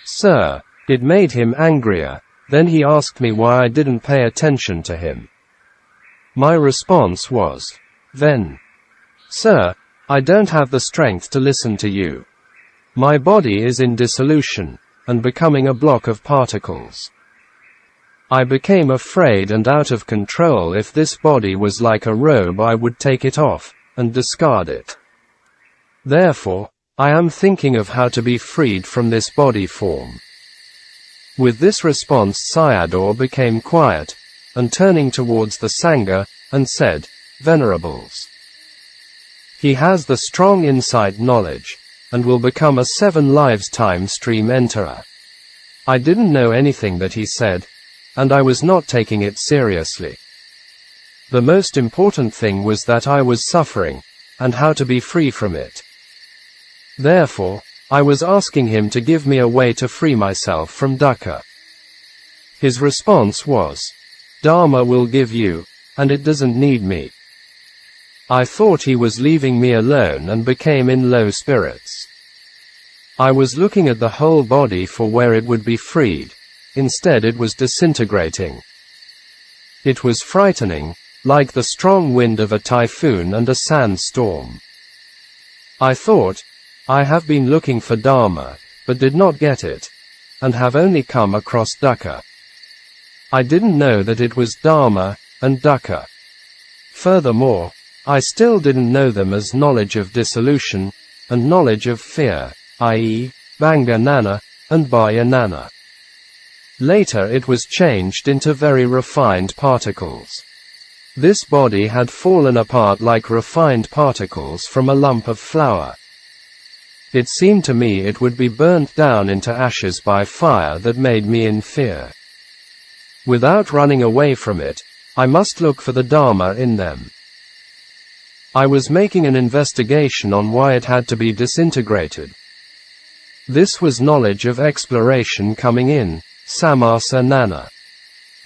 Sir, it made him angrier. Then he asked me why I didn't pay attention to him. My response was, "Then, sir, I don't have the strength to listen to you. My body is in dissolution, and becoming a block of particles. I became afraid and out of control. If this body was like a robe, I would take it off, and discard it. Therefore, I am thinking of how to be freed from this body form." With this response, Sayadaw became quiet, and turning towards the Sangha, and said, "Venerables, he has the strong insight knowledge, and will become a 7 lives time stream enterer." I didn't know anything that he said, and I was not taking it seriously. The most important thing was that I was suffering, and how to be free from it. Therefore, I was asking him to give me a way to free myself from dukkha. His response was, "Dhamma will give you, and it doesn't need me." I thought he was leaving me alone and became in low spirits. I was looking at the whole body for where it would be freed. Instead it was disintegrating. It was frightening, like the strong wind of a typhoon and a sandstorm. I thought, I have been looking for Dhamma, but did not get it, and have only come across dukkha. I didn't know that it was Dhamma and dukkha. Furthermore, I still didn't know them as knowledge of dissolution, and knowledge of fear, i.e., Banga Nana, and Bhaya Nana. Later it was changed into very refined particles. This body had fallen apart like refined particles from a lump of flour. It seemed to me it would be burnt down into ashes by fire that made me in fear. Without running away from it, I must look for the Dhamma in them. I was making an investigation on why it had to be disintegrated. This was knowledge of exploration coming in, samasa nana.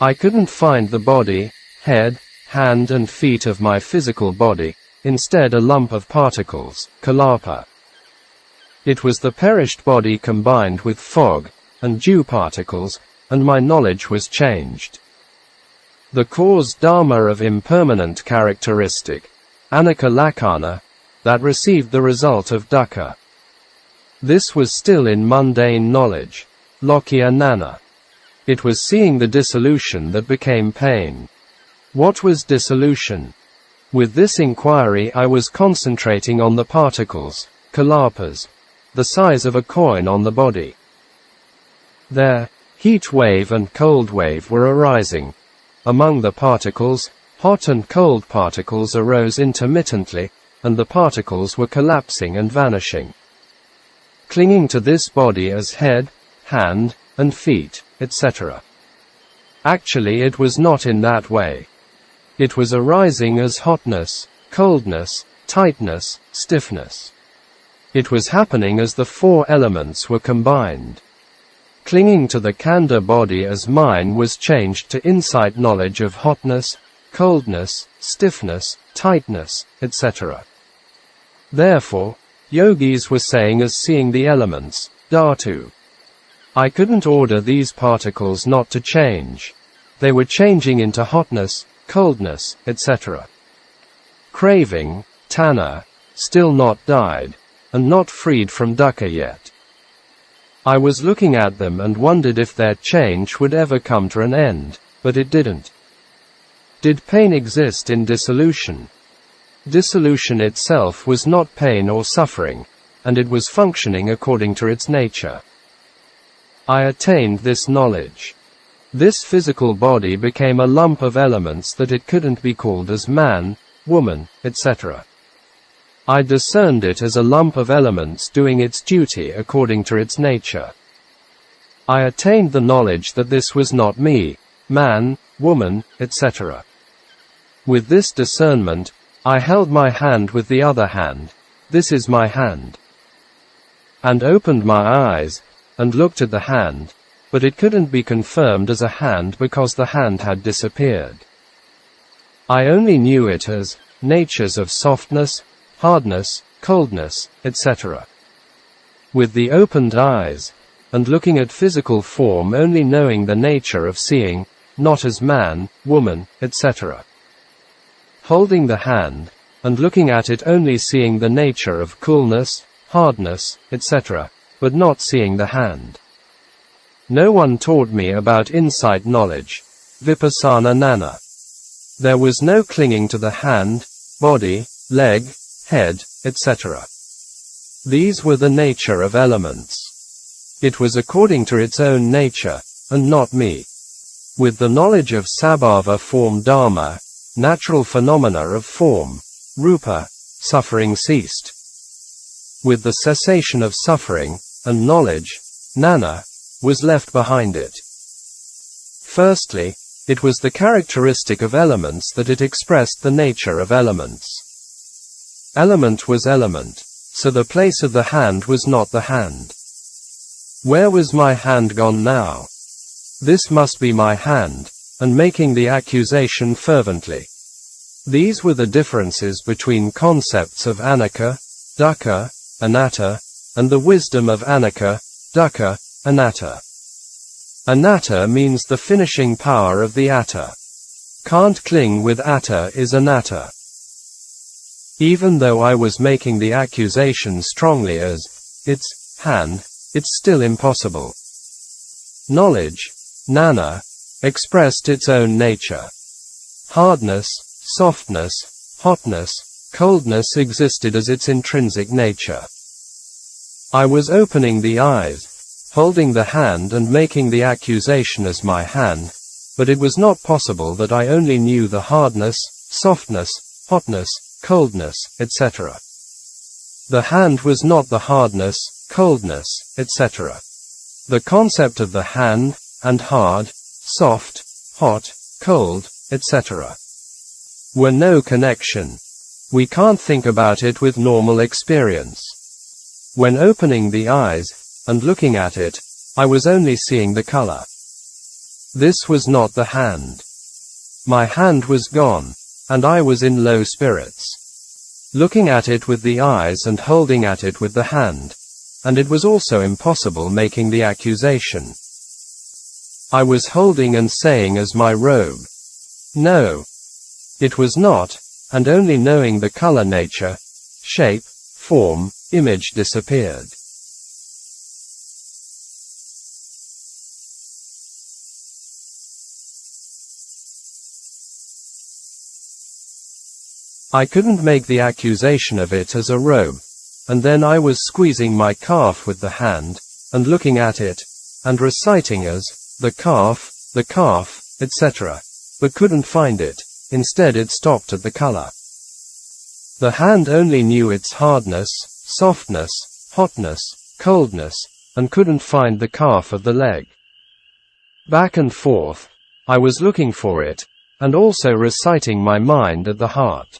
I couldn't find the body, head, hand and feet of my physical body, instead a lump of particles, kalapa. It was the perished body combined with fog, and dew particles, and my knowledge was changed. The cause Dhamma of impermanent characteristic, anicca lakkhana, that received the result of dukkha. This was still in mundane knowledge, lokya nana. It was seeing the dissolution that became pain. What was dissolution? With this inquiry I was concentrating on the particles, kalapas, the size of a coin on the body. There, heat wave and cold wave were arising. Among the particles, hot and cold particles arose intermittently, and the particles were collapsing and vanishing. Clinging to this body as head, hand, and feet, etc. Actually it was not in that way. It was arising as hotness, coldness, tightness, stiffness. It was happening as the four elements were combined. Clinging to the khandha body as mine was changed to insight knowledge of hotness, coldness, stiffness, tightness, etc. Therefore, yogis were saying as seeing the elements, dhatu. I couldn't order these particles not to change. They were changing into hotness, coldness, etc. Craving, tanha, still not died, and not freed from dukkha yet. I was looking at them and wondered if their change would ever come to an end, but it didn't. Did pain exist in dissolution? Dissolution itself was not pain or suffering, and it was functioning according to its nature. I attained this knowledge. This physical body became a lump of elements that it couldn't be called as man, woman, etc. I discerned it as a lump of elements doing its duty according to its nature. I attained the knowledge that this was not me, man, woman, etc. With this discernment, I held my hand with the other hand, this is my hand, and opened my eyes, and looked at the hand, but it couldn't be confirmed as a hand because the hand had disappeared. I only knew it as natures of softness, hardness, coldness, etc. With the opened eyes, and looking at physical form only knowing the nature of seeing, not as man, woman, etc. Holding the hand, and looking at it only seeing the nature of coolness, hardness, etc., but not seeing the hand. No one taught me about insight knowledge, vipassana nana. There was no clinging to the hand, body, leg, head, etc. These were the nature of elements. It was according to its own nature, and not me. With the knowledge of sabhava form dharma, natural phenomena of form, rupa, suffering ceased. With the cessation of suffering, and knowledge, nana, was left behind it. Firstly, it was the characteristic of elements that it expressed the nature of elements. Element was element, so the place of the hand was not the hand. Where was my hand gone now? This must be my hand, and making the accusation fervently. These were the differences between concepts of anicca, dukkha, anatta, and the wisdom of anicca, dukkha, anatta. Anatta means the finishing power of the atta. Can't cling with atta is anatta. Even though I was making the accusation strongly as, its hand, it's still impossible. Knowledge, nana, expressed its own nature. Hardness, softness, hotness, coldness existed as its intrinsic nature. I was opening the eyes, holding the hand and making the accusation as my hand, but it was not possible that I only knew the hardness, softness, hotness, coldness, etc. The hand was not the hardness, coldness, etc. The concept of the hand, and hard, soft, hot, cold, etc. were no connection. We can't think about it with normal experience. When opening the eyes and looking at it, I was only seeing the color. This was not the hand. My hand was gone, and I was in low spirits. Looking at it with the eyes and holding at it with the hand, and it was also impossible making the accusation. I was holding and saying as my robe. No. It was not, and only knowing the color nature, shape, form, image disappeared. I couldn't make the accusation of it as a robe, and then I was squeezing my calf with the hand, and looking at it, and reciting as, the calf, etc., but couldn't find it. Instead it stopped at the color. The hand only knew its hardness, softness, hotness, coldness, and couldn't find the calf of the leg. Back and forth, I was looking for it, and also reciting my mind at the heart.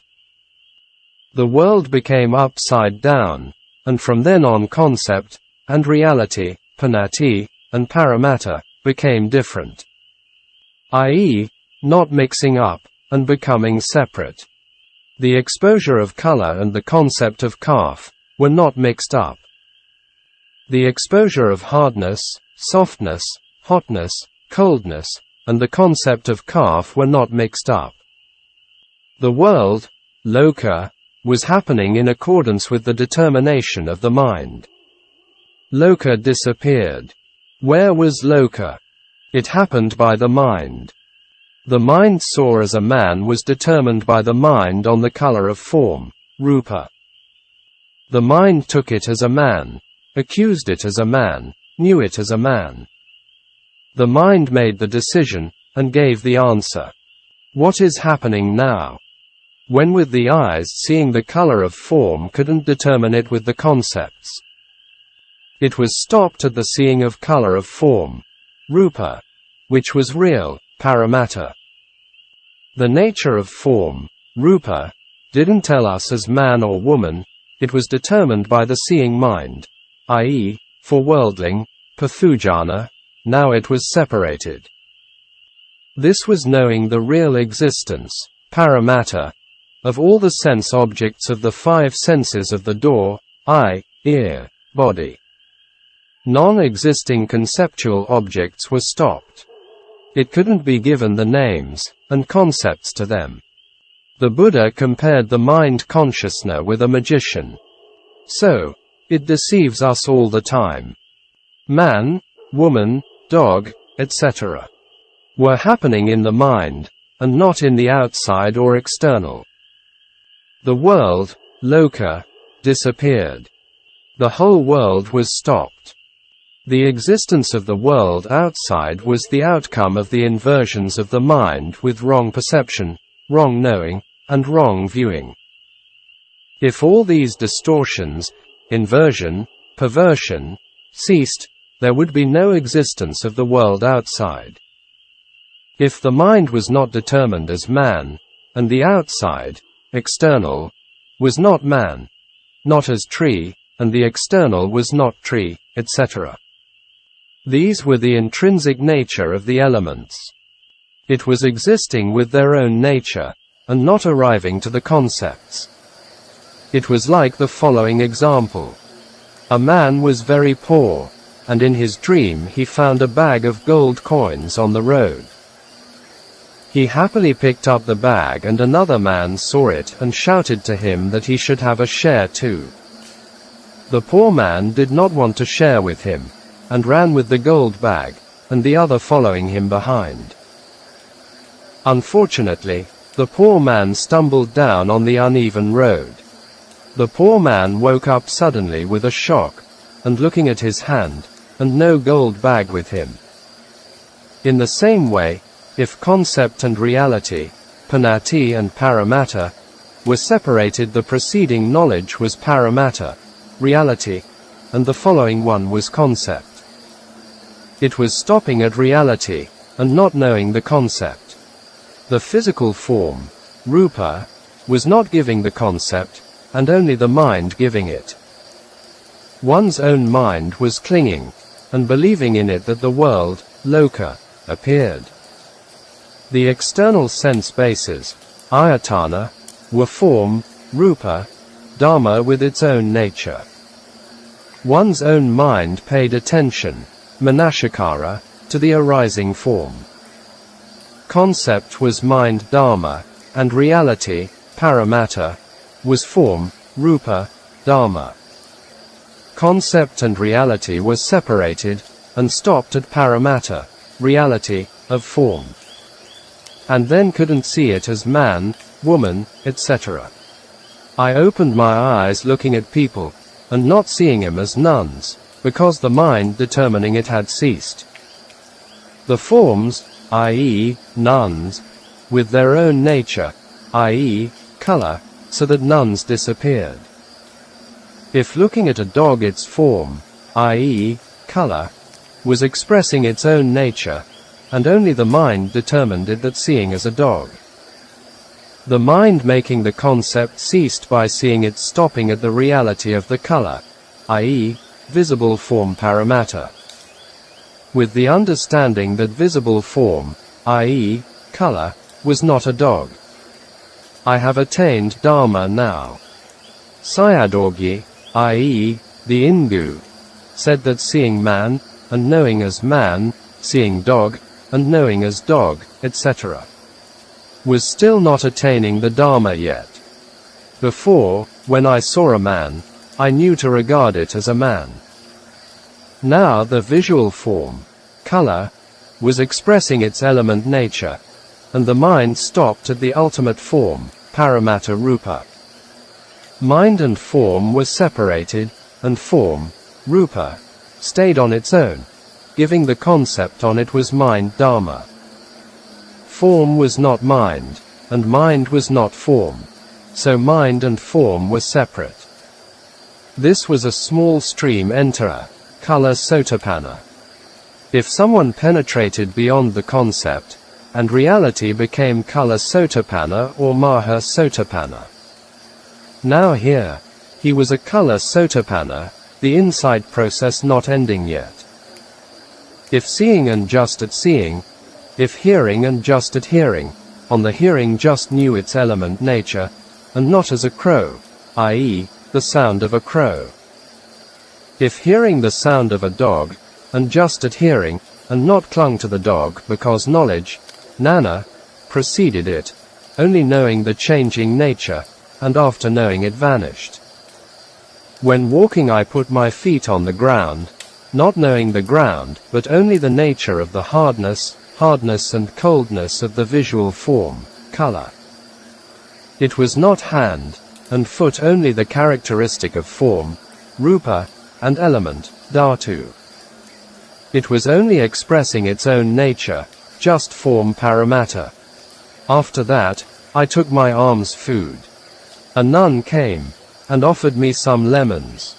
The world became upside down, and from then on concept, and reality, panati, and paramatta, became different. i.e., not mixing up, and becoming separate. The exposure of color and the concept of calf were not mixed up. The exposure of hardness, softness, hotness, coldness, and the concept of calf were not mixed up. The world, loka, was happening in accordance with the determination of the mind. Loka disappeared. Where was loka? It happened by the mind. The mind saw as a man was determined by the mind on the color of form, rupa. The mind took it as a man, accused it as a man, knew it as a man. The mind made the decision, and gave the answer. What is happening now? When with the eyes seeing the color of form couldn't determine it with the concepts. It was stopped at the seeing of color of form, rupa, which was real, paramatta. The nature of form, rupa, didn't tell us as man or woman, it was determined by the seeing mind, i.e., for worldling, pathujana, now it was separated. This was knowing the real existence, paramatta, of all the sense objects of the five senses of the door, eye, ear, body. Non-existing conceptual objects were stopped. It couldn't be given the names and concepts to them. The Buddha compared the mind consciousness with a magician. So, it deceives us all the time. Man, woman, dog, etc. were happening in the mind, and not in the outside or external. The world, loka, disappeared. The whole world was stopped. The existence of the world outside was the outcome of the inversions of the mind with wrong perception, wrong knowing, and wrong viewing. If all these distortions, inversion, perversion, ceased, there would be no existence of the world outside. If the mind was not determined as man, and the outside, external, was not man, not as tree, and the external was not tree, etc. These were the intrinsic nature of the elements. It was existing with their own nature, and not arriving to the concepts. It was like the following example. A man was very poor, and in his dream he found a bag of gold coins on the road. He happily picked up the bag, and another man saw it and shouted to him that he should have a share too. The poor man did not want to share with him, and ran with the gold bag, and the other following him behind. Unfortunately, the poor man stumbled down on the uneven road. The poor man woke up suddenly with a shock, and looking at his hand, and no gold bag with him. In the same way, if concept and reality, panati and paramatta, were separated, the preceding knowledge was paramatta, reality, and the following one was concept. It was stopping at reality, and not knowing the concept. The physical form, rupa, was not giving the concept, and only the mind giving it. One's own mind was clinging, and believing in it that the world, loka, appeared. The external sense bases, ayatana, were form, rupa, Dhamma with its own nature. One's own mind paid attention, manashikara, to the arising form. Concept was mind Dhamma, and reality, paramatta, was form, rupa, Dhamma. Concept and reality were separated, and stopped at paramatta, reality, of form. And then couldn't see it as man, woman, etc. I opened my eyes looking at people, and not seeing him as nuns, because the mind determining it had ceased. The forms, i.e., nuns, with their own nature, i.e., color, so that nuns disappeared. If looking at a dog its form, i.e., color, was expressing its own nature, and only the mind determined it that seeing as a dog. The mind making the concept ceased by seeing it stopping at the reality of the color, i.e., visible form paramatta. With the understanding that visible form, i.e., color, was not a dog. I have attained Dhamma now. Sayadaw, i.e., the Ingu, said that seeing man, and knowing as man, seeing dog, and knowing as dog, etc., was still not attaining the Dhamma yet. Before, when I saw a man, I knew to regard it as a man. Now the visual form, color, was expressing its element nature, and the mind stopped at the ultimate form, paramatta rupa. Mind and form were separated, and form, rupa, stayed on its own, giving the concept on it was mind Dhamma. Form was not mind, and mind was not form, so mind and form were separate. This was a small stream enterer, color sotapanna. If someone penetrated beyond the concept, and reality became color sotapanna or maha sotapanna. Now here, he was a color sotapanna, the insight process not ending yet. If seeing and just at seeing, if hearing and just at hearing, on the hearing just knew its element nature, and not as a crow, i.e., the sound of a crow. If hearing the sound of a dog, and just at hearing, and not clung to the dog because knowledge, nana, preceded it, only knowing the changing nature, and after knowing it vanished. When walking I put my feet on the ground, not knowing the ground, but only the nature of the hardness and coldness of the visual form, color. It was not hand and foot only the characteristic of form, rupa, and element, dhatu. It was only expressing its own nature, just form paramatta. After that, I took my alms food. A nun came, and offered me some lemons.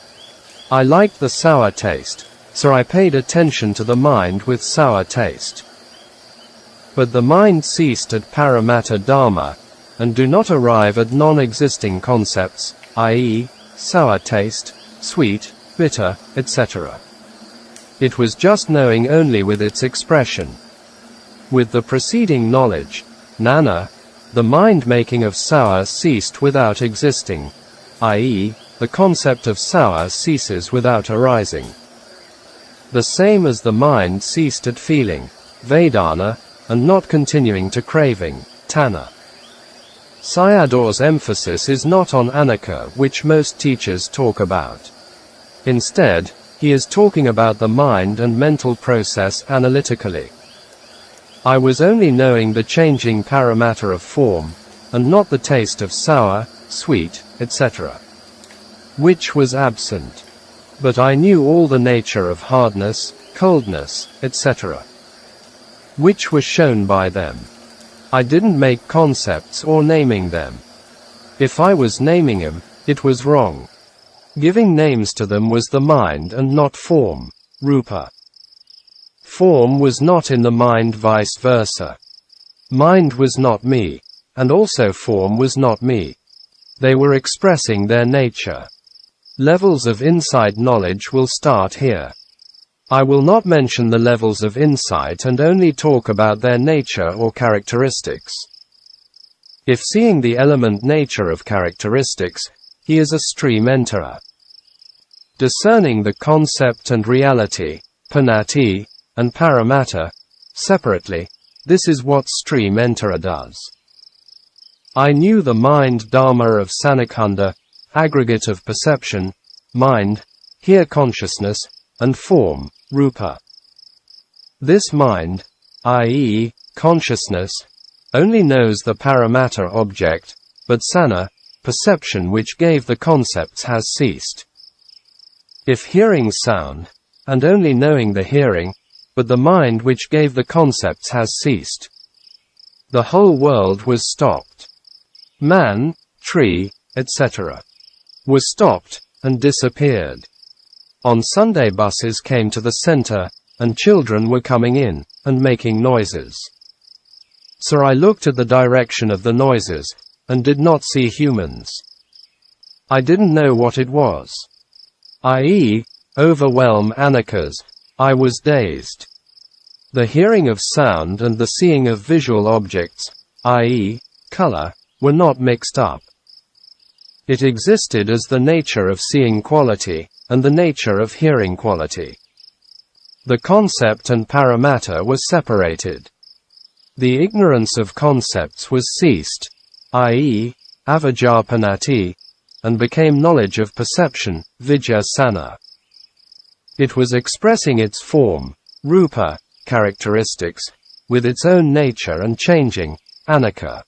I liked the sour taste, so I paid attention to the mind with sour taste. But the mind ceased at paramatta Dhamma, and do not arrive at non-existing concepts, i.e., sour taste, sweet, bitter, etc. It was just knowing only with its expression. With the preceding knowledge, nana, the mind-making of sour ceased without existing, i.e., the concept of sour ceases without arising. The same as the mind ceased at feeling, vedana, and not continuing to craving, tanha. Sayadaw's emphasis is not on anicca, which most teachers talk about. Instead, he is talking about the mind and mental process analytically. I was only knowing the changing paramatta of form, and not the taste of sour, sweet, etc., which was absent. But I knew all the nature of hardness, coldness, etc., which was shown by them. I didn't make concepts or naming them. If I was naming them, it was wrong. Giving names to them was the mind and not form, rupa. Form was not in the mind, vice versa. Mind was not me, and also form was not me. They were expressing their nature. Levels of insight knowledge will start here. I will not mention the levels of insight and only talk about their nature or characteristics. If seeing the element nature of characteristics, he is a stream enterer. Discerning the concept and reality, panati, and paramatta, separately, this is what stream enterer does. I knew the mind Dhamma of Sankhanda, aggregate of perception, mind, here consciousness, and form, rupa. This mind, i.e., consciousness, only knows the paramatta object, but sana, perception which gave the concepts has ceased. If hearing sound, and only knowing the hearing, but the mind which gave the concepts has ceased, the whole world was stopped. Man, tree, etc. was stopped, and disappeared. On Sunday buses came to the center, and children were coming in, and making noises. So I looked at the direction of the noises, and did not see humans. I didn't know what it was. I.e., overwhelm anakas, I was dazed. The hearing of sound and the seeing of visual objects, i.e., color, were not mixed up. It existed as the nature of seeing quality, and the nature of hearing quality. The concept and paramatta were separated. The ignorance of concepts was ceased, i.e., avijja-panati, and became knowledge of perception, vijja-sana. It was expressing its form, rupa, characteristics, with its own nature and changing, anicca.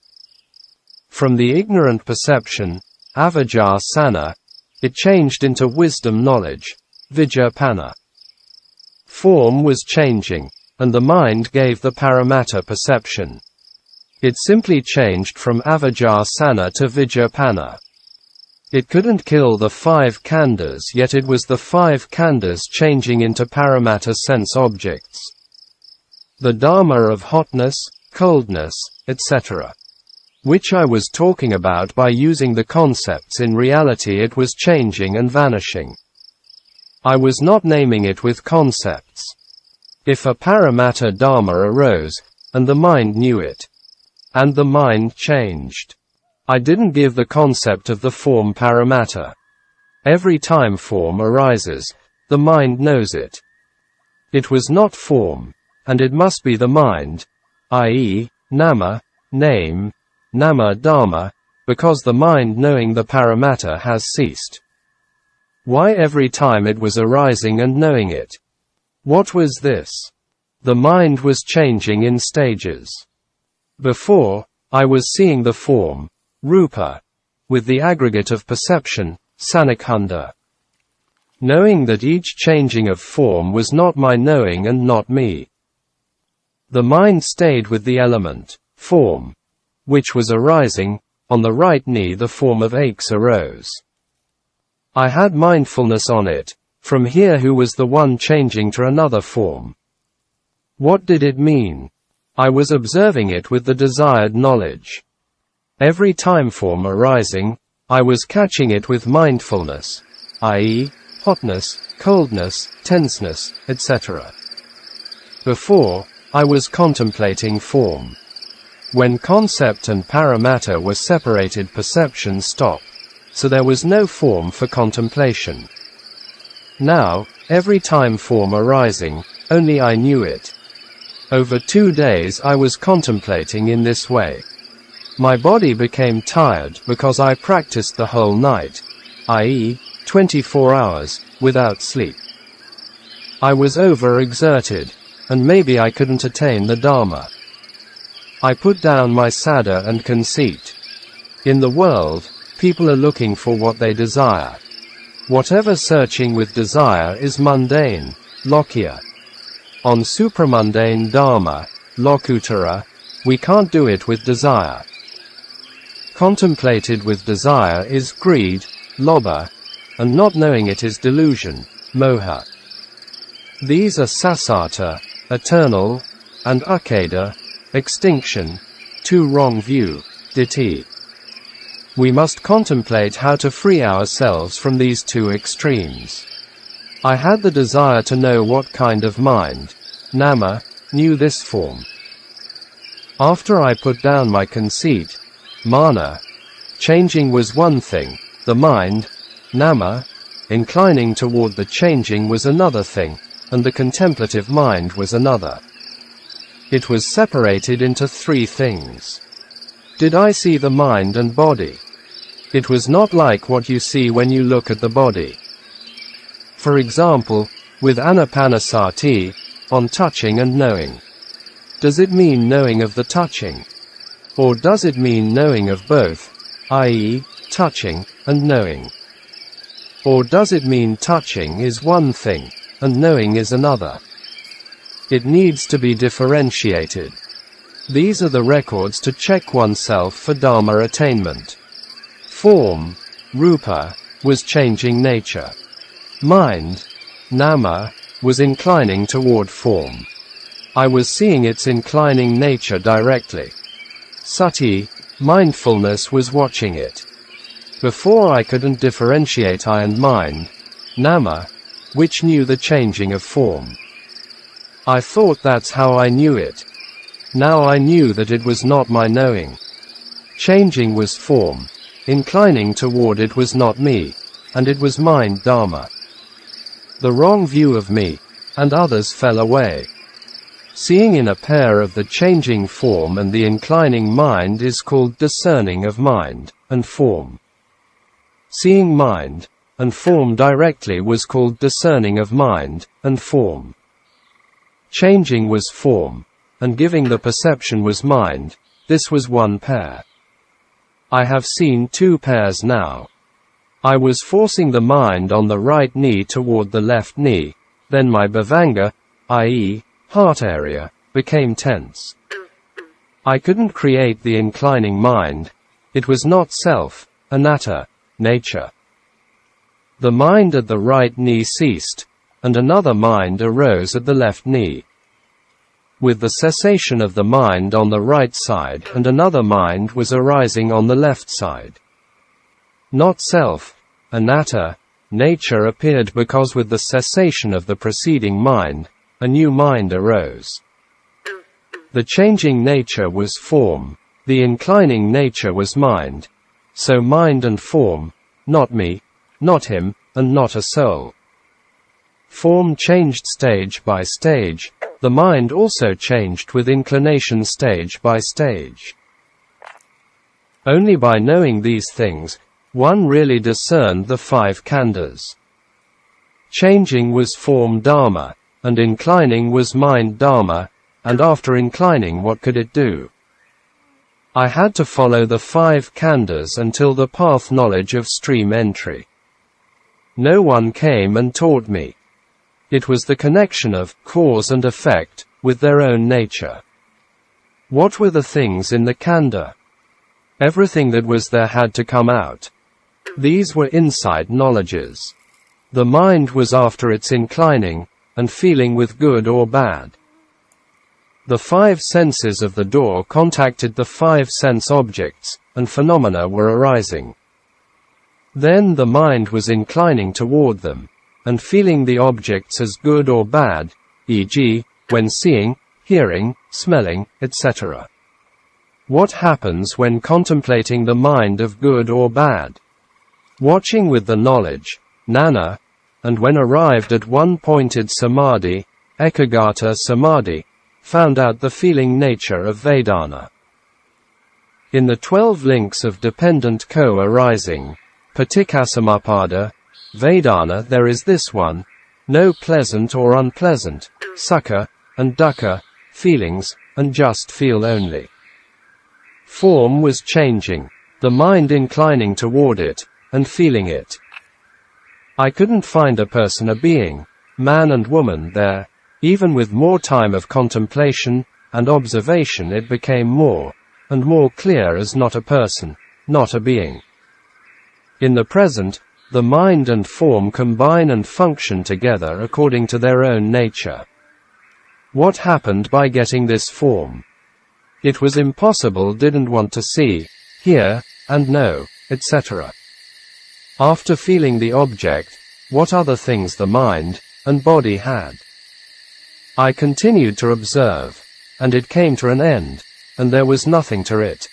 From the ignorant perception, avijja-sana, it changed into wisdom knowledge, vijja-panna. Form was changing, and the mind gave the paramatta perception. It simply changed from avijja-sana to vijja-panna. It couldn't kill the 5 khandhas, yet it was the 5 khandhas changing into paramatta sense objects. The Dhamma of hotness, coldness, etc., which I was talking about by using the concepts, in reality it was changing and vanishing. I was not naming it with concepts. If a paramatta Dhamma arose, and the mind knew it, and the mind changed, I didn't give the concept of the form paramatta. Every time form arises, the mind knows it. It was not form, and it must be the mind, i.e., nama, name, nama Dhamma, because the mind knowing the paramatta has ceased. Why every time it was arising and knowing it? What was this? The mind was changing in stages. Before, I was seeing the form, rupa, with the aggregate of perception, sankhanda. Knowing that each changing of form was not my knowing and not me. The mind stayed with the element, form, which was arising. On the right knee the form of aches arose. I had mindfulness on it, from here who was the one changing to another form. What did it mean? I was observing it with the desired knowledge. Every time form arising, I was catching it with mindfulness, i.e., hotness, coldness, tenseness, etc. Before, I was contemplating form. When concept and paramatta were separated, perception stopped, so there was no form for contemplation. Now, every time form arising, only I knew it. Over 2 days I was contemplating in this way. My body became tired because I practiced the whole night, i.e., 24 hours, without sleep. I was overexerted, and maybe I couldn't attain the Dhamma. I put down my sada and conceit. In the world, people are looking for what they desire. Whatever searching with desire is mundane, lokya. On supramundane Dhamma, Ukkaṭṭha, we can't do it with desire. Contemplated with desire is greed, lobha, and not knowing it is delusion, moha. These are sasata, eternal, and Ukkaṭṭha, extinction, too wrong view, ditthi. We must contemplate how to free ourselves from these two extremes. I had the desire to know what kind of mind, Dhamma, knew this form. After I put down my conceit, mana, changing was one thing, the mind, Dhamma, inclining toward the changing was another thing, and the contemplative mind was another. It was separated into three things. Did I see the mind and body? It was not like what you see when you look at the body. For example, with anapanasati, on touching and knowing. Does it mean knowing of the touching? Or does it mean knowing of both, i.e., touching, and knowing? Or does it mean touching is one thing, and knowing is another? It needs to be differentiated. These are the records to check oneself for Dharma attainment. Form, rupa, was changing nature. Mind, Dhamma, was inclining toward form. I was seeing its inclining nature directly. Sati, mindfulness, was watching it. Before I couldn't differentiate I and mind, Dhamma, which knew the changing of form. I thought that's how I knew it. Now I knew that it was not my knowing. Changing was form. Inclining toward it was not me, and it was mind Dhamma. The wrong view of me, and others fell away. Seeing in a pair of the changing form and the inclining mind is called discerning of mind and form. Seeing mind and form directly was called discerning of mind and form. Changing was form, and giving the perception was mind. This was one pair. I have seen two pairs now. I was forcing the mind on the right knee toward the left knee, then my bhavanga, i.e., heart area, became tense. I couldn't create the inclining mind. It was not self, anatta, nature. The mind at the right knee ceased, and another mind arose at the left knee. With the cessation of the mind on the right side, and another mind was arising on the left side. Not self, anatta, nature appeared because with the cessation of the preceding mind, a new mind arose. The changing nature was form, the inclining nature was mind. So mind and form, not me, not him, and not a soul. Form changed stage by stage, the mind also changed with inclination stage by stage. Only by knowing these things, one really discerned the five khandhas. Changing was form Dhamma, and inclining was mind Dhamma, and after inclining what could it do? I had to follow the five khandhas until the path knowledge of stream entry. No one came and taught me. It was the connection of cause and effect with their own nature. What were the things in the khandha? Everything that was there had to come out. These were inside knowledges. The mind was after its inclining, and feeling with good or bad. The five senses of the door contacted the five sense objects, and phenomena were arising. Then the mind was inclining toward them, and feeling the objects as good or bad, e.g., when seeing, hearing, smelling, etc. What happens when contemplating the mind of good or bad? Watching with the knowledge, jnana, and when arrived at one-pointed Samādhi, Ukkaṭṭha Samādhi, found out the feeling nature of Vedana. In the 12 links of dependent co-arising, Paticcasamuppada, Vedana, there is this one, no pleasant or unpleasant, sukha, and dukkha, feelings, and just feel only. Form was changing, the mind inclining toward it, and feeling it. I couldn't find a person, a being, man and woman there. Even with more time of contemplation and observation it became more and more clear as not a person, not a being. In the present, the mind and form combine and function together according to their own nature. What happened by getting this form? It was impossible, didn't want to see, hear, and know, etc. After feeling the object, what other things the mind and body had? I continued to observe, and it came to an end, and there was nothing to it.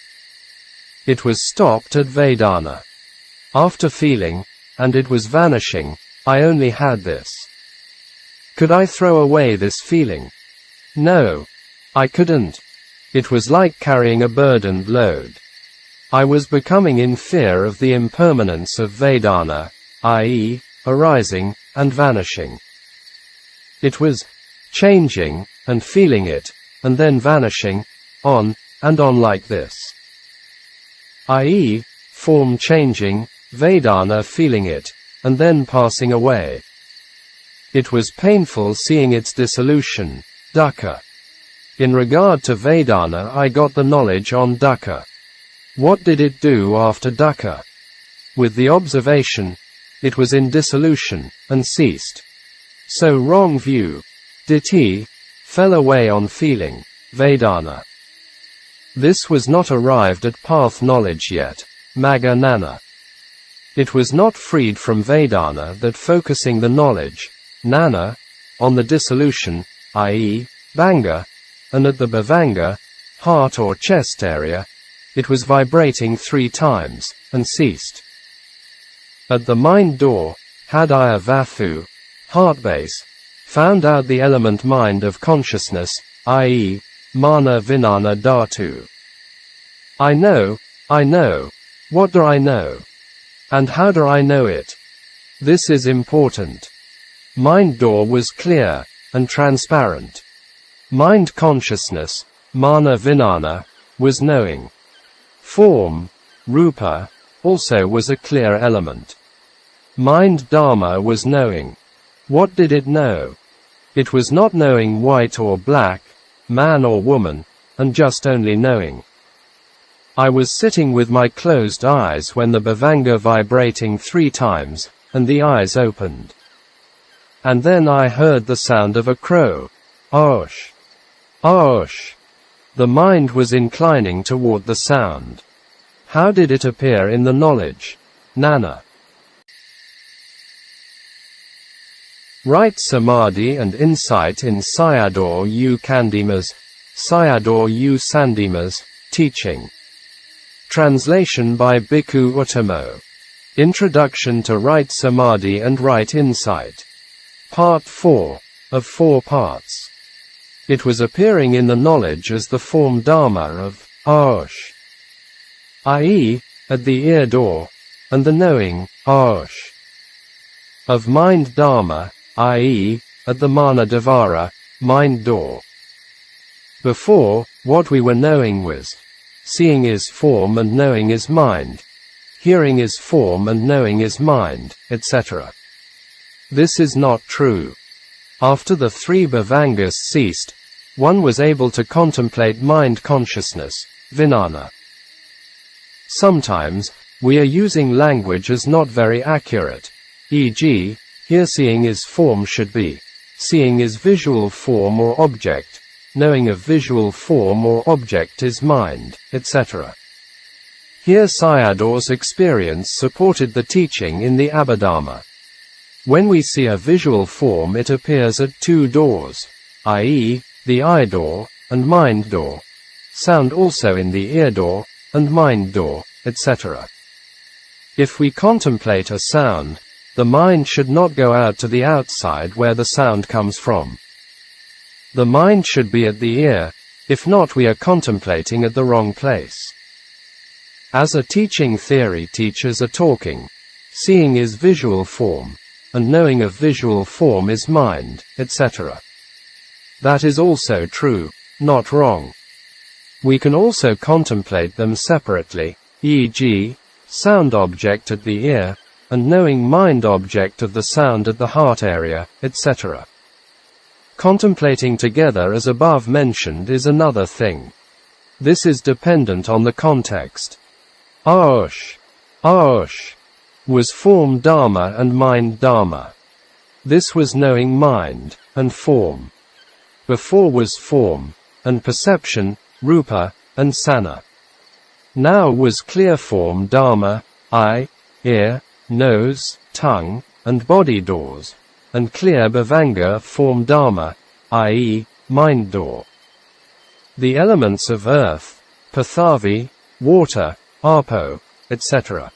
It was stopped at Vedana. After feeling, and it was vanishing, I only had this. Could I throw away this feeling? No, I couldn't. It was like carrying a burdened load. I was becoming in fear of the impermanence of Vedana, i.e., arising and vanishing. It was changing, and feeling it, and then vanishing, on and on like this. I.e., form changing, Vedana feeling it, and then passing away. It was painful seeing its dissolution, dukkha. In regard to Vedana, I got the knowledge on dukkha. What did it do after dukkha? With the observation, it was in dissolution, and ceased. So wrong view, ditthi, fell away on feeling, Vedana. This was not arrived at path knowledge yet, magga gnana. It was not freed from Vedana that focusing the knowledge, gnana, on the dissolution, i.e., bhanga, and at the bhavanga, heart or chest area, it was vibrating 3 times, and ceased. At the mind door, hadaya vathu, heart base, found out the element mind of consciousness, i.e., mana vinana dhatu. I know, what do I know? And how do I know it? This is important. Mind door was clear, and transparent. Mind consciousness, mana vinana, was knowing. Form, rupa, also was a clear element. Mind dhamma was knowing. What did it know? It was not knowing white or black, man or woman, and just only knowing. I was sitting with my closed eyes when the bhavanga vibrating 3 times, and the eyes opened. And then I heard the sound of a crow. Aosh. Aosh. The mind was inclining toward the sound. How did it appear in the knowledge? Gnana. Right Samādhi and insight in Sayadaw U Candima's, Sayadaw U Sandima's, teaching. Translation by Bhikkhu Uttamo. Introduction to Right Samādhi and Right Insight. Part 4, of 4 parts. It was appearing in the knowledge as the form Dhamma of Aosh, i.e., at the ear door, and the knowing, Aosh, of mind Dhamma, i.e., at the mana dvara, mind door. Before, what we were knowing was, seeing is form and knowing is mind, hearing is form and knowing is mind, etc. This is not true. After the 3 bhavangas ceased, one was able to contemplate mind consciousness, vijnana. Sometimes, we are using language as not very accurate, e.g., here seeing is form should be, seeing is visual form or object, knowing of visual form or object is mind, etc. Here Sayadaw's experience supported the teaching in the Abhidhamma. When we see a visual form, it appears at 2 doors, i.e., the eye door, and mind door. Sound also in the ear door, and mind door, etc. If we contemplate a sound, the mind should not go out to the outside where the sound comes from. The mind should be at the ear, if not we are contemplating at the wrong place. As a teaching theory, teachers are talking. Seeing is visual form, and knowing of visual form is mind, etc. That is also true, not wrong. We can also contemplate them separately, e.g., sound object at the ear, and knowing mind object of the sound at the heart area, etc. Contemplating together as above mentioned is another thing. This is dependent on the context. Aosh was form Dhamma and mind Dhamma. This was knowing mind and form. Before was form, and perception, rupa, and sana. Now was clear form Dhamma, eye, ear, nose, tongue, and body doors, and clear bhavanga form Dhamma, i.e., mind door. The elements of earth, Pathavi, water, Apo, etc.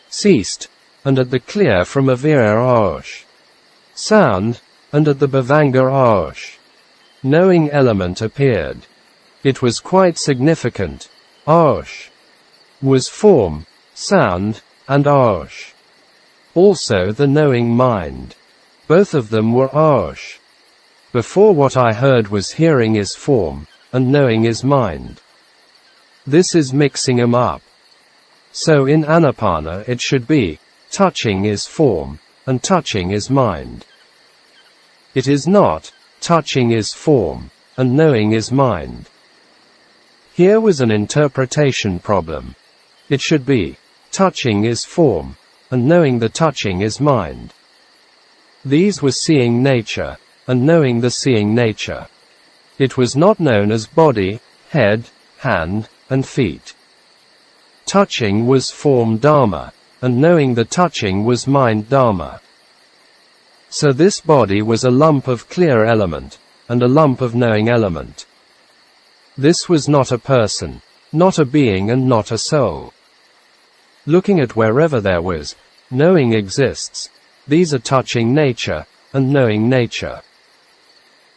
ceased, and at the clear from Avira Aush. Sound, and at the bhavanga Aush. Knowing element appeared. It was quite significant. Aush was form, sound, and Aush. Also the knowing mind. Both of them were Aush. Before what I heard was hearing is form, and knowing is mind. This is mixing 'em up. So in Anapana it should be, touching is form, and touching is mind. It is not, touching is form, and knowing is mind. Here was an interpretation problem. It should be, touching is form, and knowing the touching is mind. These were seeing nature, and knowing the seeing nature. It was not known as body, head, hand, and feet. Touching was form Dhamma, and knowing the touching was mind Dhamma. So this body was a lump of clear element, and a lump of knowing element. This was not a person, not a being and not a soul. Looking at wherever there was, knowing exists, these are touching nature, and knowing nature.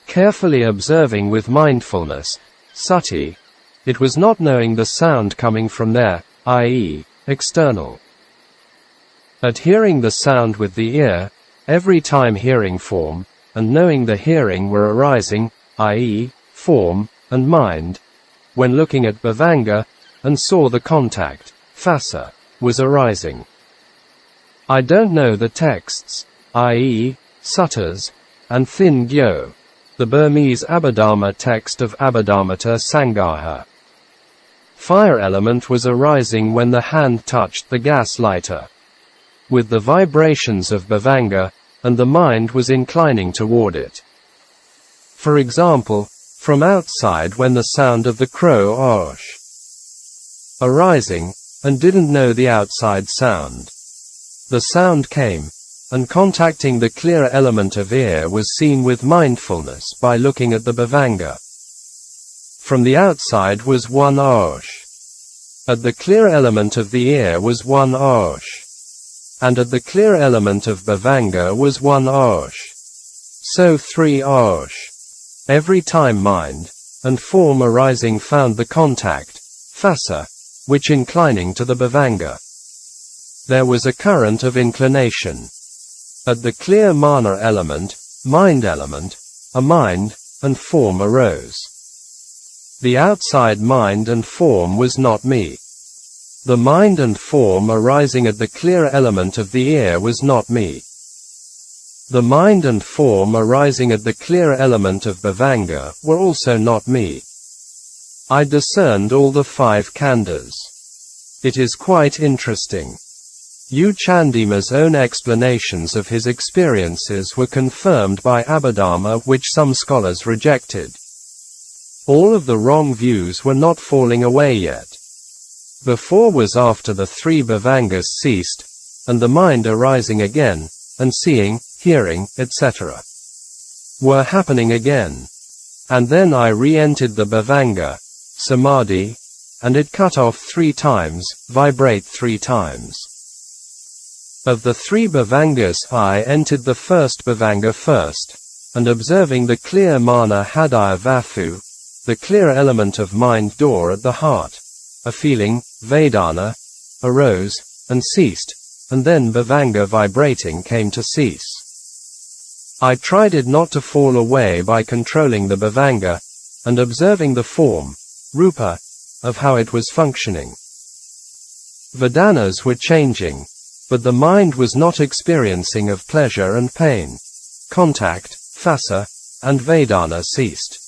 Carefully observing with mindfulness, sati, it was not knowing the sound coming from there, i.e., external. At hearing the sound with the ear, every time hearing form, and knowing the hearing were arising, i.e., form, and mind, when looking at bhavanga, and saw the contact, phassa, was arising. I don't know the texts, i.e., suttas, and thin gyo, the Burmese Abhidhamma text of Abhidhammata Sangaha. Fire element was arising when the hand touched the gas lighter. With the vibrations of bhavanga, and the mind was inclining toward it. For example, from outside when the sound of the crow Osh arising, and didn't know the outside sound. The sound came, and contacting the clear element of ear was seen with mindfulness by looking at the bhavanga. From the outside was one Osh. At the clear element of the ear was one Osh. And at the clear element of bhavanga was one Osh. So 3 Osh. Every time mind, and form arising found the contact, phassa, which inclining to the bhavanga. There was a current of inclination. At the clear mana element, mind element, a mind, and form arose. The outside mind and form was not me. The mind and form arising at the clear element of the ear was not me. The mind and form arising at the clear element of bhavanga were also not me. I discerned all the 5 khandhas. It is quite interesting. U Candima's own explanations of his experiences were confirmed by Abhidhamma, which some scholars rejected. All of the wrong views were not falling away yet. Before was after the 3 bhavangas ceased, and the mind arising again, and seeing, hearing, etc. were happening again. And then I re-entered the bhavanga, Samādhi, and it cut off 3 times, vibrate 3 times. Of the 3 bhavangas I entered the first bhavanga first, and observing the clear mana hadaya vafu, the clear element of mind door at the heart, a feeling, Vedana, arose, and ceased, and then bhavanga vibrating came to cease. I tried it not to fall away by controlling the bhavanga, and observing the form, rupa, of how it was functioning. Vedanas were changing, but the mind was not experiencing of pleasure and pain. Contact, phassa, and Vedana ceased.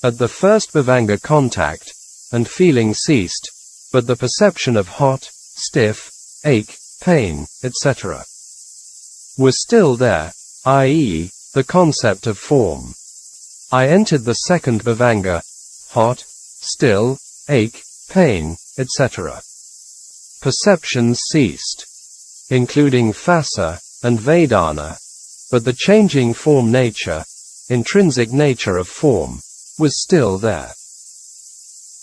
At the first bhavanga contact, and feeling ceased, but the perception of hot, stiff, ache, pain, etc. was still there, i.e., the concept of form. I entered the second bhavanga, hot, still, ache, pain, etc. Perceptions ceased, including phassa and vedana, but the changing form nature, intrinsic nature of form, was still there.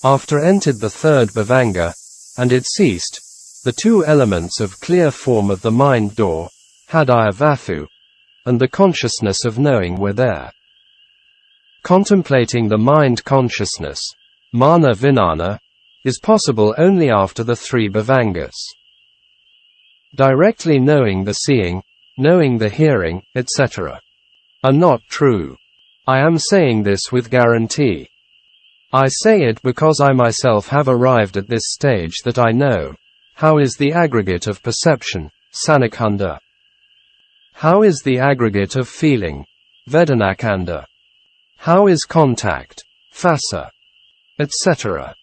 After entered the third bhavanga, and it ceased, the two elements of clear form of the mind door, hadaya vathu, and the consciousness of knowing were there. Contemplating the mind consciousness, mana vijnana, is possible only after the three bhavangas. Directly knowing the seeing, knowing the hearing, etc. are not true. I am saying this with guarantee. I say it because I myself have arrived at this stage that I know. How is the aggregate of perception, sanikhanda? How is the aggregate of feeling, vedanakanda? How is contact, phassa, etc.?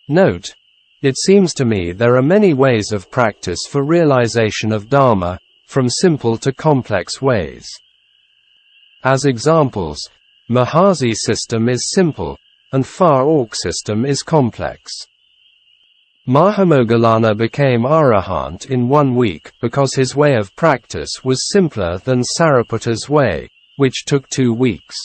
Note, it seems to me there are many ways of practice for realization of Dhamma, from simple to complex ways. As examples, Mahasi system is simple, and Far Ork system is complex. Mahamoggallana became Arahant in 1 week because his way of practice was simpler than Sariputta's way, which took 2 weeks.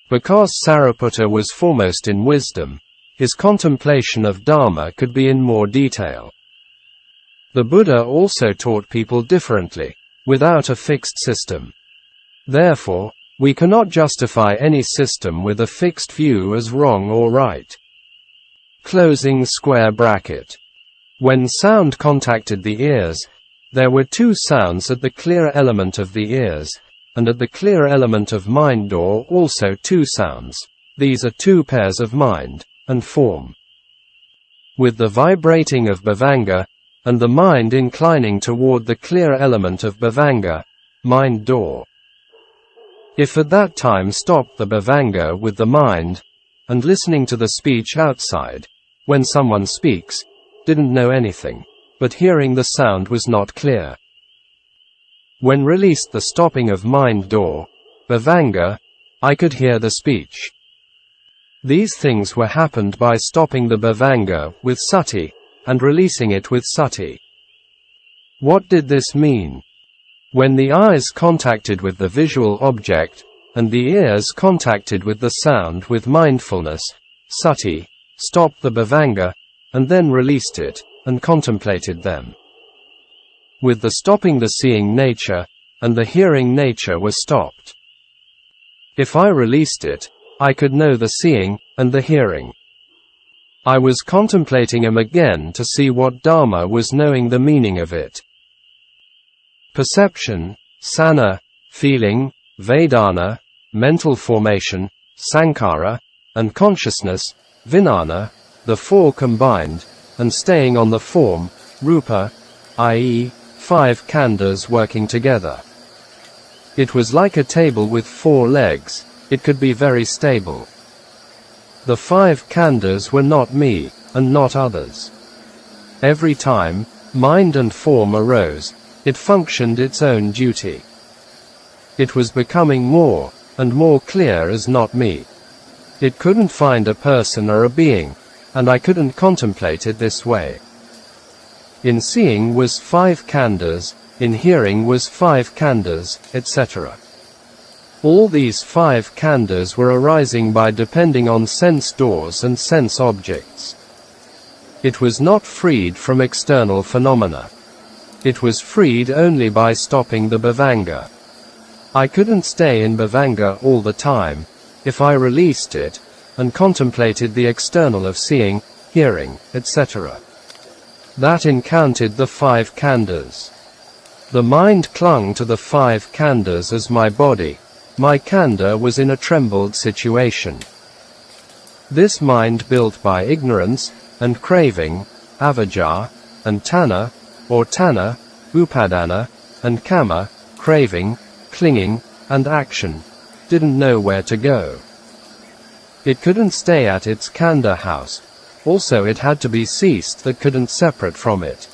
Because Sariputta was foremost in wisdom, his contemplation of Dhamma could be in more detail. The Buddha also taught people differently, without a fixed system. Therefore, we cannot justify any system with a fixed view as wrong or right. Closing square bracket. When sound contacted the ears, there were 2 sounds at the clear element of the ears, and at the clear element of mind door also 2 sounds. These are 2 pairs of mind and form. With the vibrating of bhavanga, and the mind inclining toward the clear element of bhavanga, mind door. If at that time stopped the bhavanga with the mind, and listening to the speech outside, when someone speaks, didn't know anything, but hearing the sound was not clear. When released the stopping of mind door, bhavanga, I could hear the speech. These things were happened by stopping the bhavanga with sati, and releasing it with sati. What did this mean? When the eyes contacted with the visual object, and the ears contacted with the sound with mindfulness, sati, stopped the bhavanga, and then released it, and contemplated them. With the stopping the seeing nature, and the hearing nature were stopped. If I released it, I could know the seeing, and the hearing. I was contemplating them again to see what Dhamma was, knowing the meaning of it. Perception, sana, feeling, vedana, mental formation, sankhara, and consciousness, vijnana, the 4 combined, and staying on the form, rupa, i.e., 5 khandhas working together. It was like a table with 4 legs, it could be very stable. The 5 khandhas were not me, and not others. Every time, mind and form arose, it functioned its own duty. It was becoming more, and more clear as not me. It couldn't find a person or a being, and I couldn't contemplate it this way. In seeing was 5 khandhas, in hearing was 5 khandhas, etc. All these 5 khandhas were arising by depending on sense doors and sense objects. It was not freed from external phenomena. It was freed only by stopping the bhavanga. I couldn't stay in bhavanga all the time, if I released it, and contemplated the external of seeing, hearing, etc. That encountered the 5 khandhas. The mind clung to the 5 khandhas as my body. My khandha was in a trembled situation. This mind built by ignorance, and craving, avijja, and tanha, or tanha, upadana, and kama, craving, clinging, and action, didn't know where to go. It couldn't stay at its khandha house, also it had to be ceased that couldn't separate from it.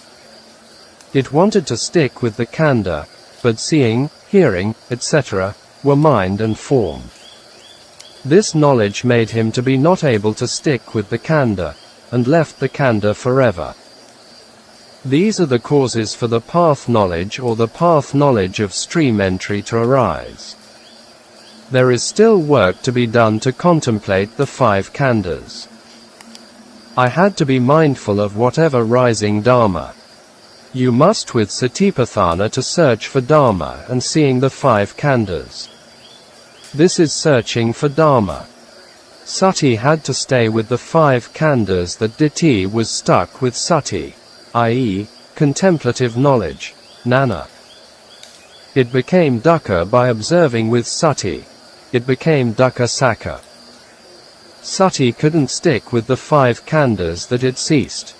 It wanted to stick with the khandha, but seeing, hearing, etc., were mind and form. This knowledge made him to be not able to stick with the khandha, and left the khandha forever. These are the causes for the path knowledge or the path knowledge of stream entry to arise. There is still work to be done to contemplate the 5 khandhas. I had to be mindful of whatever rising Dhamma. You must with Satipatthana to search for Dhamma and seeing the 5 khandhas. This is searching for Dhamma. Sati had to stay with the 5 khandhas that Ditthi was stuck with Sati, i.e., contemplative knowledge, Nana. It became dukkha by observing with Sati. It became dukkha sakha. Sati couldn't stick with the 5 khandhas that it ceased.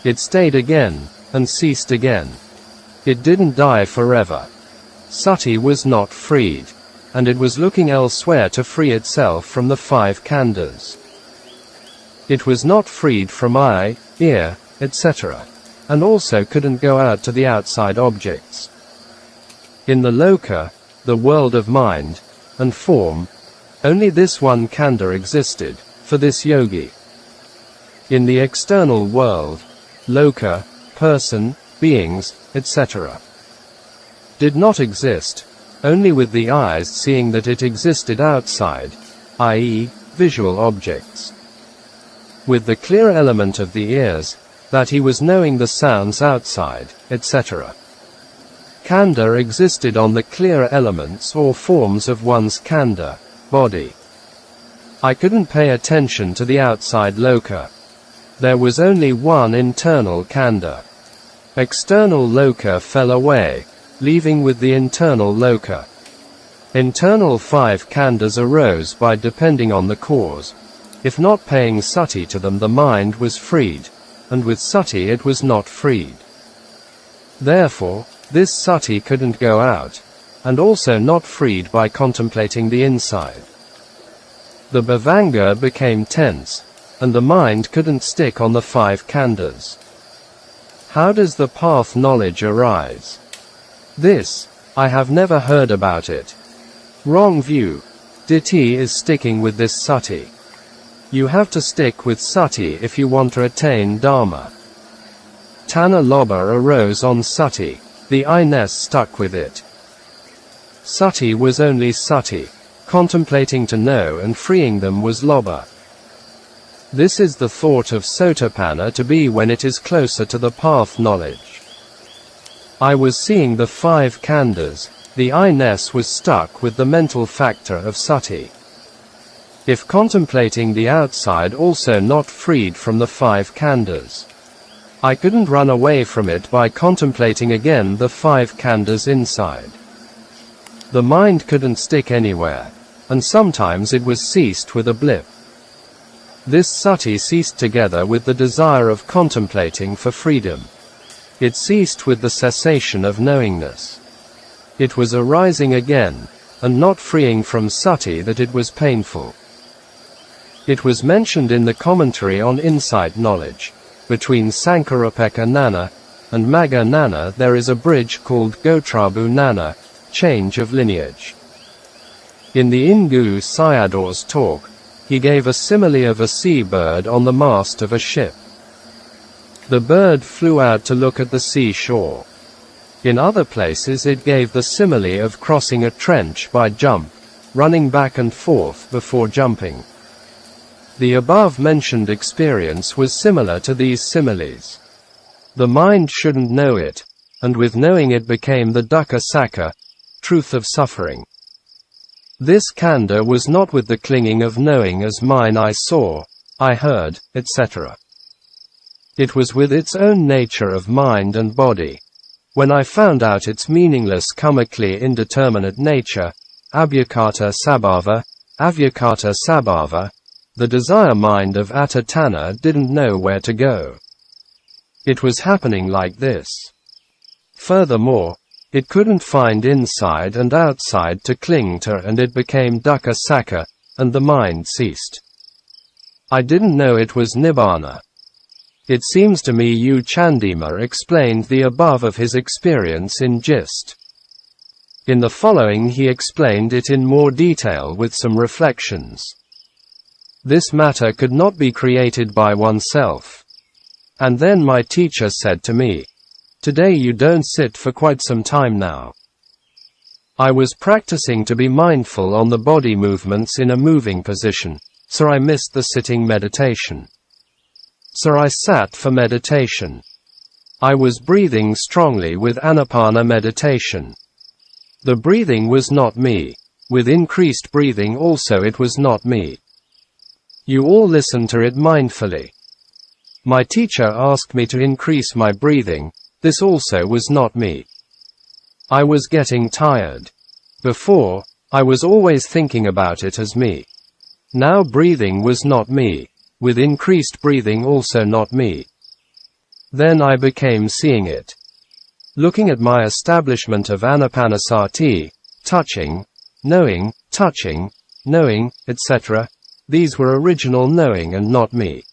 It stayed again, and ceased again. It didn't die forever. Sati was not freed, and it was looking elsewhere to free itself from the 5 khandhas. It was not freed from eye, ear, etc., and also couldn't go out to the outside objects. In the loka, the world of mind, and form, only this one khandha existed, for this yogi. In the external world, loka, person, beings, etc., did not exist, only with the eyes seeing that it existed outside, i.e., visual objects. With the clear element of the ears, that he was knowing the sounds outside, etc. Khandha existed on the clear elements or forms of one's khandha, body. I couldn't pay attention to the outside loka. There was only one internal khandha. External loka fell away, leaving with the internal loka. Internal 5 khandhas arose by depending on the cause. If not paying sati to them, the mind was freed, and with sati it was not freed. Therefore, this sati couldn't go out, and also not freed by contemplating the inside. The bhavanga became tense, and the mind couldn't stick on the 5 khandhas. How does the path knowledge arise? This, I have never heard about it. Wrong view. Ditthi is sticking with this sati. You have to stick with sati if you want to attain Dhamma. Tana lobha arose on sati, the I-ness stuck with it. Sati was only sati, contemplating to know and freeing them was lobha. This is the thought of sotapanna to be when it is closer to the path knowledge. I was seeing the 5 khandhas, the I-ness was stuck with the mental factor of sati. If contemplating the outside also not freed from the 5 khandhas, I couldn't run away from it by contemplating again the 5 khandhas inside. The mind couldn't stick anywhere, and sometimes it was ceased with a blip. This sati ceased together with the desire of contemplating for freedom. It ceased with the cessation of knowingness. It was arising again, and not freeing from sati that it was painful. It was mentioned in the commentary on insight knowledge. Between Sankarapeka Nana and Magga Nana there is a bridge called Gotrabu Nana, change of lineage. In the Ingu Sayadaw's talk, he gave a simile of a seabird on the mast of a ship. The bird flew out to look at the seashore. In other places it gave the simile of crossing a trench by jump, running back and forth before jumping. The above-mentioned experience was similar to these similes. The mind shouldn't know it, and with knowing it became the dukkha sakha, truth of suffering. This khandha was not with the clinging of knowing as mine I saw, I heard, etc. It was with its own nature of mind and body. When I found out its meaningless karmically indeterminate nature, abhyakata sabhava, the desire mind of Atatana didn't know where to go. It was happening like this. Furthermore, it couldn't find inside and outside to cling to, and it became dukkha sakha, and the mind ceased. I didn't know it was nibbana. It seems to me Candima explained the above of his experience in gist. In the following he explained it in more detail with some reflections. This matter could not be created by oneself. And then my teacher said to me, "Today you don't sit for quite some time now." I was practicing to be mindful on the body movements in a moving position, so I missed the sitting meditation. So I sat for meditation. I was breathing strongly with Anapana meditation. The breathing was not me. With increased breathing also it was not me. You all listen to it mindfully. My teacher asked me to increase my breathing. This also was not me. I was getting tired. Before, I was always thinking about it as me. Now breathing was not me. With increased breathing also not me. Then I became seeing it. Looking at my establishment of anapanasati, touching, knowing, etc., these were original knowing and not me.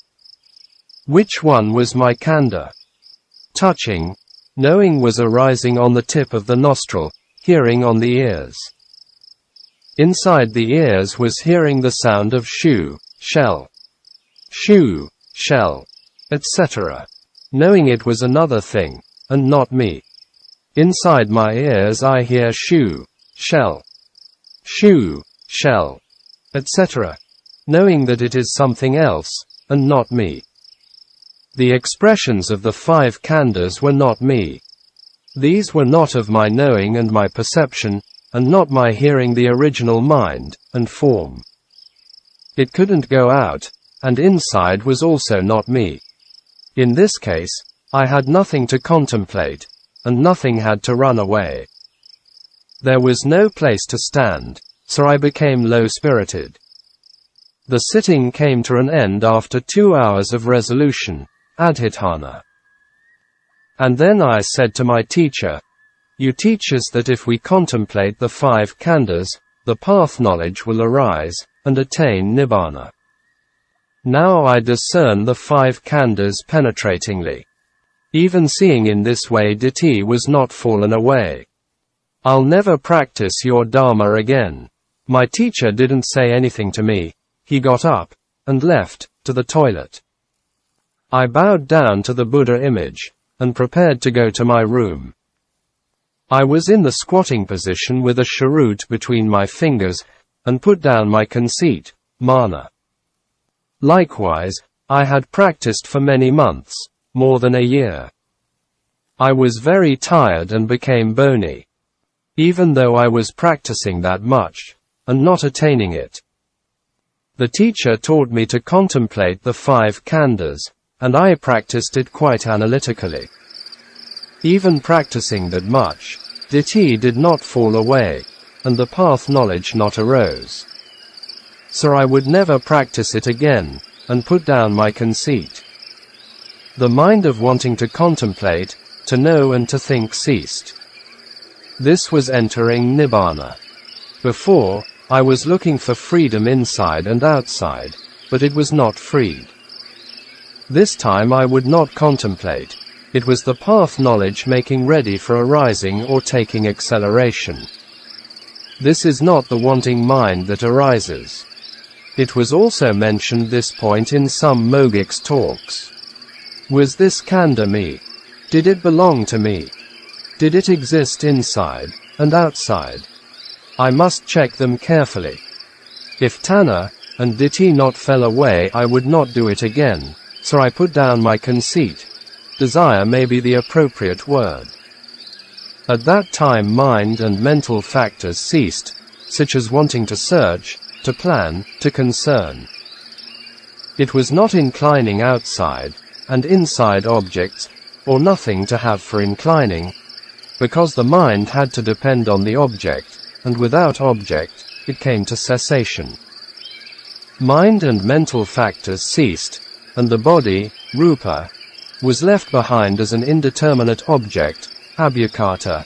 Which one was my khandha? Touching, knowing was arising on the tip of the nostril, hearing on the ears. Inside the ears was hearing the sound of shu, shell, etc. Knowing it was another thing, and not me. Inside my ears I hear shu, shell, etc. Knowing that it is something else, and not me. The expressions of the 5 khandhas were not me. These were not of my knowing and my perception, and not my hearing the original mind, and form. It couldn't go out, and inside was also not me. In this case, I had nothing to contemplate, and nothing had to run away. There was no place to stand, so I became low-spirited. The sitting came to an end after 2 hours of resolution, adhitthana. And then I said to my teacher, "You teach us that if we contemplate the 5 khandhas, the path knowledge will arise, and attain nibbana. Now I discern the 5 khandhas penetratingly. Even seeing in this way ditthi was not fallen away. I'll never practice your Dhamma again." My teacher didn't say anything to me. He got up, and left, to the toilet. I bowed down to the Buddha image, and prepared to go to my room. I was in the squatting position with a cherut between my fingers, and put down my conceit, mana. Likewise, I had practiced for many months, more than a year. I was very tired and became bony. Even though I was practicing that much, and not attaining it. The teacher taught me to contemplate the 5 khandhas, and I practiced it quite analytically. Even practicing that much, ditthi did not fall away, and the path knowledge not arose. So I would never practice it again, and put down my conceit. The mind of wanting to contemplate, to know and to think ceased. This was entering nibbana. Before, I was looking for freedom inside and outside, but it was not freed. This time I would not contemplate. It was the path knowledge making ready for arising or taking acceleration. This is not the wanting mind that arises. It was also mentioned this point in some Mogic's talks. Was this khandha me? Did it belong to me? Did it exist inside and outside? I must check them carefully. If tanha and ditthi not fell away, I would not do it again, so I put down my conceit. Desire may be the appropriate word. At that time mind and mental factors ceased, such as wanting to search, to plan, to concern. It was not inclining outside and inside objects, or nothing to have for inclining, because the mind had to depend on the object, and without object, it came to cessation. Mind and mental factors ceased, and the body, rupa, was left behind as an indeterminate object, abhyakata.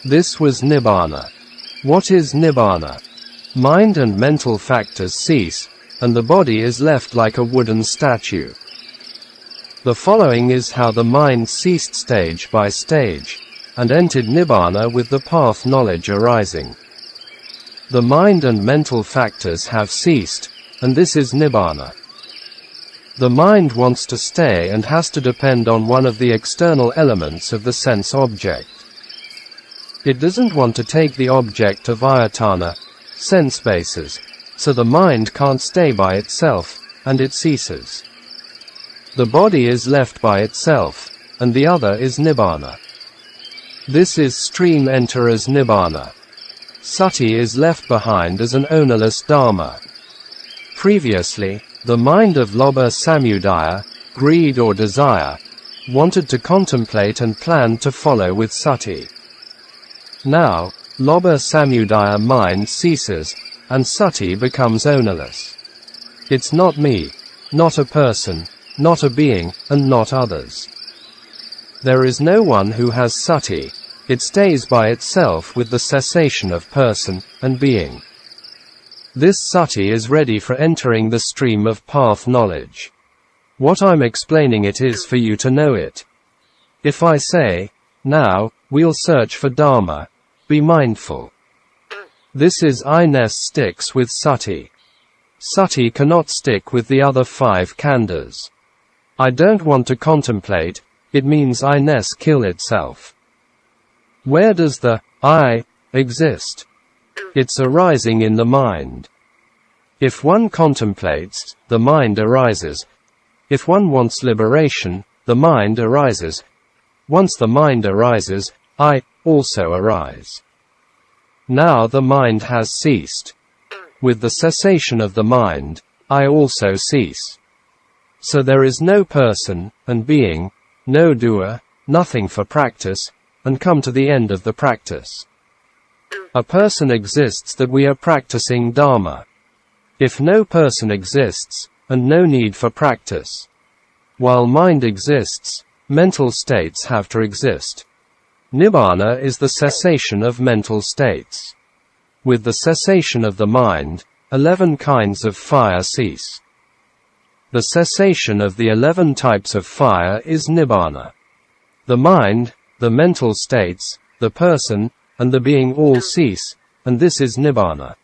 This was nibbana. What is nibbana? Mind and mental factors cease, and the body is left like a wooden statue. The following is how the mind ceased stage by stage, and entered Nibbana with the path knowledge arising. The mind and mental factors have ceased, and this is Nibbana. The mind wants to stay and has to depend on one of the external elements of the sense object. It doesn't want to take the object of ayatana, sense bases, so the mind can't stay by itself, and it ceases. The body is left by itself, and the other is Nibbana. This is stream enter as Nibbana. Sati is left behind as an ownerless Dhamma. Previously, the mind of lobha samudaya, greed or desire, wanted to contemplate and planned to follow with sati. Now, lobha samudaya mind ceases, and sati becomes ownerless. It's not me, not a person, not a being, and not others. There is no one who has sati. It stays by itself with the cessation of person and being. This sati is ready for entering the stream of path knowledge. What I'm explaining it is for you to know it. If I say, now, we'll search for Dhamma, be mindful. This is I-ness sticks with sati. Sati cannot stick with the other 5 khandhas. I don't want to contemplate, it means I-ness kill itself. Where does the I exist? It's arising in the mind. If one contemplates, the mind arises. If one wants liberation, the mind arises. Once the mind arises, I also arise. Now the mind has ceased. With the cessation of the mind, I also cease. So there is no person and being, no doer, nothing for practice, and come to the end of the practice. A person exists that we are practicing Dhamma. If no person exists, and no need for practice. While mind exists, mental states have to exist. Nibbana is the cessation of mental states. With the cessation of the mind, 11 kinds of fire cease. The cessation of the 11 types of fire is Nibbana. The mind, the mental states, the person, and the being all cease, and this is Nibbana.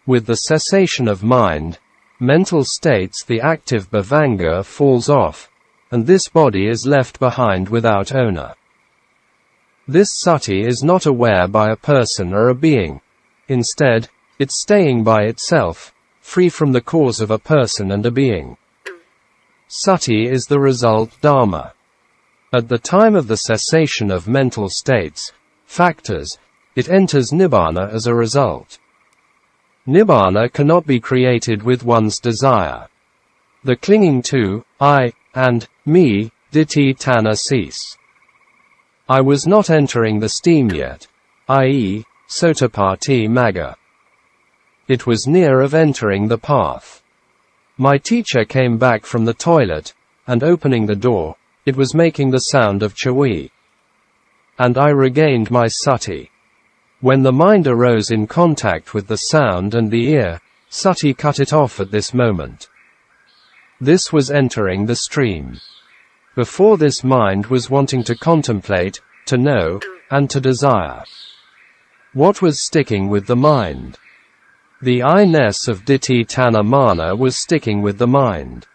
With the cessation of mind, mental states, the active bhavanga falls off, and this body is left behind without owner. This sati is not aware by a person or a being. Instead, it's staying by itself, free from the cause of a person and a being. Sati is the result Dhamma. At the time of the cessation of mental states, factors, it enters Nibbana as a result. Nibbana cannot be created with one's desire. The clinging to, I, and, me, ditthi tanha cease. I was not entering the steam yet, i.e., Sotapatti Magga. It was near of entering the path. My teacher came back from the toilet, and opening the door, it was making the sound of chawi. And I regained my sati. When the mind arose in contact with the sound and the ear, sati cut it off at this moment. This was entering the stream. Before this mind was wanting to contemplate, to know, and to desire. What was sticking with the mind? The I-ness of ditthi tanha mana was sticking with the mind.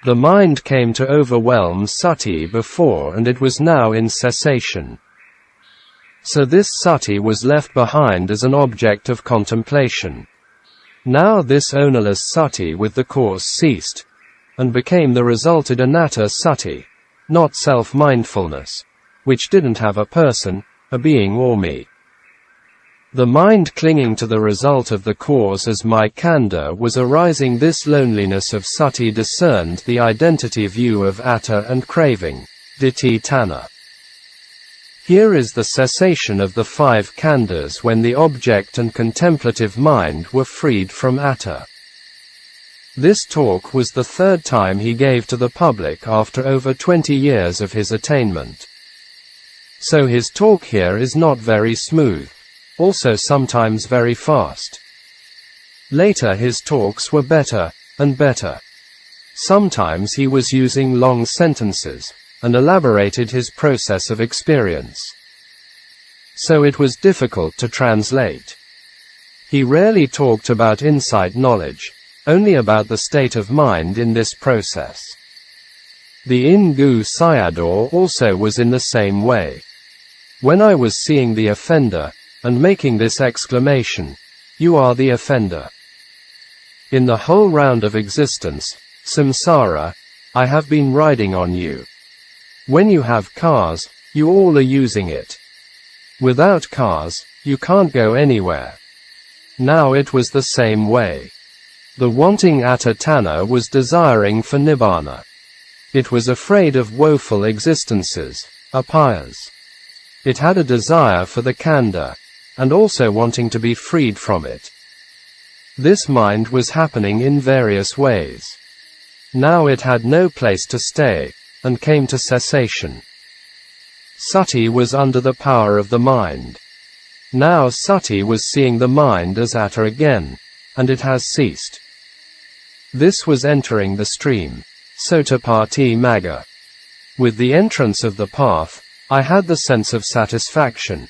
The mind came to overwhelm sati before and it was now in cessation. So this sati was left behind as an object of contemplation. Now this ownerless sati with the cause ceased, and became the resulted anatta sati, not self-mindfulness, which didn't have a person, a being or me. The mind clinging to the result of the cause as my khandha was arising. This loneliness of sati discerned the identity view of atta and craving, ditthi tanha. Here is the cessation of the 5 khandhas when the object and contemplative mind were freed from atta. This talk was the 3rd time he gave to the public after over 20 years of his attainment. So his talk here is not very smooth. Also sometimes very fast. Later his talks were better, and better. Sometimes he was using long sentences, and elaborated his process of experience. So it was difficult to translate. He rarely talked about insight knowledge, only about the state of mind in this process. The Ingu Sayadaw also was in the same way. When I was seeing the offender, and making this exclamation, "You are the offender. In the whole round of existence, samsara, I have been riding on you. When you have cars, you all are using it. Without cars, you can't go anywhere." Now it was the same way. The wanting Attatana was desiring for Nibbana. It was afraid of woeful existences, apayas. It had a desire for the khandha, and also wanting to be freed from it. This mind was happening in various ways. Now it had no place to stay, and came to cessation. Sati was under the power of the mind. Now Sati was seeing the mind as atta again, and it has ceased. This was entering the stream, Sotapatti Magga. With the entrance of the path, I had the sense of satisfaction.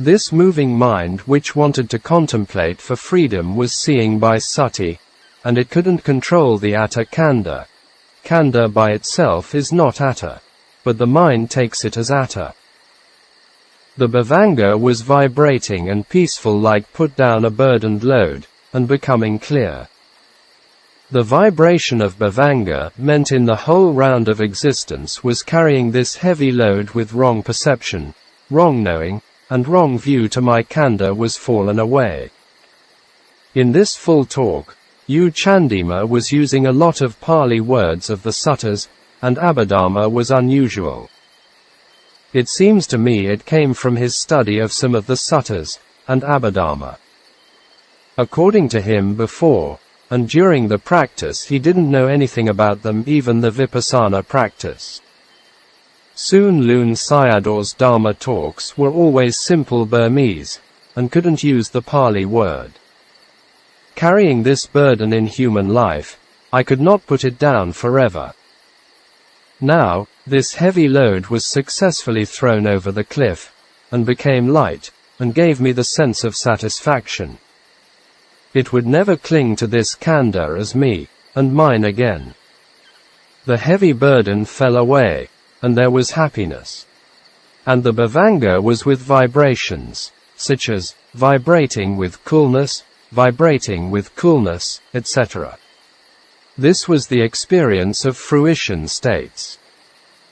This moving mind which wanted to contemplate for freedom was seeing by Sati, and it couldn't control the atta khandha. Khandha by itself is not atta, but the mind takes it as atta. The bhavanga was vibrating and peaceful, like put down a burdened load, and becoming clear. The vibration of bhavanga meant in the whole round of existence was carrying this heavy load with wrong perception, wrong knowing, and wrong view to my khandha was fallen away. In this full talk, U Candima was using a lot of Pali words of the suttas, and Abhidhamma was unusual. It seems to me it came from his study of some of the suttas, and Abhidhamma. According to him, before and during the practice he didn't know anything about them, even the vipassana practice. Soon Lun Sayadaw's Dhamma talks were always simple Burmese, and couldn't use the Pali word. Carrying this burden in human life, I could not put it down forever. Now, this heavy load was successfully thrown over the cliff, and became light, and gave me the sense of satisfaction. It would never cling to this khandha as me, and mine again. The heavy burden fell away, and there was happiness. And the bhavanga was with vibrations, such as vibrating with coolness, etc. This was the experience of fruition states.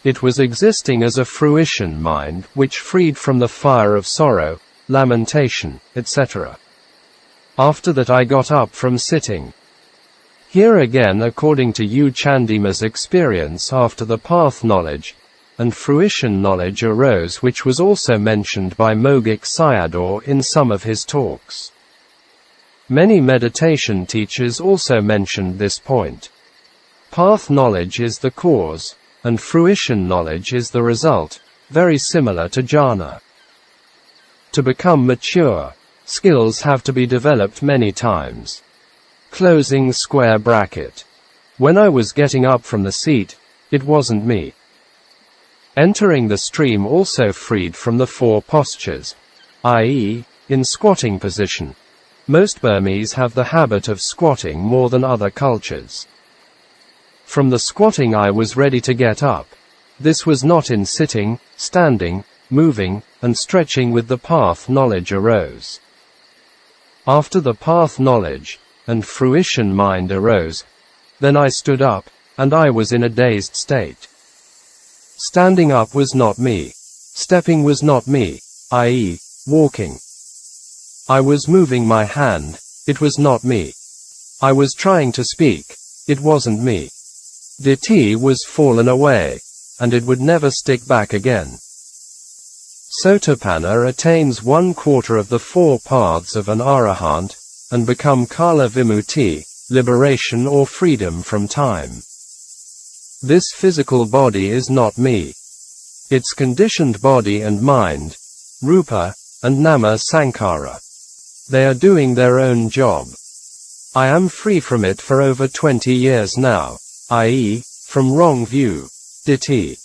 It was existing as a fruition mind which freed from the fire of sorrow, lamentation, etc. After that I got up from sitting. Here again, according to U Chandima's experience, after the path knowledge and fruition knowledge arose, which was also mentioned by Mogik Sayadaw in some of his talks. Many meditation teachers also mentioned this point. Path knowledge is the cause, and fruition knowledge is the result, very similar to jhana. To become mature, skills have to be developed many times. Closing square bracket. When I was getting up from the seat, it wasn't me. Entering the stream also freed from the four postures, i.e., in squatting position. Most Burmese have the habit of squatting more than other cultures. From the squatting I was ready to get up. This was not in sitting, standing, moving, and stretching with the path knowledge arose. After the path knowledge and fruition mind arose, then I stood up, and I was in a dazed state. Standing up was not me. Stepping was not me, i.e., walking. I was moving my hand, it was not me. I was trying to speak, it wasn't me. Ditthi was fallen away, and it would never stick back again. Sotapanna attains 1/4 of the four paths of an arahant, and become kala vimutti, liberation or freedom from time. This physical body is not me. Its conditioned body and mind, rupa, and nama sankhara. They are doing their own job. I am free from it for over 20 years now, i.e., from wrong view, Ditti.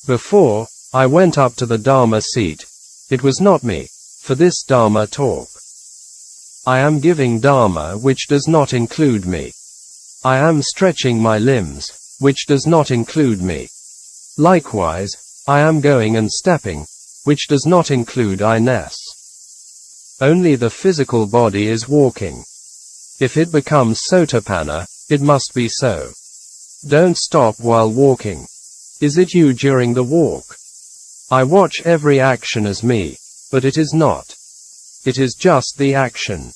Before I went up to the Dharma seat, it was not me, for this Dharma talk. I am giving Dharma which does not include me. I am stretching my limbs, which does not include me. Likewise, I am going and stepping, which does not include I-ness. Only the physical body is walking. If it becomes sotapanna, it must be so. Don't stop while walking. Is it you during the walk? I watch every action as me, but it is not. It is just the action.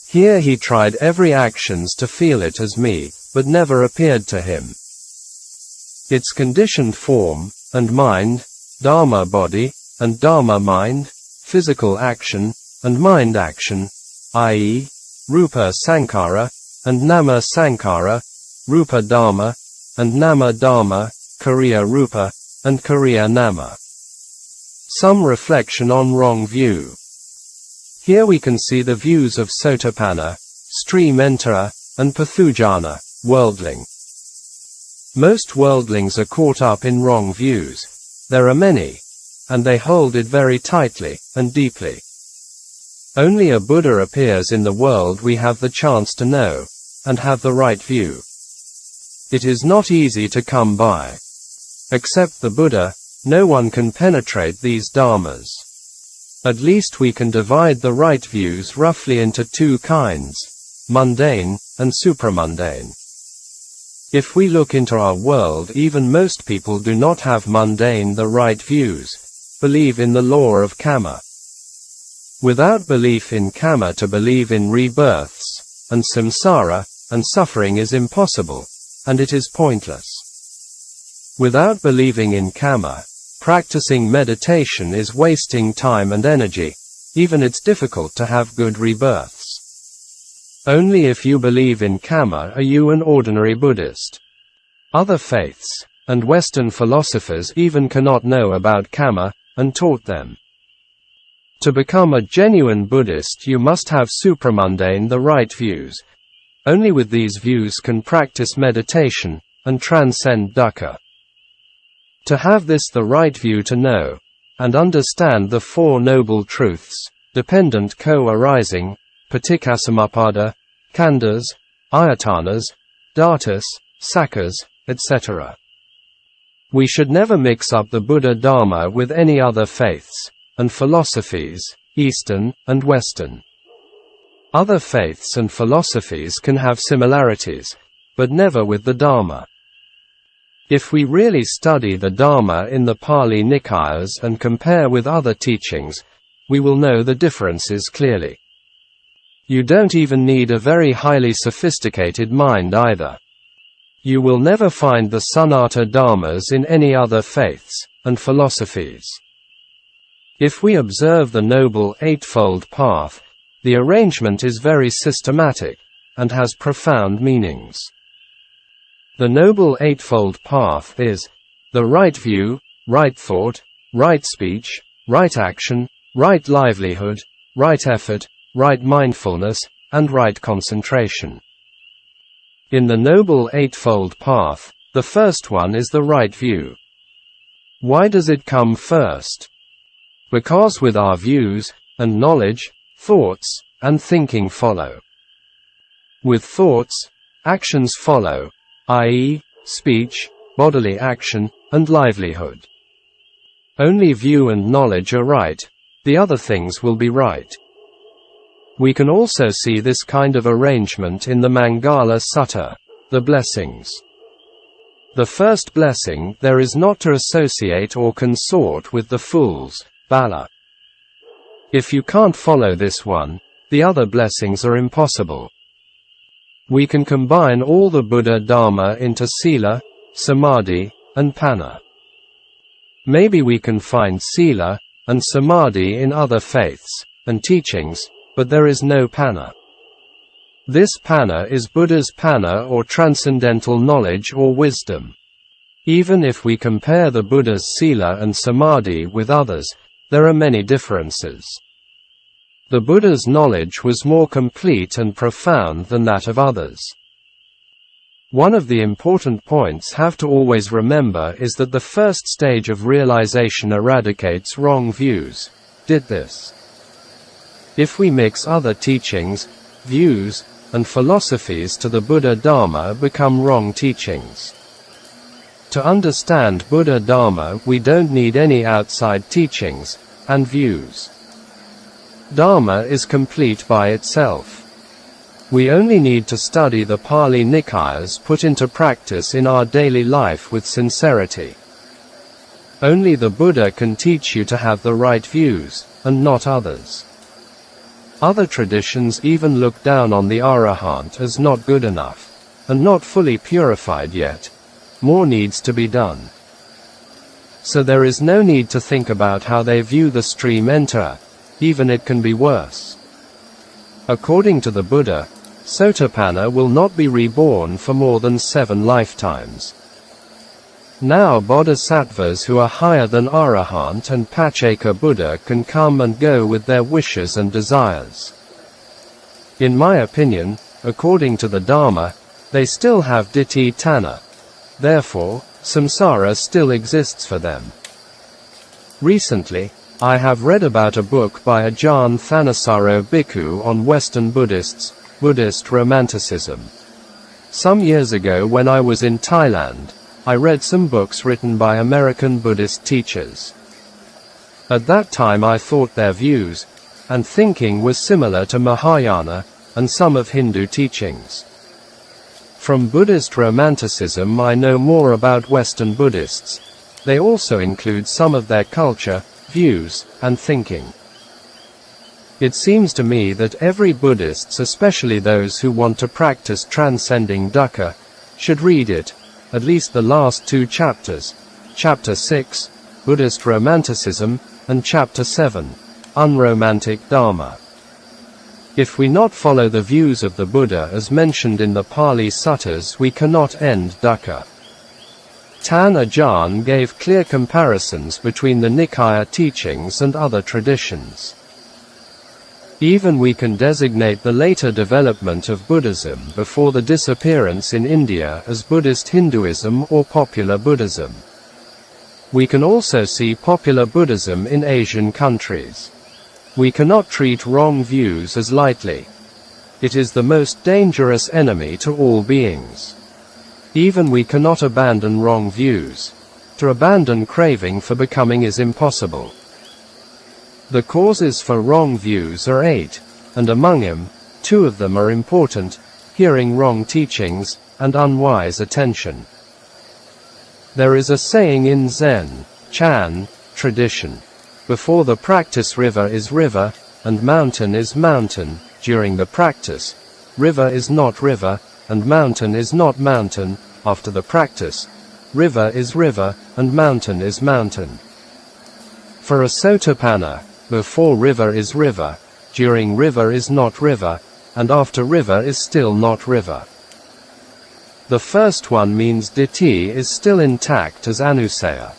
Here he tried every actions to feel it as me, but never appeared to him. Its conditioned form, and mind, Dharma body, and Dharma mind, physical action, and mind action, i.e., Rupa Sankara, and Nama Sankara, Rupa Dharma, and Nama Dharma, Kriya Rupa, and Kriya Nama. Some reflection on wrong view. Here we can see the views of Sotapanna, stream enterer, and Pathujana, worldling. Most worldlings are caught up in wrong views. There are many, and they hold it very tightly and deeply. Only a Buddha appears in the world we have the chance to know, and have the right view. It is not easy to come by. Except the Buddha, no one can penetrate these dharmas. At least we can divide the right views roughly into two kinds, mundane and supramundane. If we look into our world, even most people do not have mundane the right views, believe in the law of karma. Without belief in karma to believe in rebirths, and samsara, and suffering is impossible, and it is pointless. Without believing in karma, practicing meditation is wasting time and energy, even it's difficult to have good rebirths. Only if you believe in karma are you an ordinary Buddhist. Other faiths, and Western philosophers even cannot know about karma, and taught them. To become a genuine Buddhist you must have supramundane the right views. Only with these views can practice meditation, and transcend dukkha. To have this the right view to know, and understand the Four Noble Truths, dependent co-arising, paticcasamuppada, khandhas, ayatanas, dhatus, sakkhaas, etc. We should never mix up the Buddha Dharma with any other faiths, and philosophies, Eastern and Western. Other faiths and philosophies can have similarities, but never with the Dharma. If we really study the Dharma in the Pali Nikayas and compare with other teachings, we will know the differences clearly. You don't even need a very highly sophisticated mind either. You will never find the Sanata Dharmas in any other faiths and philosophies. If we observe the Noble Eightfold Path, the arrangement is very systematic, and has profound meanings. The Noble Eightfold Path is the right view, right thought, right speech, right action, right livelihood, right effort, right mindfulness, and right concentration. In the Noble Eightfold Path, the first one is the right view. Why does it come first? Because with our views, and knowledge, thoughts, and thinking follow. With thoughts, actions follow, i.e., speech, bodily action, and livelihood. Only view and knowledge are right, the other things will be right. We can also see this kind of arrangement in the Mangala Sutta, the blessings. The first blessing, there is not to associate or consort with the fools, bala. If you can't follow this one, the other blessings are impossible. We can combine all the Buddha Dharma into Sila, Samādhi, and Panna. Maybe we can find Sila and Samādhi in other faiths and teachings, but there is no Panna. This Panna is Buddha's Panna or transcendental knowledge or wisdom. Even if we compare the Buddha's Sila and Samādhi with others, there are many differences. The Buddha's knowledge was more complete and profound than that of others. One of the important points have to always remember is that the first stage of realization eradicates wrong views. Did this? If we mix other teachings, views, and philosophies to the Buddha Dharma become wrong teachings. To understand Buddha Dharma we don't need any outside teachings and views. Dharma is complete by itself. We only need to study the Pali Nikayas put into practice in our daily life with sincerity. Only the Buddha can teach you to have the right views, and not others. Other traditions even look down on the Arahant as not good enough, and not fully purified yet. More needs to be done. So there is no need to think about how they view the stream enterer, even it can be worse. According to the Buddha, Sotapanna will not be reborn for more than 7 lifetimes. Now bodhisattvas who are higher than Arahant and Pacceka Buddha can come and go with their wishes and desires. In my opinion, according to the Dharma, they still have ditthi tanha. Therefore, samsara still exists for them. Recently, I have read about a book by Ajahn Thanissaro Bhikkhu on Western Buddhist romanticism. Some years ago when I was in Thailand, I read some books written by American Buddhist teachers. At that time I thought their views and thinking was similar to Mahayana and some of Hindu teachings. From Buddhist romanticism I know more about Western Buddhists. They also include some of their culture, views, and thinking. It seems to me that every Buddhist, especially those who want to practice transcending dukkha, should read it, at least the last 2 chapters, Chapter 6, Buddhist Romanticism, and Chapter 7, Unromantic Dharma. If we not follow the views of the Buddha as mentioned in the Pali Suttas we cannot end dukkha. Tan Ajahn gave clear comparisons between the Nikaya teachings and other traditions. Even we can designate the later development of Buddhism before the disappearance in India as Buddhist Hinduism or popular Buddhism. We can also see popular Buddhism in Asian countries. We cannot treat wrong views as lightly. It is the most dangerous enemy to all beings. Even we cannot abandon wrong views. To abandon craving for becoming is impossible. The causes for wrong views are 8, and among them, 2 of them are important: hearing wrong teachings, and unwise attention. There is a saying in Zen, Chan, tradition. Before the practice river is river, and mountain is mountain. During the practice, river is not river, and mountain is not mountain. After the practice, river is river, and mountain is mountain. For a Sotapanna, before river is river, during river is not river, and after river is still not river. The first one means ditthi is still intact as anusaya.